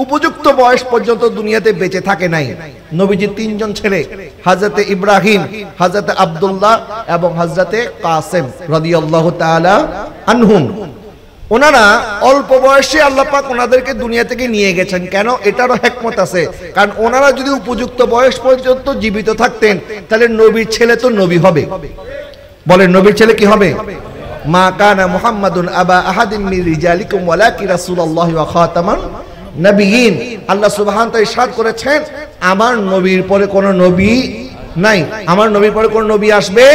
উপযুক্ত বয়স পর্যন্ত দুনিয়াতে বেঁচে থাকে নাই। নবীজির তিনজন ছেলে, হযরতে ইব্রাহিম, হযরতে আব্দুল্লাহ এবং হযরতে কাসেম রাদিয়াল্লাহু তাআলা আনহুম, ওনারা অল্প বয়সে আল্লাহ পাক ওনাদেরকে দুনিয়া থেকে নিয়ে গেছেন। কেন? এটারও হিকমত আছে। কারণ ওনারা যদি উপযুক্ত বয়স পর্যন্ত জীবিত থাকতেন, তাহলে নবীর ছেলে তো নবী হবে। বলেন নবীর ছেলে কি হবে? মা কানা মুহাম্মাদুন আবা আহাদিন মির রিজালিকুম ওয়ালাকি রাসূলুল্লাহি ওয়া খাতামান নবিয়িন। আল্লাহ সুবহানাহু ওয়া তাআলা ইরশাদ করেছেন, আমার নবীর পরে কোনো নবী নাই, আমার নবীর পরে কোনো নবী আসবে।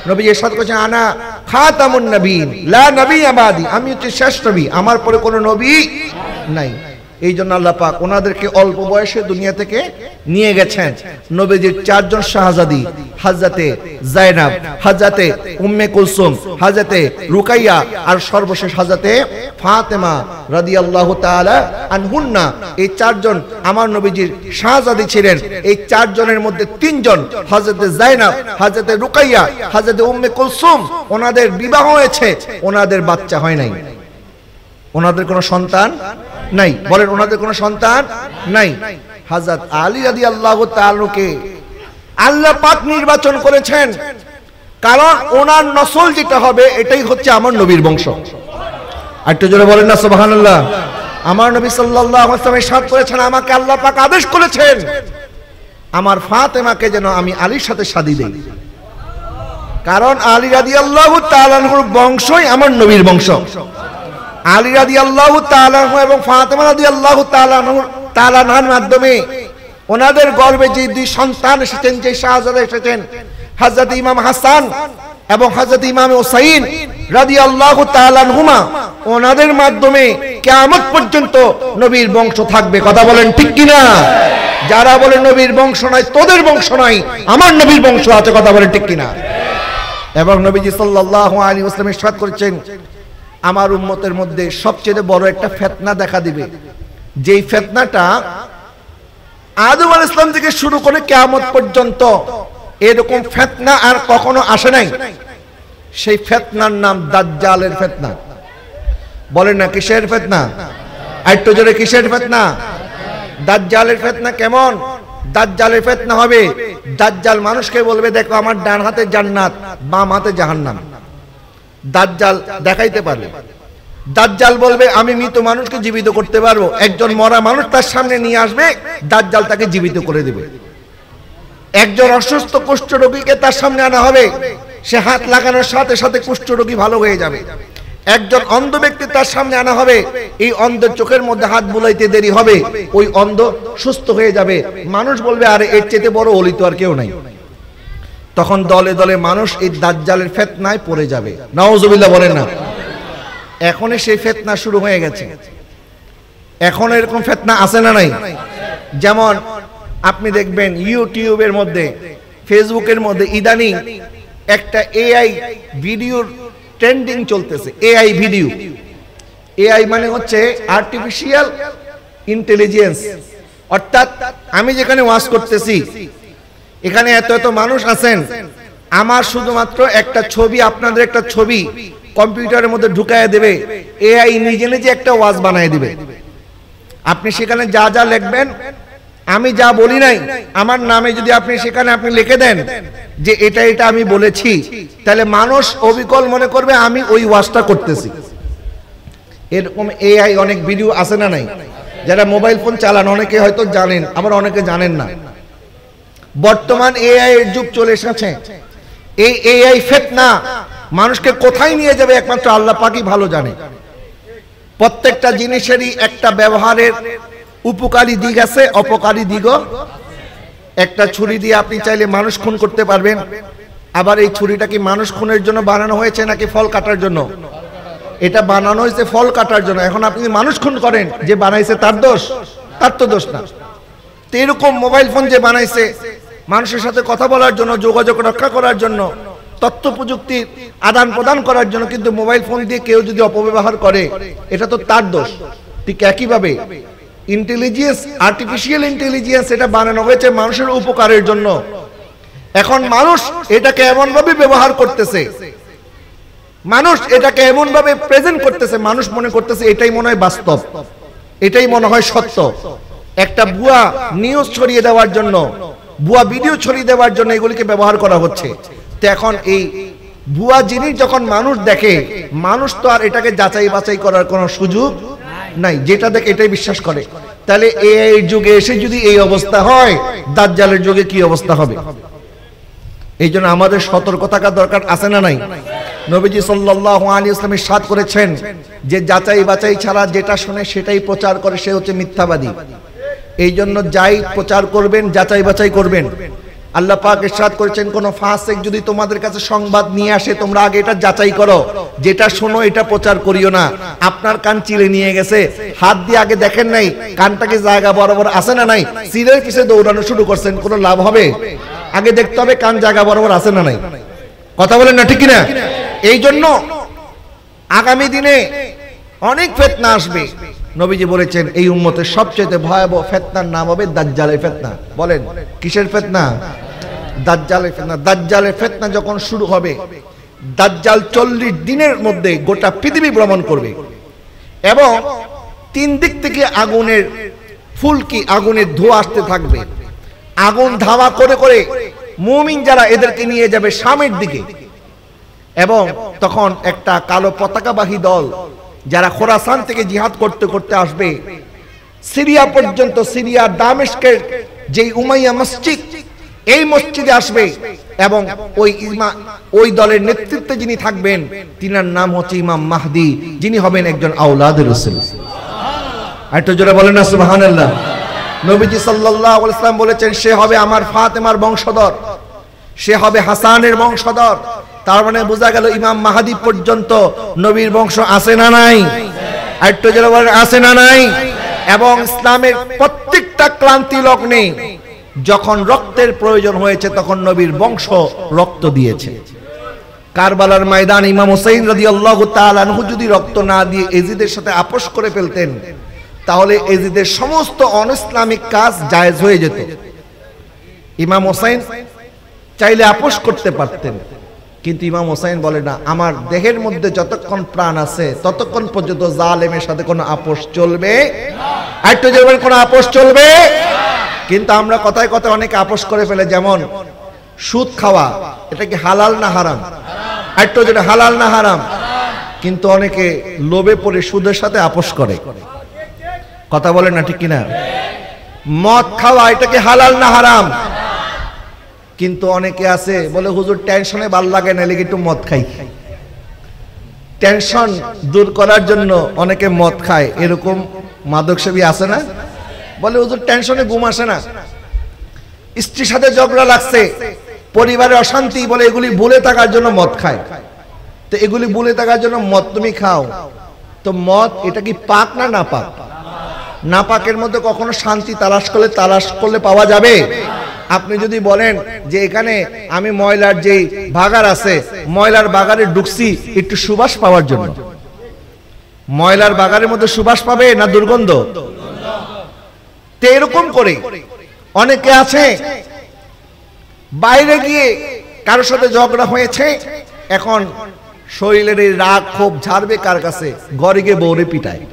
নবী ইরশাদ করেছেন, আনা খাতামুন নবিয়িন লা নবিয়্যা বাদি, আমি হচ্ছে শেষ নবী, আমার পরে কোনো নবী নাই। এই জন্য আল্লাহ পাক ওনাদেরকে অল্প বয়সে দুনিয়া থেকে নিয়ে গেছেন। নবীজির চারজন শাহজাদি, হযরতে যায়েনব, হযরতে উম্মে কুলসুম, হযরতে রুকাইয়া আর সর্বশেষ হযরতে ফাতেমা রাদিয়াল্লাহু তাআলা আনহুন্না, এই চারজন আমার নবীজির শাহজাদি ছিলেন। এই চারজনের মধ্যে তিনজন, হযরতে যায়েনব, হযরতে রুকাইয়া, হযরতে উম্মে কুলসুম, ওনাদের বিবাহ হয়েছে, ওনাদের বাচ্চা হয় নাই, ওনাদের কোনো সন্তান নাই। বলেন ওনাদের কোনো সন্তান নাই। হযরত আলী রাদিয়াল্লাহু তাআলাকে আল্লাহ পাক নির্বাচন করেছেন, কারণ ওনার নসল যেটা হবে এটাই হচ্ছে আমার নবীর বংশ। একটু জোরে বলেন না সুবহানাল্লাহ। আমার নবী সাল্লাল্লাহু আলাইহি ওয়াসাল্লাম ইরশাদ করেছেন, আমাকে আল্লাহ পাক আদেশ করেছেন আমার ফাতেমাকে যেন আমি আলীর সাথে শাদী দেই, কারণ আলী রাদিয়াল্লাহু তাআলার বংশই আমার নবীর বংশ। আলী রাদিয়াল্লাহু তাআলা এবং ফাতেমা রাদিয়াল্লাহু তাআলার মাধ্যমে ওনাদের গর্ভে যে দুই সন্তান এসেছেন, যে শাহজাদা এসেছেন, হযরত ইমাম হাসান এবং হযরত ইমাম হুসাইন রাদিয়াল্লাহু তাআলা আনহুমা, ওনাদের মাধ্যমে কিয়ামত পর্যন্ত নবীর বংশ থাকবে। কথা বলেন ঠিক কিনা? যারা বলে নবীর বংশ নাই, তোদের বংশ নাই, আমার নবীর বংশ আছে। কথা বলেন ঠিক কিনা? এবং নবীজি সাল্লাল্লাহু আলাইহি ওয়াসাল্লাম ইরশাদ করেছেন, আমার উম্মতের মধ্যে সবচেয়ে বড় একটা ফিতনা দেখা দিবে, যেই ফিতনাটা আদম আলাইহিস সালাম থেকে শুরু করে কিয়ামত পর্যন্ত এরকম ফিতনা আর কখনো আসে নাই। সেই ফিতনার নাম দাজ্জালের ফিতনা। বলেন না কিসের ফিতনা? একটু জোরে কিসের ফিতনা? দাজ্জালের ফিতনা। কেমন দাজ্জালের ফিতনা হবে? দাজ্জাল মানুষকে বলবে, দেখো আমার ডান হাতে জান্নাত, বাম হাতে জাহান্নাম। দাজ্জাল দেখাইতে পারবে। দাজ্জাল বলবে আমি মৃত মানুষকে জীবিত করতে পারবো, একজন মরা মানুষ তার সামনে নিয়ে আসবে, দাজ্জাল তাকে জীবিত করে দেবে। একজন অসুস্থ কুষ্ঠরোগীকে তার সামনে আনা হবে, সে হাত লাগানোর সাথে সাথে কুষ্ঠরোগী ভালো হয়ে যাবে। একজন অন্ধ ব্যক্তি তার সামনে আনা হবে, এই অন্ধের চোখের মধ্যে হাত বুলাইতে দেরি হবে, ওই অন্ধ সুস্থ হয়ে যাবে। মানুষ বলবে আরে এর চেয়ে বড় ওলি তো আর কেউ নাই। তখন দলে দলে মানুষ এই দাজ্জালের ফিতনায় পড়ে যাবে। নাউজুবিল্লাহ বলেন না। এখনই সেই ফিতনা শুরু হয়ে গেছে। এখন এরকম ফিতনা আছে না নাই? যেমন আপনি দেখবেন ইউটিউবের মধ্যে, ফেসবুকের মধ্যে ইদানিং একটা এআই ভিডিওর ট্রেন্ডিং চলতেছে। এআই ভিডিও, এআই মানে হচ্ছে আর্টিফিশিয়াল ইন্টেলিজেন্স। অর্থাৎ আমি যেখানে ওয়াজ করতেছি এখানে এত এত মানুষ আছেন, আমার শুধুমাত্র একটা ছবি, আপনাদের একটা ছবি কম্পিউটারের মধ্যে ঢুকায় দেবে, এআই নিজে নিজে একটা ওয়াজ বানায় দিবে। আপনি সেখানে যা যা লিখবেন, আমি যা বলি নাই আমার নামে যদি আপনি সেখানে আপনি লিখে দেন যে এটা এটা আমি বলেছি, তাহলে মানুষ অবিকল মনে করবে আমি ওই ওয়াজটা করতেছি। এরকম এআই অনেক ভিডিও আছে না নাই? যারা মোবাইল ফোন চালান অনেকে হয়তো জানেন, আবার অনেকে জানেন না। বর্তমান এআই এর যুগ চলে এসেছে। এই এআই ফিতনা মানুষকে কোথায় নিয়ে যাবে একমাত্র আল্লাহ পাকই ভালো জানে। প্রত্যেকটা জিনিসেরই একটা ব্যবহারের উপকারী দিক আছে, অপকারী দিকও। একটা ছুরি দিয়ে আপনি চাইলে মানুষ খুন করতে পারবেন, আবার এই ছুরিটা কি মানুষ খুনের জন্য বানানো হয়েছে নাকি ফল কাটার জন্য? এটা বানানো হয়েছে ফল কাটার জন্য। এখন আপনি মানুষ খুন করেন, যে বানাইছে তার দোষ? তার তো দোষ না। তো এরকম মোবাইল ফোন যে বানাইছে মানুষের সাথে কথা বলার জন্য, যোগাযোগ রক্ষা করার জন্য, তথ্য প্রযুক্তির আদান প্রদান করার জন্য, কিন্তু মোবাইল ফোন দিয়ে কেউ যদি অপব্যবহার করে এটা তো তার দোষ। ঠিক একইভাবে ইন্টেলিজেন্স, আর্টিফিশিয়াল ইন্টেলিজেন্স, এটা বানানো হয়েছে মানুষের উপকারের জন্য। এখন মানুষ এটাকে এমন ভাবে ব্যবহার করতেছে, মানুষ এটাকে এমন ভাবে প্রেজেন্ট করতেছে, মানুষ মনে করতেছে এটাই মনে হয় বাস্তব, এটাই মনে হয় সত্য। একটা ভুয়া নিউজ ছড়িয়ে দেওয়ার জন্য, ভুয়া ভিডিও ছড়িয়ে দেওয়ার জন্য এগুলিকে ব্যবহার করা হচ্ছে। তো এখন এই ভুয়া জিনিস যখন মানুষ দেখে, মানুষ তো আর এটাকে যাচাই বাছাই করার কোনো সুযোগ নাই, যেটা দেখে এটাই বিশ্বাস করে। তাহলে এই যুগে এসে যদি এই অবস্থা হয়, দাজ্জালের যুগে কি অবস্থা হবে? এই জন্য আমাদের সতর্ক থাকা দরকার আছে না নাই? নবীজি সাল্লাল্লাহু আলাইহি ওয়াসাল্লাম ইরশাদ করেছেন যে যাচাই বাছাই ছাড়া যেটা শুনে সেটাই প্রচার করে সে হচ্ছে মিথ্যাবাদী। এই জন্য যাই প্রচার করবেন যাচাই বাছাই করবেন। আল্লাহ পাক ইরশাদ করেছেন কোন ফাসিক যদি তোমাদের কাছে সংবাদ নিয়ে আসে, তোমরা আগে এটা যাচাই করো, যেটা শোনো এটা প্রচার করিও না। আপনার কান চিলে নিয়ে গেছে, হাত দিয়ে আগে দেখেন নাই কানটাকে জায়গা বরাবর আছে না নাই, চিলের পিছে দৌড়ানো শুরু করছেন, কোনো লাভ হবে? আগে দেখতে হবে কান জায়গা বরাবর আছে না নাই। কথা বলেন না, ঠিক কিনা? এই জন্য আগামী দিনে অনেক ফিতনা আসবে। নবীজি বলেছেন এই উম্মতের সবচেয়ে ভয়াবহ ফিতনার নাম হবে দাজ্জালের ফিতনা। বলেন কিসের ফিতনা? দাজ্জালের ফিতনা। দাজ্জালের ফিতনা যখন শুরু হবে, দাজ্জাল 40 দিনের মধ্যে গোটা পৃথিবী ভ্রমণ করবে এবং 3 দিক থেকে আগুনের ফুলকি, আগুনের ধোঁয়া আসতে থাকবে। আগুন ধাওয়া করে করে মুমিন যারা এদেরকে নিয়ে যাবে শামের দিকে, এবং তখন একটা কালো পতাকাবাহী দল যারা খোরাসান থেকে জিহাদ করতে করতে আসবে সিরিয়া পর্যন্ত, সিরিয়া দামেস্কের যেই উমাইয়া মসজিদ, এই মসজিদে আসবে এবং ওই দলের নেতৃত্বে যিনি থাকবেন তিনার নাম হচ্ছে ইমাম মাহদি, যিনি হবেন একজন আওলাদ রাসূল। আর একটু জোরে বলেন না সুবহানাল্লাহ। নবীজি সাল্লাল্লাহু আলাইহি ওয়াসাল্লাম বলেছেন সে হবে আমার ফাতেমার বংশধর, সে হবে হাসানের বংশধর। তার মানে বোঝা গেল ইমাম মাহদি পর্যন্ত নবীর বংশ আছে না নাই? আর একটু জোরে বলেন আছে না নাই? এবং ইসলামের প্রত্যেকটা ক্রান্তি লগ্নে যখন রক্তের প্রয়োজন হয়েছে তখন নবীর বংশ রক্ত দিয়েছে। কারবালার ময়দান ইমাম হুসাইন রাদিয়াল্লাহু তাআলা আনহু যদি রক্ত না দিয়ে এজিদের সাথে আপোষ করে ফেলতেন, তাহলে এজিদের সমস্ত অনইসলামিক কাজ জায়েজ হয়ে যেত। ইমাম হুসাইন চাইলে আপোষ করতে পারতেন, কিন্তু ইমাম হুসাইন বলে না, আমার দেহের মধ্যে যতক্ষণ প্রাণ আছে ততক্ষণ পর্যন্ত জালেমের সাথে কোনো আপোষ চলবে না। একটু যেমন কোনো আপোষ চলবে না। কিন্তু আমরা কথায় কথায় অনেকে আপোষ করে ফেলে, যেমন সুদ খাওয়া, এটা কি হালাল না হারাম? একটু যেটা হালাল না হারাম? কিন্তু অনেকে লোভে পড়ে সুদের সাথে আপোষ করে। কথা বলেন না ঠিক কিনা? মদ খাওয়া এটা কি হালাল না হারাম? কিন্তু অনেকে আছে বলে হুজুর টেনশনে ভাল লাগে না, লেগে একটু মদ খাই। টেনশন দূর করার জন্য অনেকে মদ খায়। এরকম মাদকসেবী আছে না? বলে হুজুর টেনশনে ঘুম আসে না, স্ত্রীর সাথে ঝগড়া লাগছে, পরিবারে অশান্তি, বলে এগুলি ভুলে থাকার জন্য মদ খায়। তো এগুলি ভুলে থাকার জন্য মদ তুমি খাও, তো মদ এটা কি পাক না না পাক? না পাকের মধ্যে কখনো শান্তি তালাশ করলে পাওয়া যাবে? আপনি যদি বলেন যে এখানে আমি ময়লার যে ভাগার আছে, ময়লার বাগারে ঢুকছি একটু সুবাস পাওয়ার জন্য, ময়লার বাগারের মধ্যে সুবাস পাবে না দুর্গন্ধ? তো এরকম করে অনেকে আছে বাইরে গিয়ে কারোর সাথে ঝগড়া হয়েছে, এখন শরীরের এই রাগ ক্ষোভ ঝাড়বে কার কাছে? ঘরে গিয়ে বউরে পিটায়।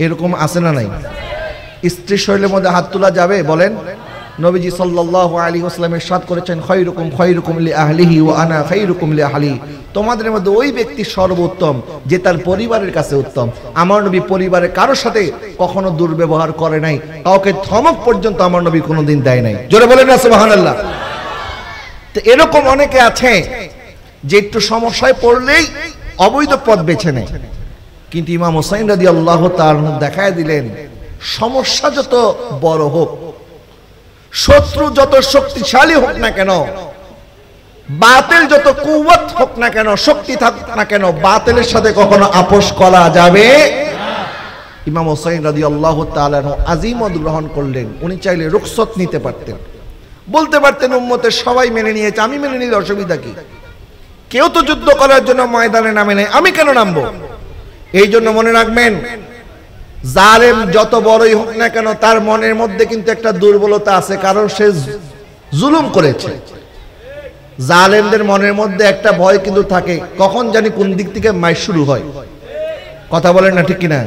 এরকম আছে না নাই? স্ত্রীর শরীরের মধ্যে হাত তোলা যাবে বলেন? নবীজি সাল্লাল্লাহু আলাইহি ওয়াসাল্লাম ইরশাদ করেছেন, খায়রুকুম লিআহলিহি ওয়া আনা খায়রুকুম লিআহলি। তোমাদের মধ্যে ওই ব্যক্তি সর্বোত্তম যে তার পরিবারের কাছে উত্তম। আমার নবী পরিবারের কারোর সাথে কখনো দুর্ব্যবহার করে নাই, কাউকে ধমক পর্যন্ত আমার নবী কোনোদিন দেয় নাই। জোরে বলেন না সুবহানাল্লাহ। তো এরকম অনেকে আছে যে একটু সমস্যায় পড়লেই অবৈধ পথ বেছে নেয়। কিন্তু ইমাম হুসাইন রাদিয়াল্লাহু তাআলা দেখায় দিলেন, সমস্যা যত বড় হোক, শত্রু যত শক্তিশালী হোক না কেন, বাতিল যত কুওয়াত হোক না কেন, শক্তি থাকুক না কেন, বাতিলের সাথে কখনো আপোষ করা যাবে না। ইমাম হুসাইন রাদিয়াল্লাহু তাআলা আযীমত গ্রহণ করলেন। উনি চাইলে রুখসত নিতে পারতেন, বলতে পারতেন উম্মতের সবাই মেনে নিয়েছে, আমি মেনে নিলে অসুবিধা কি? কেউ তো যুদ্ধ করার জন্য ময়দানে নামে নাই, আমি কেন নামবো? এই জন্য মনে রাখবেন, জালেম যত বড়ই হোক না কেন তার মনের মধ্যে কিন্তু একটা দুর্বলতা আছে, কারণ সে জুলুম করেছে। জালেমদের মনের মধ্যে একটা ভয় কিন্তু থাকে, কখন জানি কোন দিক থেকে মাইর শুরু হয়। কথা বলেন না ঠিক কিনা?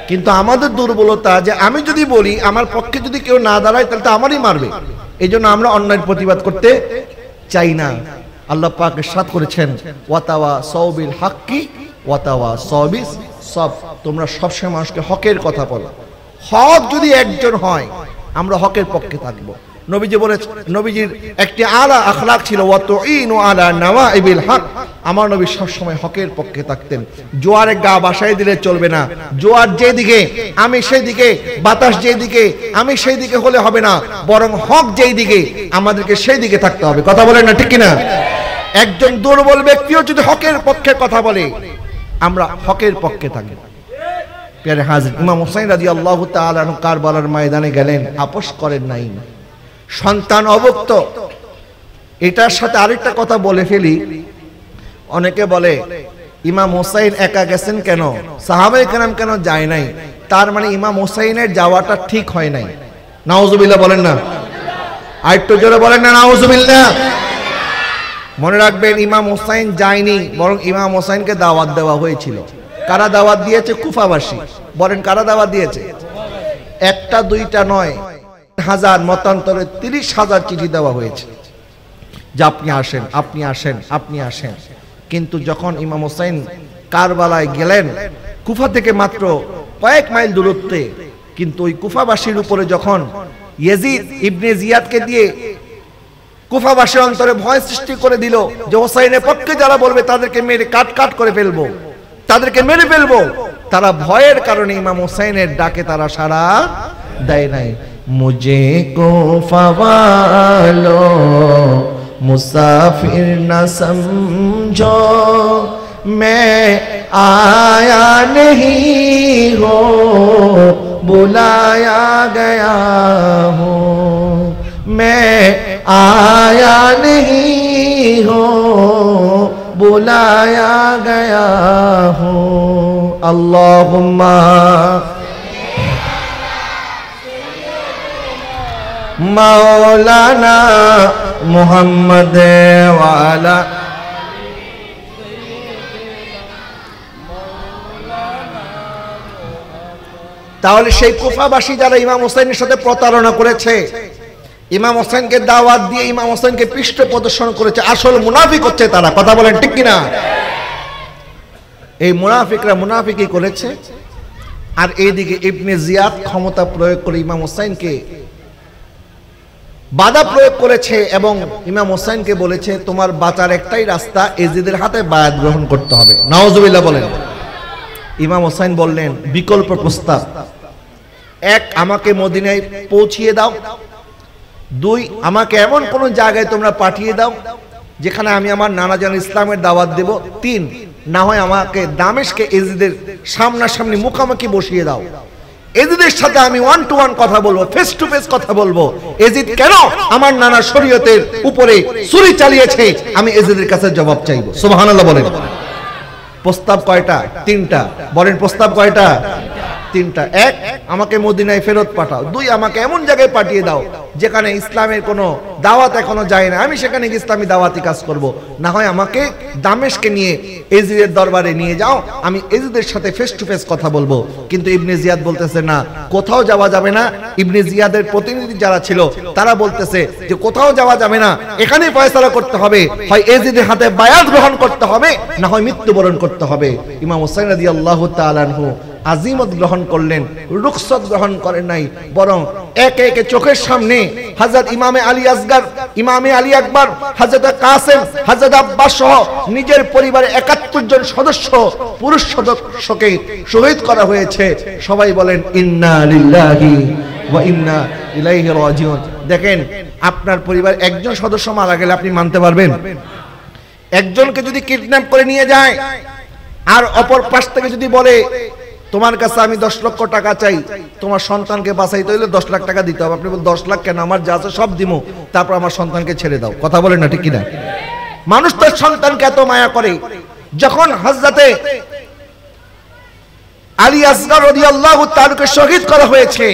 কিন্তু আমাদের দুর্বলতা যে আমি যদি বলি, আমার পক্ষে যদি কেউ না দাঁড়ায় তাহলে তো আমারই মারবে। এই জন্য আমরা অন্যায়ের প্রতিবাদ করতে চাই না। আল্লাহ পাক ইরশাদ করেছেন, ওয়াতাওয়া সাওবিল হাক্কি ওয়াতাওয়া সাবিস সব, তোমরা সবসময় মানুষকে হকের কথা বলো। হক যদি একজন হয় আমরা হকের পক্ষে থাকব। নবীজি বলেছেন, নবীজির একটি আলা আখলাক ছিল, ওয়াতুইনু আলা নাওয়াইবিল হক। আমার নবী সবসময় হকের পক্ষে থাকতেন। জোয়ারে গা বাসায় দিলে চলবে না, জোয়ার যেদিকে আমি সেই দিকে, বাতাস যেদিকে আমি সেই দিকে হলে হবে না, বরং হক যেই দিকে আমাদেরকে সেই দিকে থাকতে হবে। কথা বলেন না ঠিক কিনা? একজন দুর্বল ব্যক্তিও যদি হকের পক্ষে কথা বলে আমরা হকের পক্ষে থাকি। প্যারে হাজির, ইমাম হুসাইন রাদিয়াল্লাহু তাআলা কারবালার ময়দানে গেলেন, আপোষ করেন নাই। সন্তান অভুক্ত। এটার সাথে আরেকটা কথা বলে ফেলি, অনেকে বলে ইমাম হুসাইন একা গেছেন কেন, সাহাবায়ে কেরাম কেন যায় নাই? তার মানে ইমাম হুসাইনের যাওয়াটা ঠিক হয় নাই। নাউজুবিল্লাহ বলেন না, আর একটু জোরে বলেন না নাউজুবিল্লাহ। মনে রাখবেন, ইমাম হুসাইন যায়নি, বরং ইমাম হুসাইনকে দাওয়াত দেওয়া হয়েছিল। কারা দাওয়াত দিয়েছে? কুফাবাসী। বলেন কারা দাওয়াত দিয়েছে? একটা দুইটা নয়, হাজার মতান্তরে 30,000 চিঠি দেওয়া হয়েছে যে আপনি আসেন, আপনি আসেন, আপনি আসেন। কিন্তু যখন ইমাম হুসাইন কারবালায় গেলেন, কুফা থেকে মাত্র কয়েক মাইল দূরত্বে, কিন্তু ওই কুফাবাসীর উপরে যখন ইয়াজিদ ইবনে জিয়াদকে দিয়ে কুফাবাসীর অন্তরে ভয় সৃষ্টি করে দিল যে হুসাইনের পক্ষে যারা বলবে তাদেরকে মেরে কাট কাট করে ফেলবো, তাদেরকে মেরে ফেলবো, তারা ভয়ের কারণে ইমাম হুসাইনের ডাকে তারা সাড়া দেয় নাই। মুঝে কুফা ওয়ালো মুসাফির না সমঝো, मैं आया नहीं हो बुलाया गया हूँ, मैं आया नहीं हो बुलाया गया हूँ। अल्लाहुम्मा मौलाना मुहम्मद वाला। তাহলে সেই কুফাবাসী যারা ইমাম হুসাইনের সাথে প্রতারণা করেছে, ইমাম হোসেনকে দাওয়াত দিয়ে ইমাম হোসেনকে পৃষ্ঠ প্রদর্শন করেছে, আসল মুনাফিক হচ্ছে তারা। কথা বলেন ঠিক কিনা? এই মুনাফিকরা মুনাফিকি করেছে, আর এইদিকে ইবনে জিয়াদ ক্ষমতা প্রয়োগ করে ইমাম হুসাইনকে বাধা প্রয়োগ করেছে এবং ইমাম হুসাইনকে বলেছে তোমার বাঁচার একটাই রাস্তা, এজিদের হাতে বায়াত গ্রহণ করতে হবে। নাউজুবিল্লাহ বলেন। ইমাম হুসাইন বললেন বিকল্প প্রস্তাব, এক, আমাকে মদিনায় পৌঁছিয়ে দাও, দুই, আমাকে এমন কোন জায়গায় তোমরা পাঠিয়ে দাও যেখানে আমি আমার নানা জান ইসলামের দাওয়াত দেব, তিন, না হয় আমাকে দামেশকে এজিদের সামনাসামনি মুখামুখি বসিয়ে দাও, এজিদের সাথে আমি ওয়ান টু ওয়ান কথা বলবো, ফেস টু ফেস কথা বলবো, এজিদ কেন আমার নানা শরীয়তের উপরে ছুরি চালিয়েছে আমি এজিদের কাছে জবাব চাইবো। সুবহানাল্লাহ বলেন। প্রস্তাব কয়টা? তিনটা। বলেন প্রস্তাব কয়টা? তিনটা। এক, আমাকে মদিনায় ফেরত পাঠাও, দুই, আমাকে এমন জায়গায় পাঠিয়ে দাও যেখানে ইসলামের কোনো দাওয়াত এখনো যায় না, আমি সেখানে ইসলামী দাওয়াতি কাজ করব, না হয় আমাকে দামেশকে নিয়ে এজিদের দরবারে নিয়ে যাও, আমি এজিদের সাথে ফেস টু ফেস কথা বলবো। কিন্তু ইবনে জিয়াদ বলতেছে না, কোথাও যাওয়া যাবে না। ইবনে জিয়াদের প্রতিনিধি যারা ছিল তারা বলতেছে যে কোথাও যাওয়া যাবে না, এখানেই ফয়সালা করতে হবে, হয় এজিদের হাতে বায়াত গ্রহণ করতে হবে, না হয় মৃত্যুবরণ করতে হবে। ইমাম হুসাইন রাদিয়াল্লাহু তাআলা আনহু আজিমত গ্রহণ করলেন, রুখসত গ্রহণ করেন নাই, বরং একে একে চোখের সামনে হযরত ইমামে আলী আসগর, ইমামে আলী আকবর, হযরত কাসেম, হযরত আব্বাস সহ নিজের পরিবারের ৭১ জন সদস্য, পুরুষ সদস্যকে শহীদ করা হয়েছে। সবাই বলেন ইন্না লিল্লাহি ওয়া ইন্না ইলাইহি রাজিউন। দেখেন, আপনার পরিবার একজন সদস্য মারা গেলে আপনি মানতে পারবেন? একজনকে যদি কিডন্যাপ করে নিয়ে যায় আর অপর পাশ থেকে যদি বলে তোমার কাছে আমি 10 লক্ষ টাকা চাই, তোমার সন্তানকে বাঁচাইতে হইলে 10 লাখ টাকা দিতে হবে, আপনি বলেন 10 লাখ কেন, আমার যা আছে সব দিমু, তারপর আমার সন্তানকে ছেড়ে দাও। কথা বলেন না, ঠিক কিনা? মানুষ তার সন্তানকে এত মায়া করে। যখন হযরতে আলী আসগর রাদিয়াল্লাহু তাআলাকে শহীদ করা হয়েছে,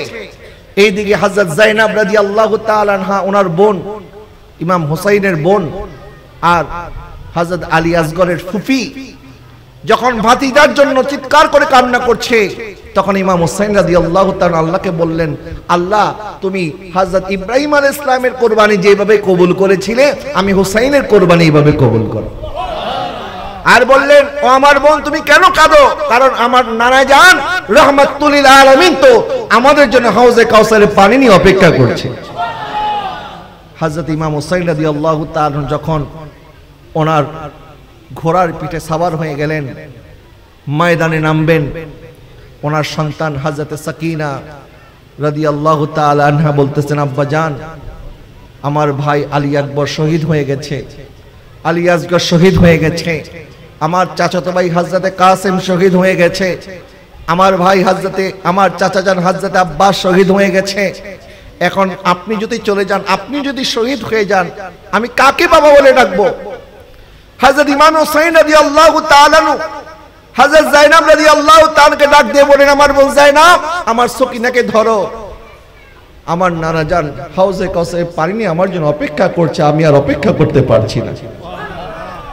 এইদিকে হযরত যায়েনব রাদিয়াল্লাহু তাআলা আনহা, ওনার বোন, ইমাম হুসাইনের বোন, আর হযরত আলী আসগরের ফুফি যখন ভাতিজার জন্য চিৎকার করে কান্না করছে, তখন ইমাম হুসাইন রাদিয়াল্লাহু তাআলা আল্লাহকে বললেন, আল্লাহ তুমি হযরত ইব্রাহিম আলাইহিস সালামের কুরবানি যেভাবে কবুল করেছিলে, আমি হুসাইনের কুরবানি এইভাবে কবুল করো। আর বললেন, ও আমার বোন তুমি কেন কাঁদো? কারণ আমার নানা জান রাহমাতুল লিল আলামিন তো আমাদের জন্য হাউজে কাউসারের পানি নিয়ে অপেক্ষা করছে। হযরত ইমাম হুসাইন রাদিয়াল্লাহু তাআলা যখন ওনার ঘোড়ার পিঠে সাওয়ার হয়ে গেলেন, ময়দানে নামবেন, ওনার সন্তান হযরত সাকিনা রাদিয়াল্লাহু তাআলা আনহা বলতেছেন, আব্বা জান আমার ভাই আলী আকবর শহীদ হয়ে গেছে, আলী আসগর শহীদ হয়ে গেছে, আমার চাচাতো ভাই হযরতে কাসেম শহীদ হয়ে গেছে, আমার ভাই হযরতে, আমার চাচা জান হযরতে আব্বাস শহীদ হয়ে গেছে। এখন আপনি যদি চলে যান, আপনি যদি শহীদ হয়ে যান, আমি কাকে বাবা বলে ডাকবো? হযরত ইমাম হুসাইন রাদিয়াল্লাহু তাআলা আনহু হযরত যায়েনব রাদিয়াল্লাহু তাআলাকে ডাক দিয়ে বলেন, আমার বোন যায়েনব, আমার সকিনাকে ধরো, আমার নানা জান হাউজে কাউসারে পানি নিয়ে আমার জন্য অপেক্ষা করছে, আমি আর অপেক্ষা করতে পারছি না।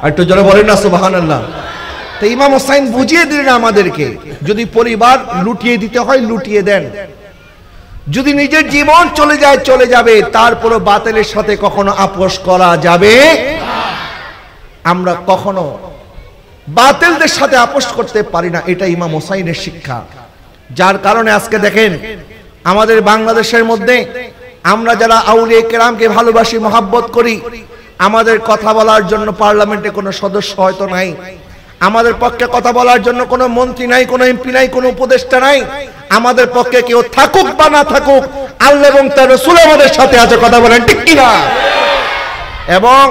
আর একটু জোরে বলেন না সুবহানাল্লাহ। তো ইমাম হুসাইন বুঝিয়ে দিলেন আমাদেরকে, যদি পরিবার লুটিয়ে দিতে হয় লুটিয়ে দেন, যদি নিজের জীবন চলে যায় চলে যাবে, তারপরও বাতিলের সাথে কখনো আপোষ করা যাবে না। আমরা কখনো বাতিলদের সাথে আপোষ করতে পারি না, এটা ইমাম হুসাইনের শিক্ষা। যার কারণে আজকে দেখেন আমাদের বাংলাদেশের মধ্যে আমরা যারা আউলিয়া কেরামকে ভালোবাসি, মহব্বত করি, আমাদের কথা বলার জন্য পার্লামেন্টে কোনো সদস্য হয়তো নাই, আমাদের পক্ষে কথা বলার জন্য কোনো মন্ত্রী নাই, কোনো এমপি নাই, কোনো উপদেষ্টা নাই, আমাদের পক্ষে কেউ থাকুক বা না থাকুক, আল্লাহ এবং তার রাসূল আমাদের সাথে আছে। কথা বলেন ঠিক কি না? এবং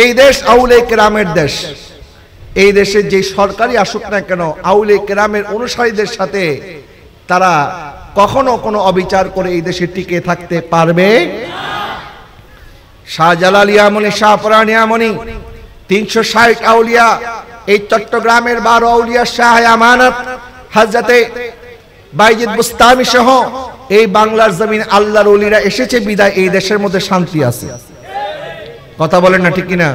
এই দেশ আউলিয়া কেরামের দেশ। এই দেশে যে সরকারি আসুক না কেন, আউলিয়া কেরামের অনুসারীদের সাথে তারা কখনো কোনো অবিচার করে এই দেশে টিকে থাকতে পারবে না। শাহজালাল ইয়ামনি, শাহপরান ইয়ামনি, 360 আউলিয়া, এই চট্টগ্রামের 12 আউলিয়া, শাহ আমানত, হযরতে বাইজিদ বুস্তামি সহ এই বাংলার জমিন আল্লাহর ওলিরা এসেছে বিদায় এই দেশের মধ্যে শান্তি আছে। কথা বলেন না ঠিক কিনা?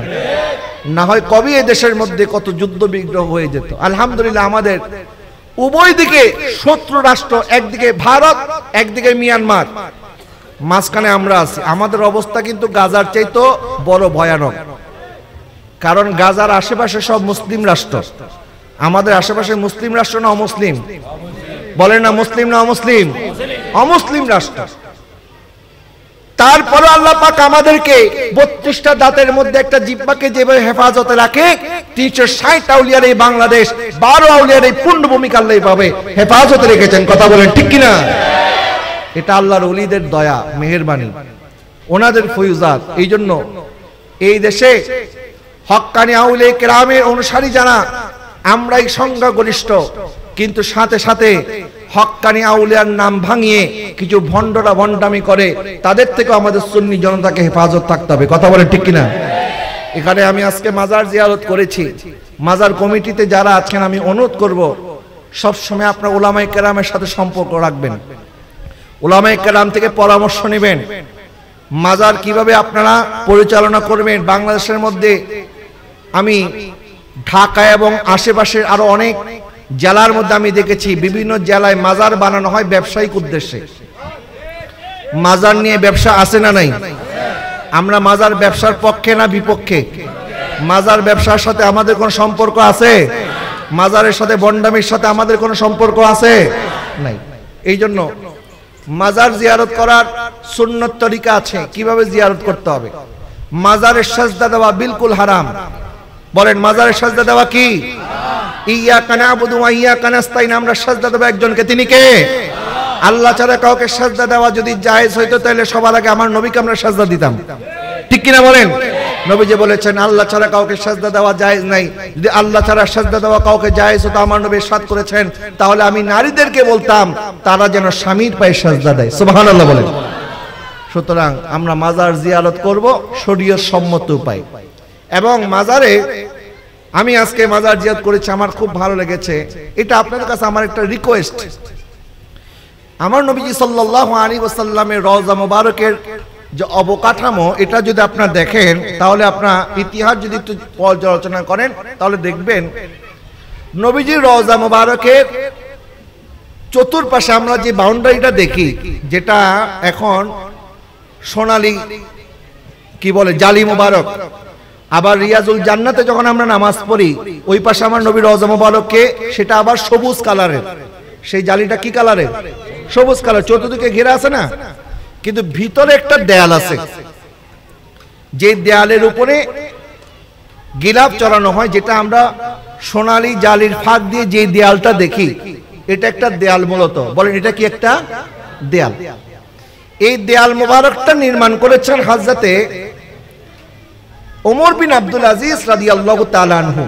না হয় কবে এই দেশের মধ্যে কত যুদ্ধ বিগ্রহ হয়ে যেত। আলহামদুলিল্লাহ আমাদের উভয় দিকে শত্রু রাষ্ট্র, একদিকে ভারত, একদিকে মিয়ানমার, মাঝখানে আমরা আছি। আমাদের অবস্থা কিন্তু গাজার চাইতো বড় ভয়ানক, কারণ গাজার আশেপাশে সব মুসলিম রাষ্ট্র, আমাদের আশেপাশে মুসলিম রাষ্ট্র না অমুসলিম? বলেন না মুসলিম না অমুসলিম? অমুসলিম রাষ্ট্র। তারপরে আল্লাহ পাক আমাদেরকে 32টা দাঁতের মধ্যে একটা জিহ্বাকে যেভাবে হেফাজতে রাখে, 360 আউলিয়ার এই বাংলাদেশ, 12 আউলিয়ার এই পুণ্যভূমিকে আল্লাহ পাবে হেফাজতে রেখেছেন। কথা বলেন ঠিক কিনা? এটা আল্লাহর ওলিদের দয়া, মেহেরবানি, ওনাদের ফয়ুজাত। এই জন্য এই দেশে হক্কানি আউলিয়া কেরামের অনুসারী যারা, আমরাই সংখ্যাগরিষ্ঠ, কিন্তু সাথে সাথে হক্কানি আউলিয়ার নাম ভাঙিয়ে কিছু ভণ্ডরা ভণ্ডামি করে, তাদের থেকে আমাদের সুন্নি জনতাকে হেফাজত থাকতে হবে। কথা বলেন ঠিক কিনা? এখানে আমি আজকে মাজার জিয়ারত করেছি, মাজার কমিটিতে যারা আছেন আমি অনুরোধ করব সবসময় আপনারা উলামায়ে কেরামের সাথে সম্পর্ক রাখবেন, উলামায়ে কেরাম থেকে পরামর্শ নেবেন, মাজার কিভাবে আপনারা পরিচালনা করবেন। বাংলাদেশের মধ্যে আমি ঢাকা এবং আশেপাশের আরো অনেক জেলার মধ্যে আমি দেখেছি বিভিন্ন জেলায় মাজার বানানো হয় ব্যবসায়িক উদ্দেশ্যে। মাজার নিয়ে ব্যবসা আছে না নাই? আমরা মাজার ব্যবসার পক্ষে না বিপক্ষে? মাজার ব্যবসার সাথে আমাদের কোনো সম্পর্ক আছে? মাজারের সাথে ভণ্ডামির সাথে আমাদের কোনো সম্পর্ক আছে? নাই। এই জন্য মাজার জিয়ারত করার সুন্নত তরিকা আছে, কিভাবে জিয়ারত করতে হবে। মাজারের সাজদা দেওয়া বিলকুল হারাম। বলেন মাজারের সাজদা দেওয়া কি? ইয়্যাকা না'বুদু ওয়া ইয়্যাকা নাস্তাইন, আমরা সাজদা দেব একজনকে, তিনি কে? আল্লাহ ছাড়া কাউকে সাজদা দেওয়া যদি জায়েজ হইতো তাহলে সবার আগে আমার নবীকে আমরা সাজদা দিতাম। ঠিক কিনা বলেন? নবীজি বলেছেন আল্লাহ ছাড়া কাউকে সাজদা দেওয়া জায়েজ নাই। যদি আল্লাহ ছাড়া সাজদা দেওয়া কাউকে জায়েজ হতো, আমার নবী ইরশাদ করেছেন, তাহলে আমি নারীদেরকে বলতাম তারা যেন স্বামীর পায়ে সাজদা দেয়। সুবহানাল্লাহ বলেন। সুতরাং আমরা মাজার জিয়ারত করব শরীয়ত সম্মত উপায়। এবং মাজারে আমি আজকে মাজার জিয়ারত করেছি, আমার খুব ভালো লেগেছে। এটা আপনাদের কাছে আমার একটা রিকোয়েস্ট, আমার নবীজি সাল্লাল্লাহু আলাইহি ওয়াসাল্লামের রওজা মুবারকের যে অবকাঠামো, এটা যদি আপনারা দেখেন তাহলে আপনারা ইতিহাস যদি একটু পর্যালোচনা করেন তাহলে দেখবেন নবীজির রওজা মুবারকের চতুর্পাশে আমরা যে বাউন্ডারিটা দেখি, যেটা এখন সোনালী কি বলে জালি মুবারক, আবার রিয়াজুল জান্নাতে যখন আমরা নামাজ পড়ি ওই পাশে আমার নবীর রওজা মুবারককে সেটা আবার সবুজ কালারের, সেই জালিটা কি কালারের? সবুজ কালার, চতুর্দিকে ঘেরা আছে না, কিন্তু ভিতরে একটা দেয়াল আছে, যে দেয়ালের উপরে গিলাফ চড়ানো হয়, যেটা আমরা সোনালী জালির ফাঁক দিয়ে যে দেয়ালটা দেখি, এটা একটা দেয়াল মূলত। বলেন এটা কি একটা দেয়াল? এই দেয়াল মুবারকটা নির্মাণ করেছেন হযরতে ওমর বিন আব্দুল আজিজ রাদিয়াল্লাহু তাআলা আনহু।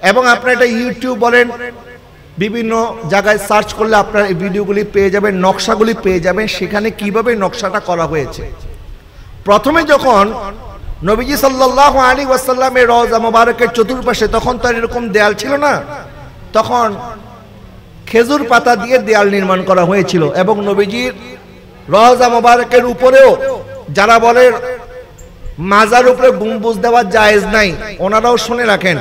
এবং আপনারা এটা ইউটিউব বলেন বিভিন্ন জায়গায় সার্চ করলে আপনারা এই ভিডিওগুলি পেয়ে যাবেন, নকশাগুলি পেয়ে যাবেন, সেখানে কিভাবে নকশাটা করা হয়েছে। প্রথমে যখন নবীজি সাল্লাল্লাহু আলাইহি ওয়াসাল্লামের রওজা মুবারকের চতুর্পাশে, তখন তো এরকম দেয়াল ছিল না, তখন খেজুর পাতা দিয়ে দেয়াল নির্মাণ করা হয়েছিল। এবং নবীজির রওজা মুবারকের উপরেও যারা বলে মাজার উপরে গম্বুজ দেওয়া জায়েজ নাই, ওনারাও শুনে রাখেন,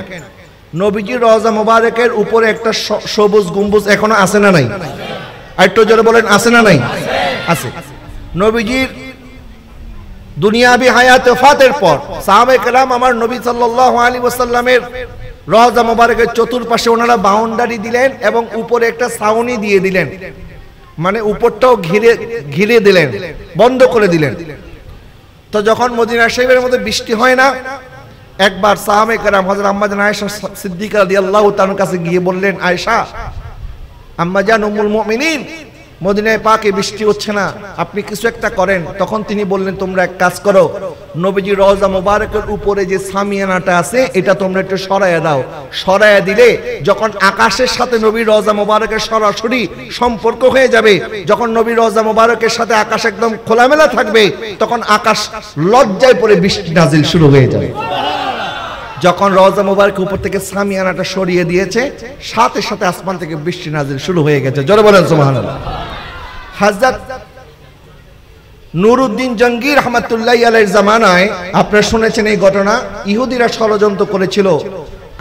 নবীজির রওজা মুবারকের উপরে একটা সবুজ গম্বুজ এখনো আছে না নাই? আরেকটু জোরে বলেন আছে না নাই? আছে। নবীজির দুনিয়াবি হায়াত ওফাতের পর সাহাবায়ে কেরাম আমার নবী সাল্লাল্লাহু আলাইহি ওয়াসাল্লামের রওজা মুবারকের চতুর্পাশে ওনারা বাউন্ডারি দিলেন এবং উপরে একটা ছাউনি দিয়ে দিলেন, মানে উপরটাও ঘিরে দিলেন, বন্ধ করে দিলেন। তো যখন মদিনা শরীফের মধ্যে বৃষ্টি হয় না, একবার সাহাবায়ে কেরাম হযরত আম্মা জান আয়েশা সিদ্দিকা রাদিয়াল্লাহু তাআলার কাছে গিয়ে বললেন, আয়েশা, আম্মা জান উম্মুল মুমিনিন, মদিনায় পাকে বৃষ্টি হচ্ছে না, আপনি কিছু একটা করেন। তখন তিনি বললেন, তোমরা এক কাজ করো, নবীজির রওজা মুবারকের উপরে যে সামিয়ানাটা আছে এটা তোমরা একটু সরাইয়া দাও। সরাইয়া দিলে যখন আকাশের সাথে নবীর রওজা মুবারকের সরাসরি সম্পর্ক হয়ে যাবে, যখন নবীর রওজা মুবারকের সাথে আকাশ একদম খোলামেলা থাকবে, তখন আকাশ লজ্জায় পড়ে বৃষ্টি নাজিল শুরু হয়ে যাবে। যখন রওজা মুবারকের উপর থেকে সামিয়ানাটা সরিয়ে দিয়েছে, সাথে সাথে আসমান থেকে বৃষ্টি নাজিল শুরু হয়ে গেছে। জোরে বলেন সুবহানাল্লাহ। হযরত নুরউদ্দিন জঙ্গি রাহমাতুল্লাহি আলাইহির জামানায় আপনারা শুনেছেন এই ঘটনা, ইহুদিরা ষড়যন্ত্র করেছিল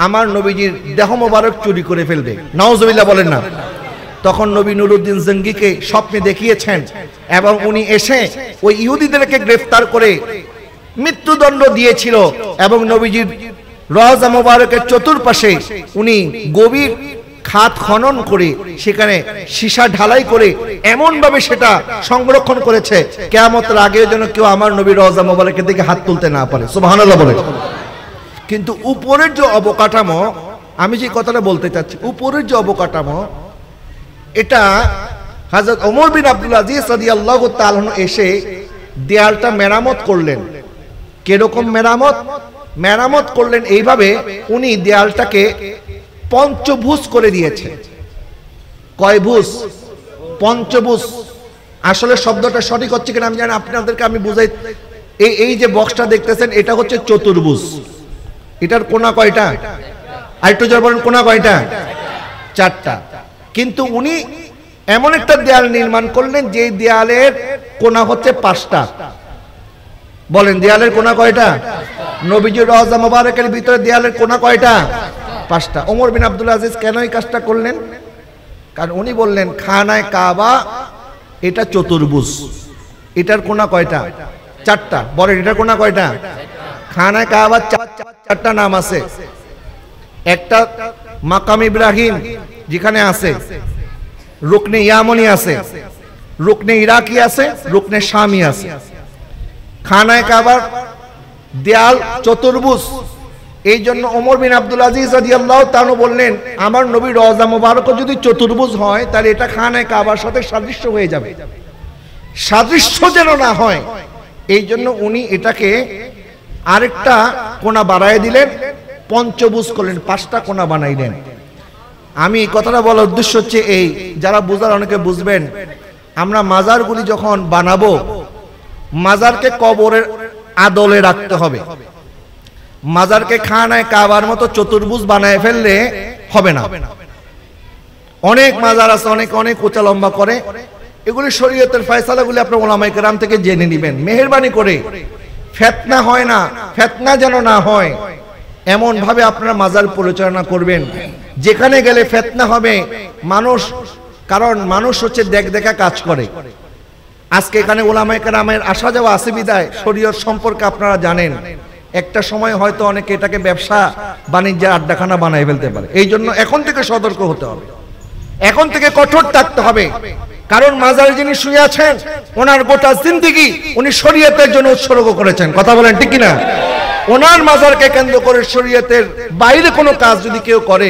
আমার নবীজির দেহ মোবারক চুরি করে ফেলবে। নাউজুবিল্লাহ বলেন না। তখন নবী নুরউদ্দিন জঙ্গিকে স্বপ্নে দেখিয়েছেন এবং উনি এসে ওই ইহুদিদেরকে গ্রেফতার করে মৃত্যুদণ্ড দিয়েছিল এবং নবীজির রওজা মোবারকের চতুর্পাশে উনি গভীর খাত খনন করে সেখানে সীসা ঢালাই করে এমন ভাবে সেটা সংরক্ষণ করেছে কিয়ামতের আগে যেন কেউ আমার নবীর রওজা মোবারকের দিকে হাত তুলতে না পারে। সুবহানাল্লাহ বলে। কিন্তু উপরের যে অবকাঠামো, আমি যে কথাটা বলতে চাচ্ছি, উপরের যে অবকাঠামো, এটা হযরত ওমর বিন আব্দুল আজিজ রাদিয়াল্লাহু তাআলা এসে দেয়ালটা মেরামত করলেন। কিরকম মেরামত? মেরামত করলেন এইভাবে, উনি দেয়ালটাকে পঞ্চভুজ করে দিয়েছে। কয় ভুজ? পঞ্চভুজ। আসলে শব্দটা সঠিক হচ্ছে কিনা আমি জানি, আপনাদেরকে আমি বুঝাই। এই যে বক্সটা দেখতেছেন এটা হচ্ছে চতুর্ভুজ। এটার কোণা কয়টা? আরেকটু জোরে বলেন, কোণা কয়টা? চারটা। কিন্তু উনি এমন একটা দেয়াল নির্মাণ করলেন যে দেয়ালের কোণা হচ্ছে পাঁচটা। বলেন দেয়ালের কোণা কয়টা? নবীজির রওজা মোবারকের ভিতরে দেয়ালের কোণা কয়টা? পাঁচটা। ওমর বিন আব্দুল আজিজ কেন এই কাজটা করলেন? কারণ উনি বললেন খানায়ে কাবা এটা চতুর্ভুজ, এটার কোণা কয়টা? চারটা। বলেন এটার কোণা কয়টা? খানায়ে কাবার চারটা নাম আছে। একটা মাকাম ইব্রাহিম যেখানে আছে, রুকনে ইয়ামনি আছে, রুকনে ইরাকি আছে, রুকনে শামি আছে। খানায়ে কাবার দেয়াল চতুর্ভুজ, এই জন্য ওমর বিন আব্দুল আজিজ রাদিয়াল্লাহু তাআলা বললেন আমার নবী রওজা মোবারক যদি চতুর্ভুজ হয় তাহলে এটা খানায়ে কাবার সাথে সাদৃশ্য হয়ে যাবে, সাদৃশ্য যেন না হয় এই জন্য উনি এটাকে আরেকটা কোণা বাড়ায় দিলেন, পঞ্চভুজ করলেন, পাঁচটা কোণা বানাইলেন। আমি এই কথাটা বলার উদ্দেশ্য হচ্ছে এই, যারা বুঝার অনেকে বুঝবেন, আমরা মাজারগুলি যখন বানাবো মাজারকে কবরের আদলে রাখতে হবে। মাজারকে খানায়ে কাবার মতো চতুর্ভুজ বানায় ফেললে হবে না। অনেক মাজার আছে অনেক অনেক উঁচা লম্বা করে, এগুলি শরীয়তের ফয়সালাগুলি আপনারা উলামায়ে কেরাম থেকে জেনে নেবেন। মেহেরবানি করে ফিতনা হয় না, ফিতনা যেন না হয় এমন ভাবে আপনারা মাজার পরিচালনা করবেন যেখানে গেলে ফিতনা হবে মানুষ, কারণ মানুষ হচ্ছে দেখা কাজ করে। আজকে এখানে উলামায়ে কেরামের আসা যাওয়া আছে বিদায় শরীয়ত সম্পর্কে আপনারা জানেন। একটা সময় হয়তো অনেকে এটাকে ব্যবসা বাণিজ্যের আড্ডাখানা বানাই ফেলতে পারে। এই জন্য এখন থেকে সতর্ক হতে হবে, এখন থেকে কঠোর থাকতে হবে। কারণ মাজারে যিনি শুয়ে আছেন ওনার গোটা জিন্দেগি উনি শরীয়তের জন্য উৎসর্গ করেছেন। কথা বলেন ঠিক কিনা? ওনার মাজারকে কেন্দ্র করে শরীয়তের বাইরে কোনো কাজ যদি কেউ করে,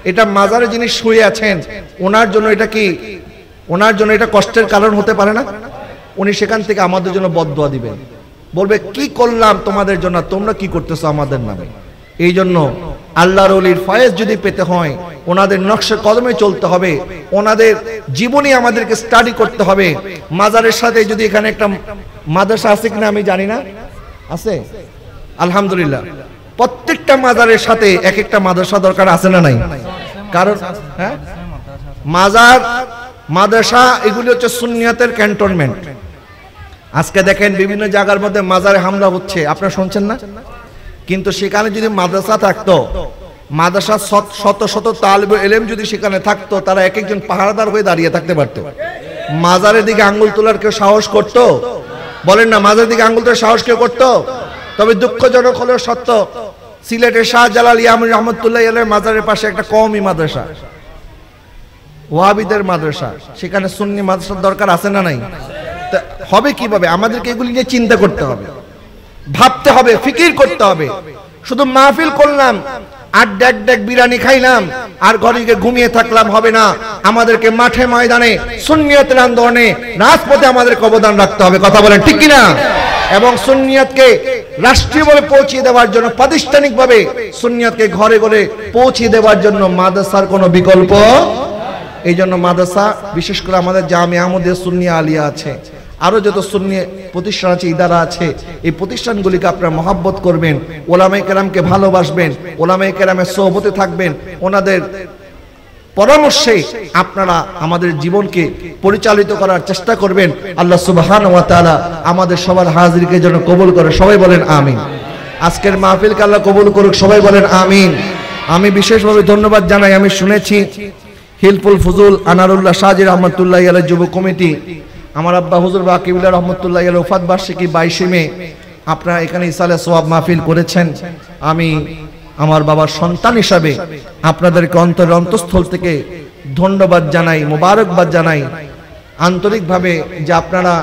এটা মাজারে যিনি শুয়ে আছেন ওনার জন্য এটা কি, ওনার জন্য এটা কষ্টের কারণ হতে পারে না? উনি সেখান থেকে আমাদের জন্য বদদুয়া দিবেন, বলবে কি করলাম তোমাদের জন্য, তোমরা কি করতেছো আমাদের নামে। এই জন্য আল্লাহর ওলির ফয়েজ যদি পেতে হয় ওনাদের নকশে কদমে চলতে হবে, ওনাদের জীবনী আমাদেরকে স্টাডি করতে হবে। মাজারের সাথে যদি এখানে একটা মাদ্রাসা আছে কিনা আমি জানি না, আছে আলহামদুলিল্লাহ। প্রত্যেকটা মাজারের সাথে এক একটা মাদ্রাসা দরকার আছে না নাই? কারণ হ্যাঁ মাজার মাদ্রাসা এগুলি হচ্ছে সুন্নিয়াতের ক্যান্টনমেন্ট। আজকে দেখেন বিভিন্ন জায়গার মধ্যে মাজারে হামলা হচ্ছে, আপনারা শুনছেন না? কিন্তু সেখানে যদি মাদ্রাসা থাকতো, মাদ্রাসা শত শত তালিবে ইলম যদি সেখানে থাকতো, তারা এক একজন পাহারাদার হয়ে দাঁড়িয়ে থাকতে পারতো। মাজারের দিকে আঙ্গুল তোলার কেউ সাহস করতো? বলেন না, মাজারের দিকে আঙ্গুল তোলার সাহস কেউ করতো? তবে দুঃখজনক হলেও সত্য, সিলেটের শাহজালাল ইয়ামুন রহমতুল্লাহ আলাইহির মাজারের পাশে একটা কওমি মাদ্রাসা, ওয়াহাবিদের মাদ্রাসা, সেখানে সুন্নি মাদ্রাসার দরকার আছে না নাই? হবে কিভাবে? আমাদেরকে এগুলি নিয়ে চিন্তা করতে হবে, ভাবতে হবে, ফিকির করতে হবে। শুধু মাহফিল করলাম আর ডেক বিরিয়ানি খাইলাম আর ঘরে গিয়ে ঘুমিয়ে থাকলাম হবে না। আমাদেরকে মাঠে ময়দানে সুন্নিয়তের আন্দোলনে রাজপথে আমাদেরকে অবদান রাখতে হবে। কথা বলেন ঠিক কিনা? এবং সুন্নিয়তকে রাষ্ট্রীয়ভাবে পৌঁছে দেওয়ার জন্য, প্রাতিষ্ঠানিকভাবে সুন্নিয়তকে ঘরে ঘরে পৌঁছে দেওয়ার জন্য মাদ্রাসার কোনো বিকল্প। এই জন্য মাদ্রাসা, বিশেষ করে আমাদের জামিয়া আহমদিয়া সুন্নিয়া আলিয়া আছে, আরো যত সুন্নি প্রতিষ্ঠান আছে, ইদারা আছে, এই প্রতিষ্ঠানগুলিকে আপনারা মহব্বত করবেন, ওলামায়ে কেরামকে ভালোবাসবেন, ওলামায়ে কেরামের সোহবতে থাকবেন, ওনাদের পরামর্শে আপনারা আমাদের জীবনকে পরিচালিত করার চেষ্টা করবেন। আল্লাহ সুবহানাহু ওয়া তাআলা আমাদের সবার হাজিরকে যেন কবুল করে, সবাই বলেন আমিন। আজকের মাহফিলকে আল্লাহ কবুল করুক, সবাই বলেন আমিন। আমি বিশেষভাবে ধন্যবাদ জানাই, আমি শুনেছি হিলফুল ফুজুল আনারুল্লাহ শাহজি রহমতুল্লাহ আলাইহি যুব কমিটি, আমার আব্বা হুজুর বাকিবুল্লাহ রহমতুল্লাহ আলাইহি ওফাত বার্ষিকী 22 মে আপনারা এখানে ইসালে সোয়াব মাহফিল করেছেন। আমি আমার বাবার সন্তান হিসাবে আপনাদেরকে অন্তরের অন্তঃস্থল থেকে ধন্যবাদ জানাই, মোবারকবাদ জানাই আন্তরিকভাবে যে আপনারা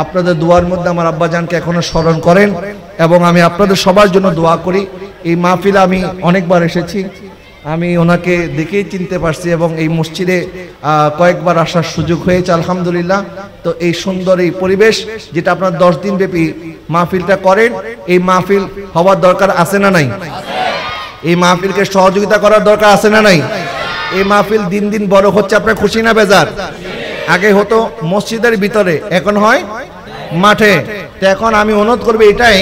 আপনাদের দোয়ার মধ্যে আমার আব্বাজানকে এখনো স্মরণ করেন এবং আমি আপনাদের সবার জন্য দোয়া করি। এই মাহফিলে আমি অনেকবার এসেছি, আমি ওনাকে দেখেই চিনতে পারছি এবং এই মসজিদে কয়েকবার আসার সুযোগ হয়েছে আলহামদুলিল্লাহ। তো এই সুন্দর এই পরিবেশ যেটা আপনারা 10 দিন ব্যাপী মাহফিলটা করেন, এই মাহফিল হওয়ার দরকার আছে না নাই? এই মাহফিলকে সহযোগিতা করার দরকার আছে না নাই? এই মাহফিল দিন দিন বড় হচ্ছে, আপনার খুশি না বেজার? আগে হতো মসজিদের ভিতরে, এখন হয় মাঠে। তো এখন আমি অনুরোধ করবো এটাই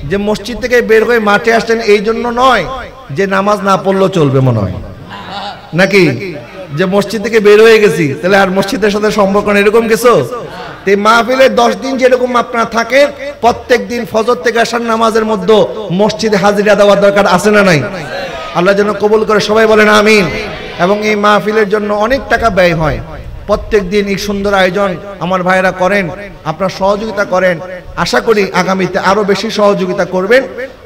যে মসজিদ থেকে বের হয়ে মাঠে আসছেন এই জন্য নয় যে নামাজ না পড়লেও চলবে মনে হয় নাকি, যে মসজিদ থেকে বের হয়ে গেছি তাহলে আর মসজিদের সাথে সম্পর্ক নেই, এরকম কিছু। মাহফিলের 10 দিন যেরকম আপনারা থাকেন, প্রত্যেক দিন ফজর থেকে আসার নামাজের মধ্যে মসজিদে হাজিরা দেওয়ার দরকার আছে না নাই? আল্লাহ যেন কবুল করে, সবাই বলেন আমিন। এবং এই মাহফিলের জন্য অনেক টাকা ব্যয় হয়, প্রত্যেক দিন এই সুন্দর আয়োজন আমার ভাইয়েরা করেন, আপনারা সহযোগিতা করেন। আশা করি আগামীতে আরো বেশি সহযোগিতা করবেন।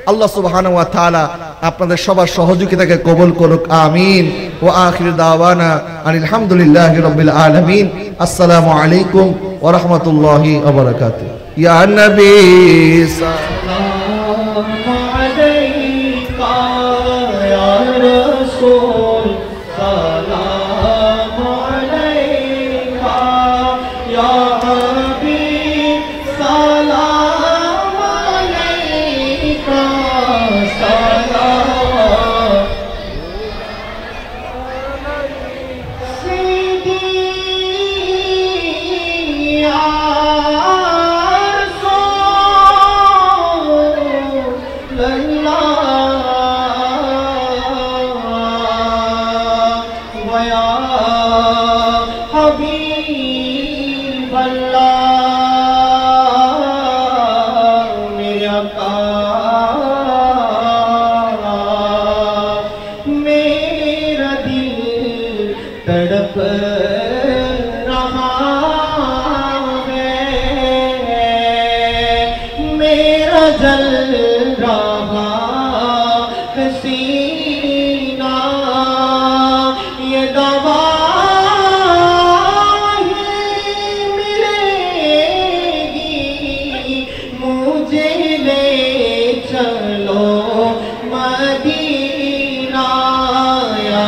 আল্লাহ সুবহানাহু ওয়া তাআলা আপনাদের সবার সহযোগিতাকে কবুল করুক, আমিন। ওয়া আখিরু দাওয়ানা আনিল হামদুলিল্লাহি রাব্বিল আলামিন। আসসালামু আলাইকুম ওয়া রাহমাতুল্লাহি ওয়া বারাকাতুহু। ইয়া নবী সাল্লাল্লাহু আলাইকা ইয়া রাসূল সালাম আলাইকা ইয়া হাবিব সালাম আলাইকা সালাম সিদি ইয়া तड़प रहा है, मेरा जल रहा सीना, ये दवा मिलेगी मुझे, ले चलो मदीना या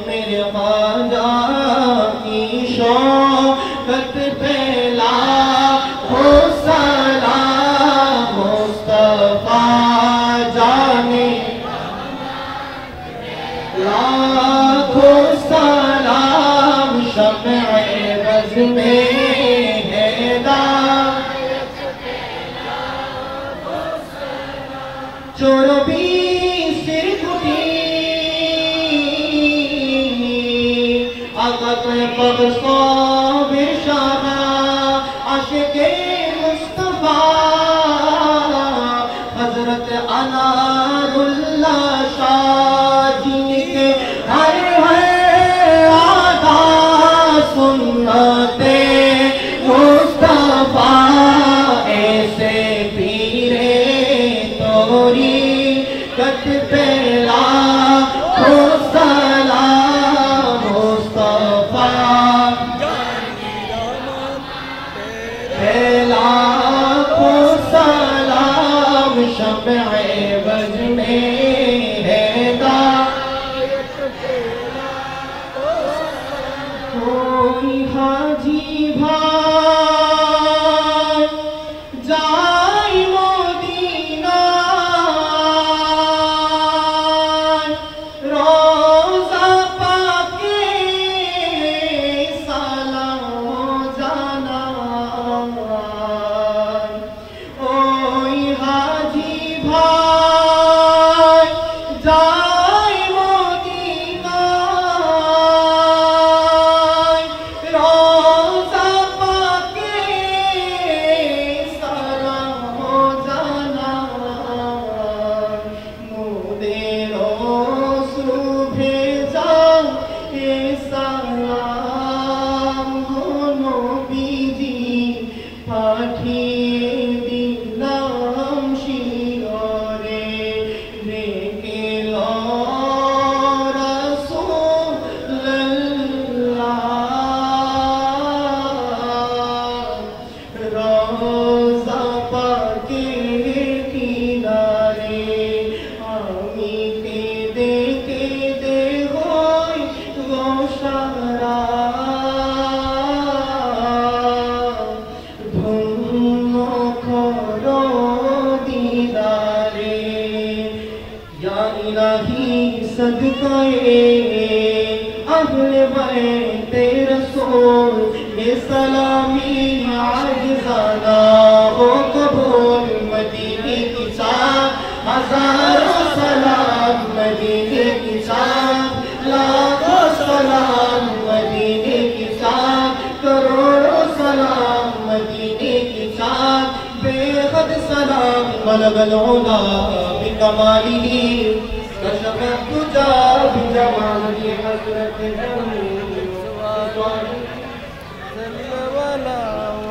मेरे ख्वाजा की शौकत पे सौब शाह आशिक़े मुस्तफा हजरत अनारुल्लाह शाह जिनके हर आदा सुन्नते मुस्तफा ऐसे पीरे तोरी कत पेला सलाम मुस्तफा पेला सलाम शम्ए बज़ में हैदायत कोई हाजी भाई जाई मोदीना रोज़ा पाके सलाम जाना ओई हाजी भाई जाई मोदीना रोज़ा पाके सलाम जाना मुदेरो सुभे जाओ ए सलाम होनो बीजी पाठिए दिलाम शिरोरे रेके लो रसूलल्लाह रोज़ा पाके किनारे आमी के दे होई गोशारा धुनो करो दीदारे या इलाही सदक़े अहले बैते रसूल ये सलामी आजिज़ाना हो कबूल मदीने की चाँद हज़ारों सलाम मदीने की चाँद लाखों सलाम मदीने की चाँद करोड़ों सलाम मदीने की चाँद बेहद सलाम बलगल उला बिकमालिही कशफ तुजा बिजमाली हज़रत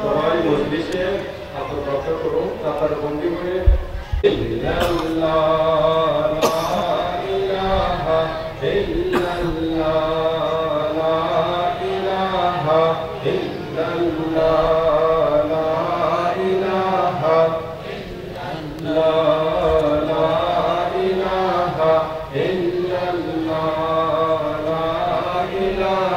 हमारी मजलिस से आप प्रार्थना करो तापर बंदी हुए इल्लल्लाह ला इलाहा इल्लल्लाह ला इलाहा इल्लल्लाह ला इलाहा इल्लल्लाह ला इलाहा इल्लल्लाह ला इलाहा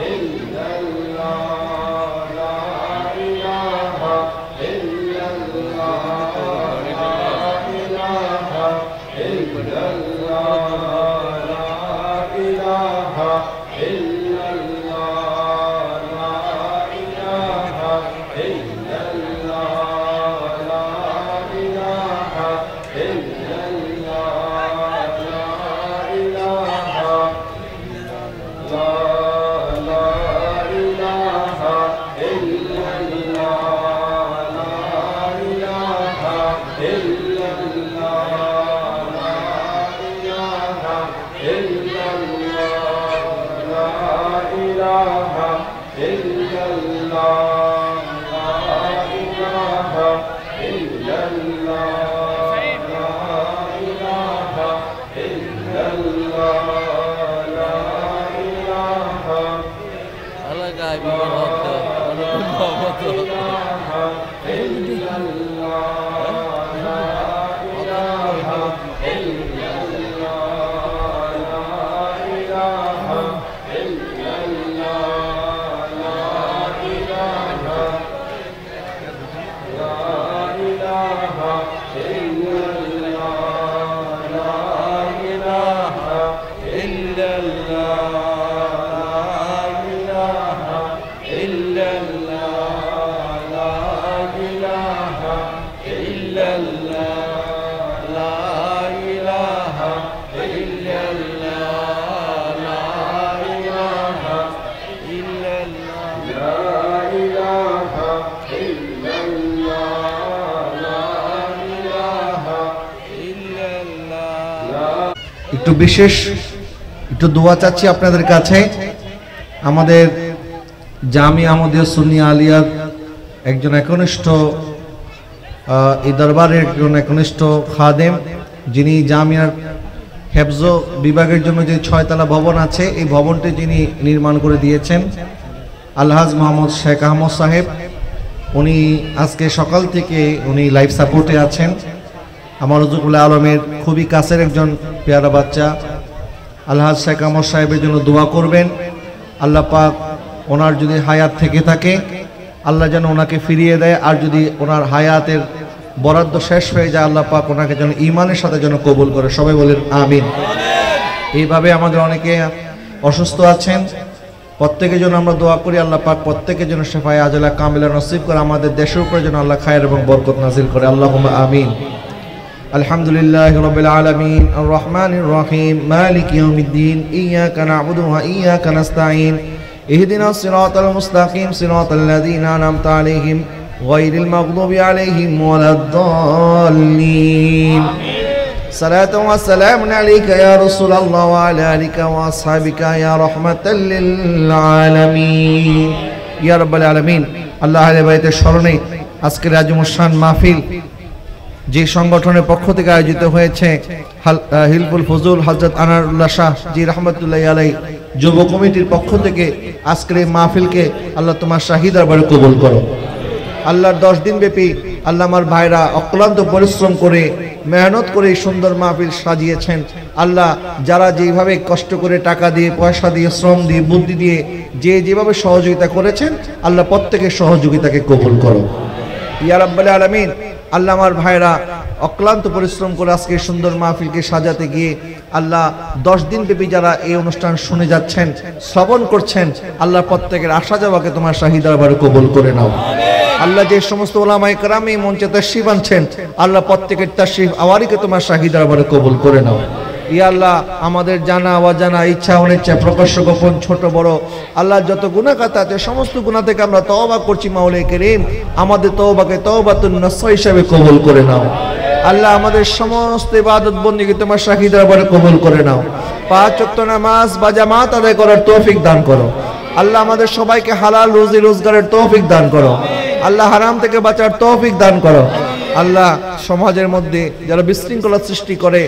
इल्लल्लाह একটু বিশেষ একটু দোয়া চাচ্ছি আপনাদের কাছে। আমাদের জামিয়া আহমদিয়া সুন্নিয়া আলিয়ার একজন একনিষ্ঠ এই দরবারের একজন একনিষ্ঠ খাদেম, যিনি জামিয়ার হেফজ বিভাগের জন্য যে 6তলা ভবন আছে এই ভবনটি যিনি নির্মাণ করে দিয়েছেন, আলহাজ মোহাম্মদ শেখ আহমদ সাহেব, উনি আজকে সকাল থেকে উনি লাইফ সাপোর্টে আছেন। আমার রুজুকুল আলমের খুবই কাছের একজন পেয়ারা বাচ্চা। আলহাজ শেখ আহমদ সাহেবের জন্য দোয়া করবেন। আল্লাহ পাক ওনার যদি হায়াত থেকে থাকে আল্লাহ যেন ওনাকে ফিরিয়ে দেয়, আর যদি ওনার হায়াতের বরাদ্দ শেষ হয়ে যায় আল্লাহ পাক ওনাকে যেন ঈমানের সাথে যেন কবুল করে। সবাই বলেন আমিন। এইভাবে আমাদের অনেকে অসুস্থ আছেন, প্রত্যেকের জন্য আমরা দোয়া করি আল্লাহ পাক প্রত্যেকের জন্য শেফায়ে আজলা কামিলা নসিব করে, আমাদের দেশের উপরে যেন আল্লাহ খায়ের এবং বরকত নাজিল করে। আল্লাহুম্মা আমিন। আলহামদুলিল্লাহি রাব্বিল আলামিন আর রহমানির রহিম মালিকি ইয়াউমিদ্দিন ইয়্যাকা না'বুদু ওয়া ইয়্যাকা নাস্তাঈন ইহদিনাস সিরাতাল মুস্তাকিম সিরাতাল লাযীনা আন'আমতা আলাইহিম গায়রিল মাগদুবি আলাইহিম ওয়ালাদ-দাল্লিন। সালাতু ওয়া সালামুন আলাইকা ইয়া রাসূলুল্লাহ ওয়া আলা আলিকা ওয়া আসহাবিকা ইয়া রাহমাতাল লিল আলামিন ইয়া রাব্বাল আলামিন। আল্লাহ আহলে বাইতের স্মরণে আজকের আজমুশান মাহফিল যে সংগঠনের পক্ষ থেকে আয়োজিত হয়েছে, হিলফুল ফজুল হযরত আনারুল্লাহ শাহ জি রহমতুল্লাহি আলাইহি যুব কমিটির পক্ষ থেকে আজকের এই মাহফিলকে আল্লাহ তোমার শাহী দরবারে কবুল করো। আল্লাহর 10 দিন ব্যাপী আল্লাহ আমার ভাইরা অক্লান্ত পরিশ্রম করে মেহনত করে এই সুন্দর মাহফিল সাজিয়েছেন। আল্লাহ যারা যেভাবে কষ্ট করে টাকা দিয়ে পয়সা দিয়ে শ্রম দিয়ে বুদ্ধি দিয়ে যে যেভাবে সহযোগিতা করেছেন আল্লাহ প্রত্যেকের সহযোগিতাকে কবুল করো ইয়া রাব্বাল আলামিন। আল্লাহ আমার ভাইরা অক্লান্ত পরিশ্রম করে আজকে সুন্দর মাহফিলকে সাজাতে গিয়ে আল্লাহ 10 দিন ব্যাপী যারা এই অনুষ্ঠান শুনে যাচ্ছেন শ্রবণ করছেন আল্লাহ প্রত্যেকের আশা যাওয়াকে তোমার শাহী দরবারে কবুল করে নাও। আল্লাহ যে সমস্ত উলামায়ে কেরাম এই মঞ্চে তাশরীফ আনছেন আল্লাহ প্রত্যেকের তাশরীফ আওয়ারিকে তোমার শাহী দরবারে কবুল করে নাও। ইয়া আল্লাহ আমাদের জানা অজানা ইচ্ছা অনিচ্ছা প্রকাশ্য গোপন ছোট বড় আল্লাহ যত গুনাহ আছে সমস্ত গুনাহ থেকে আমরা তওবা করছি মাওলানা কারীম, আমাদের তওবাকে তওবাতুন নসূহ হিসেবে কবুল করে নাও। আল্লাহ আমাদের সমস্ত ইবাদত বন্দেগী তোমার শাহী দরবারে কবুল করে নাও। 5 ওয়াক্ত নামাজ বা জামাত আদায় করার তৌফিক দান করো। আল্লাহ আমাদের সবাইকে হালাল রুজি রোজগারের তৌফিক দান করো। আল্লাহ হারাম থেকে বাঁচার তৌফিক দান করো। আল্লাহ সমাজের মধ্যে যারা বিশৃঙ্খলা সৃষ্টি করে,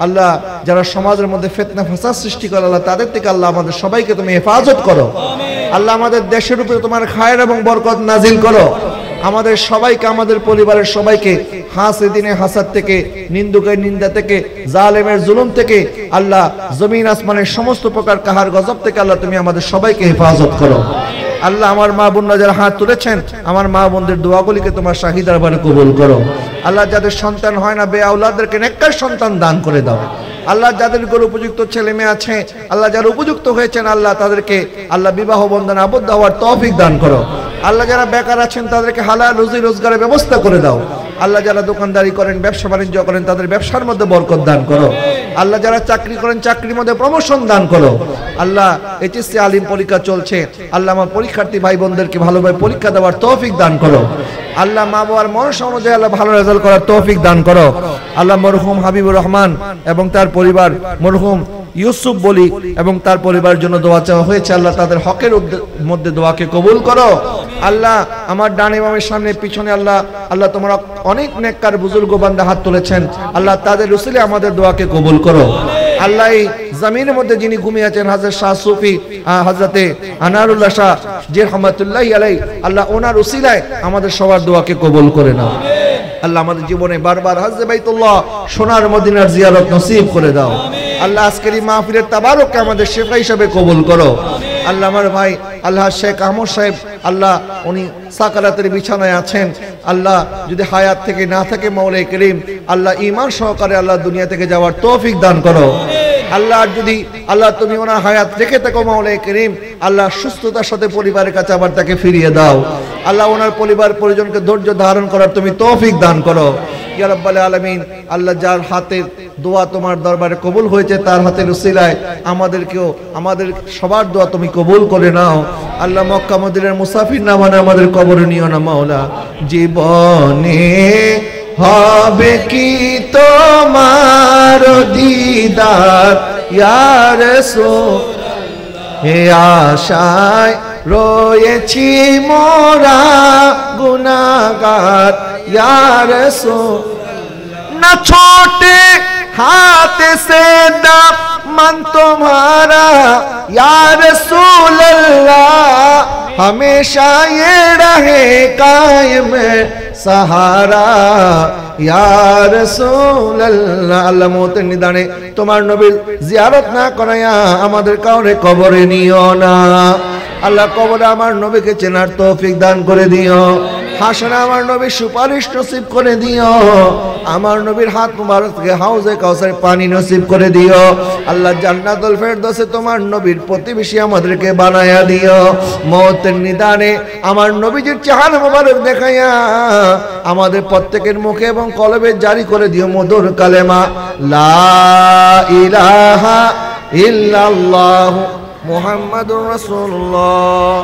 আল্লাহ যারা সমাজের মধ্যে ফিতনা ফাসাদ সৃষ্টি করে আল্লাহ তাদের থেকে আল্লাহ আমাদের সবাইকে তুমি হেফাজত করো। আল্লাহ আমাদের দেশের উপরে তোমার খায়ের এবং বরকত নাজিল করো। আমাদের সবাইকে আমাদের পরিবারের সবাইকে হাসিদিনে হাসাদ থেকে নিন্দুকের নিন্দা থেকে জালেমের জুলুম থেকে আল্লাহ জমিন আসমানের সমস্ত প্রকার কাহার গজব থেকে আল্লাহ তুমি আমাদের সবাইকে হেফাজত করো। আল্লাহ আমার মা বোনরা যারা হাত তুলেছেন আমার মা বোনদের দোয়াগুলিকে তোমার শাহী দরবারে কবুল করো। আল্লাহ যাদের সন্তান হয় না বে আওলাদদেরকে নেককার সন্তান দান করে দাও। আল্লাহ যাদের ঘরে উপযুক্ত ছেলে মেয়ে আছে আল্লাহ যারা উপযুক্ত হয়েছেন আল্লাহ তাদেরকে আল্লাহ বিবাহ বন্ধনে আবদ্ধ হওয়ার তৌফিক দান করো। আল্লাহ যারা বেকার আছেন তাদেরকে হালাল রুজি রোজগারের ব্যবস্থা করে দাও। আল্লাহ যারা দোকানদারি করেন ব্যবসা বাণিজ্য করেন তাদের ব্যবসার মধ্যে বরকত দান করো। আল্লাহ যারা চাকরি করেন চাকরির মধ্যে প্রমোশন দান করো। আল্লাহ এইচএসসি আলিম পরীক্ষা চলছে আল্লাহ আমার পরীক্ষার্থী ভাই বোনদেরকে ভালোভাবে পরীক্ষা দেওয়ার তৌফিক দান করো। আল্লাহ মা বাবার মনসা অনুযায়ী আল্লাহ ভালো রেজাল্ট করার তৌফিক দান করো। আল্লাহ মরহুম হাবিবুর রহমান এবং তার পরিবার, মরহুম ইউসুফ বলি এবং তার পরিবারের জন্য দোয়া চাওয়া হয়েছে আল্লাহ তাদের হকের মধ্যে দোয়াকে কবুল করো। আল্লাহ আমার ডানে বামের সামনে পিছনে আল্লাহ আল্লাহ তোমরা অনেক নেককার বুজুর্গ বান্দা হাত তুলেছেন আল্লাহ তাদের উসিলে আমাদের দোয়াকে কবুল করো। আল্লাহ এই জমিনের মধ্যে যিনি ঘুমিয়ে আছেন হযরত শাহ সুফি হযরতে আনারুল্লাহ শাহ জি রহমাতুল্লাহি আলাইহি, আল্লাহ ওনার উসিলায় আমাদের সবার দোয়াকে কবুল করে নাও। আল্লাহ আমাদের জীবনে বারবার হজ্জে বাইতুল্লাহ সোনার মদিনার জিয়ারত নসিব করে দাও। আল্লাহ আজকের এই মাহফিলের তাবারুককে আমাদের শেফা হিসেবে কবুল করো। আল্লাহ আমার ভাই আল্লাহ শেখ আহমদ সাহেব, আল্লাহ উনি সাকারাতের বিছানায় আছেন, আল্লাহ যদি হায়াত থেকে না থাকে মাওলাই করিম আল্লাহ ঈমান সহকারে আল্লাহ দুনিয়া থেকে যাওয়ার তৌফিক দান করো। আল্লাহ যদি আল্লাহ তুমি ওনার হায়াত রেখে থাকো মাওলাই করিম, আল্লাহ সুস্থতার সাথে পরিবারের কাছে আবার তাকে ফিরিয়ে দাও। আল্লাহ ওনার পরিবার পরিজনকে ধৈর্য ধারণ করার তুমি তৌফিক দান করো ইয়া রাব্বাল আলামিন। আল্লাহ যার হাতের দোয়া তোমার দরবারে কবুল হয়েছে তার হাতের উসিলায় আমাদেরকেও আমাদের সবার দোয়া তুমি কবুল করে নাও। আল্লাহ মক্কা মদিনার মুসাফির না মানে আমাদের কবরে নিও না মাওলা। জীবনে হবে কি তোমার দিদার ইয়া রাসূল, হে আশায় রয়েছি মোরা গুনাহগার ইয়া রাসূল। ना छोटे हाथ से दामन तुम्हारा या रसूल अल्लाह, हमेशा ये रहे कायम सहारा या रसूल अल्लाह। আল্লাহ মওতের নিদানে তোমার নবীর জিয়ারত না করায়া আমাদের কাউরে কবরে নিও না। আল্লাহ কবরে আমার নবীকে চেনার তৌফিক দান করে দিও। হাসরে আমার নবীর সুপারিশ নসিব করে দিও। আমার নবীর হাত মুবারক থেকে হাউজে কাউসারে পানি নসিব করে দিও। আল্লাহ জান্নাতুল ফেরদৌসে তোমার নবীর প্রতিবেশী আমাদেরকে বানায়া দিও। মওতের নিদানে আমার নবীজির চেহারা মুবারক দেখাইয়া আমাদের প্রত্যেকের মুখে এবং কলবে জারি করে দিও মধুর কালেমা লা ইলাহা ইল্লাল্লাহু মুহাম্মাদুর রাসূলুল্লাহ।